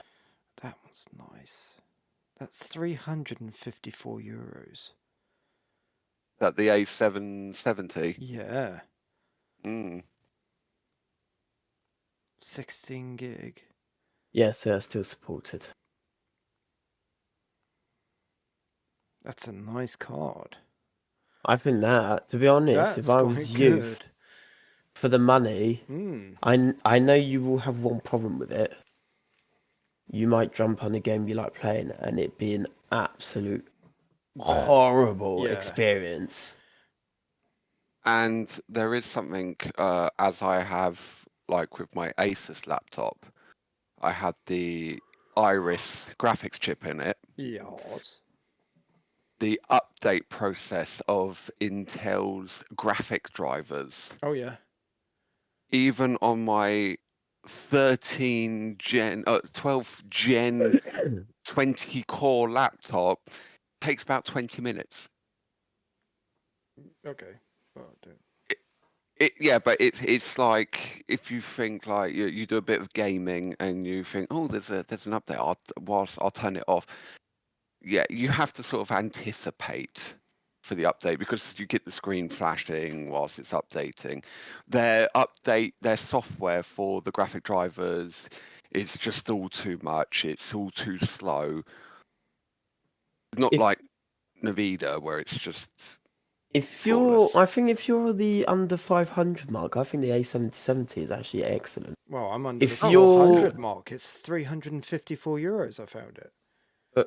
that was nice. That's €354. that the A770. Yeah, Mm. 16 gig. Yes, they're still supported. That's a nice card. I think that, to be honest, if That's I quite was you, good. for the money, Mm. I know you will have one problem with it. You might jump on a game you like playing and it be an absolute horrible Yeah. experience. And there is something, as I have, like with my Asus laptop, I had the Iris graphics chip in it. Yes. The update process of Intel's graphic drivers, Oh yeah. even on my 12 Gen 20 core laptop, takes about 20 minutes. Okay. Well, don't. Yeah, but it's like if you think like you do a bit of gaming and you think, oh, there's an update. I'll turn it off. Yeah, you have to sort of anticipate for the update because you get the screen flashing whilst it's updating. Their software for the graphic drivers is just all too much. It's all too slow. Not If like Nvidia where it's just if you're, flawless. I think if you're the under 500 mark, I think the A770 is actually excellent. Well, I'm under the If you're, 400 mark. It's €354. I found it.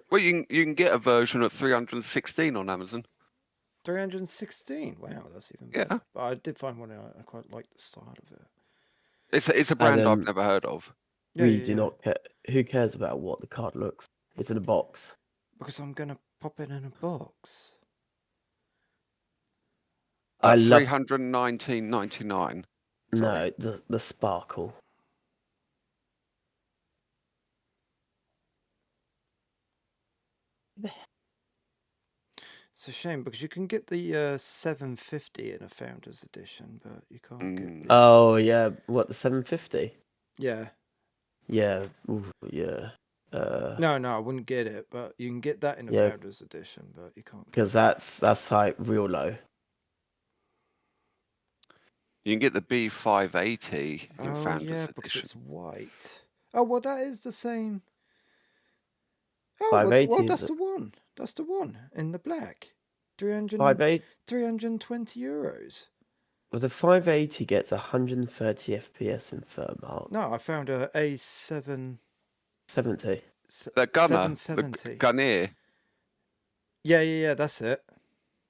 Well, you can get a version at 316 on Amazon. 316. Wow, that's even Yeah. better. But I did find one. I quite like the style of it. It's a brand I've never heard of. Yeah, we yeah, do yeah. not care. Who cares about what the card looks? It's in a box. Because I'm gonna pop it in a box. I love 319.99. no the sparkle. It's a shame because you can get the 750 in a Founders Edition, but you can't get the. Oh yeah, what, the 750? Yeah. Yeah, ooh, yeah. No, I wouldn't get it, but you can get that in a Yeah. Founders Edition, but you can't. Because that's like real low. You can get the B580 in Oh Founders yeah, because Edition. it's white. Oh well, that is the same. Oh well, 580 that's is the one. That's the one in the black. 580. 320 euros. Well, the 580 gets 130 FPS in firm arc. No, I found a A7 70. The gunner, the 770. gunner, Yeah, that's it.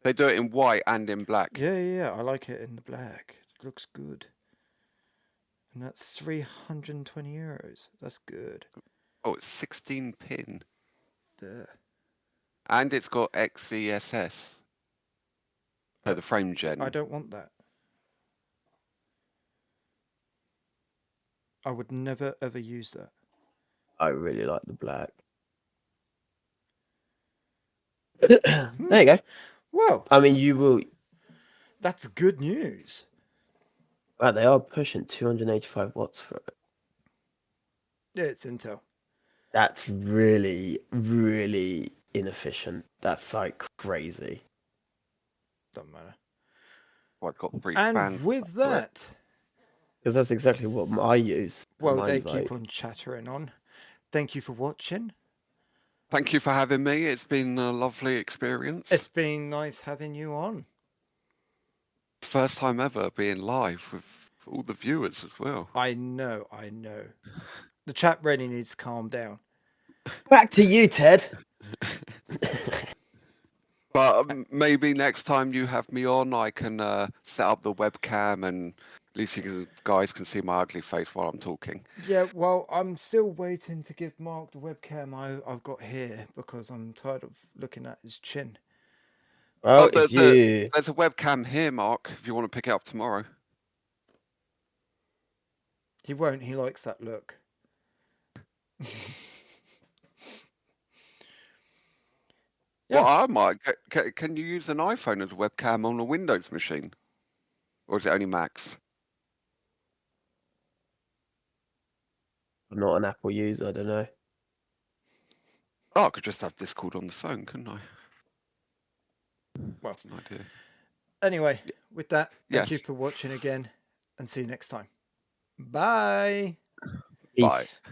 they do it in white and in black. Yeah, I like it in the black. It looks good. And that's 320 euros. That's good. Oh, it's 16 pin. There. And it's got XESS. So the frame gen. I don't want that. I would never ever use that. I really like the black. There you go. Well, I mean, you will. that's good news. Wow, they are pushing 285 watts for it. Yeah, it's Intel. That's really, really inefficient. That's like crazy. Doesn't matter. Well, I've got 3 And fans with for it. that, Because that's exactly what I use. well, Mine's they like, keep on chattering on. Thank you for watching. Thank you for having me. It's been a lovely experience. It's been nice having you on. First time ever being live with all the viewers as well. I know. The chat really needs to calm down. back to you, Ted. But maybe next time you have me on, I can set up the webcam and at least you guys can see my ugly face while I'm talking. Yeah, well, I'm still waiting to give Mark the webcam I've got here because I'm tired of looking at his chin. Well, there's a webcam here, Mark, if you want to pick it up tomorrow. He won't. He likes that look. Yeah. Well, I might. Can you use an iPhone as a webcam on a Windows machine? Or is it only Macs? I'm not an Apple user, I don't know. Oh, I could just have Discord on the phone, couldn't I? Well, that's an idea. Anyway, with that, thank you Yes. for watching again and see you next time. Bye. Peace. Bye.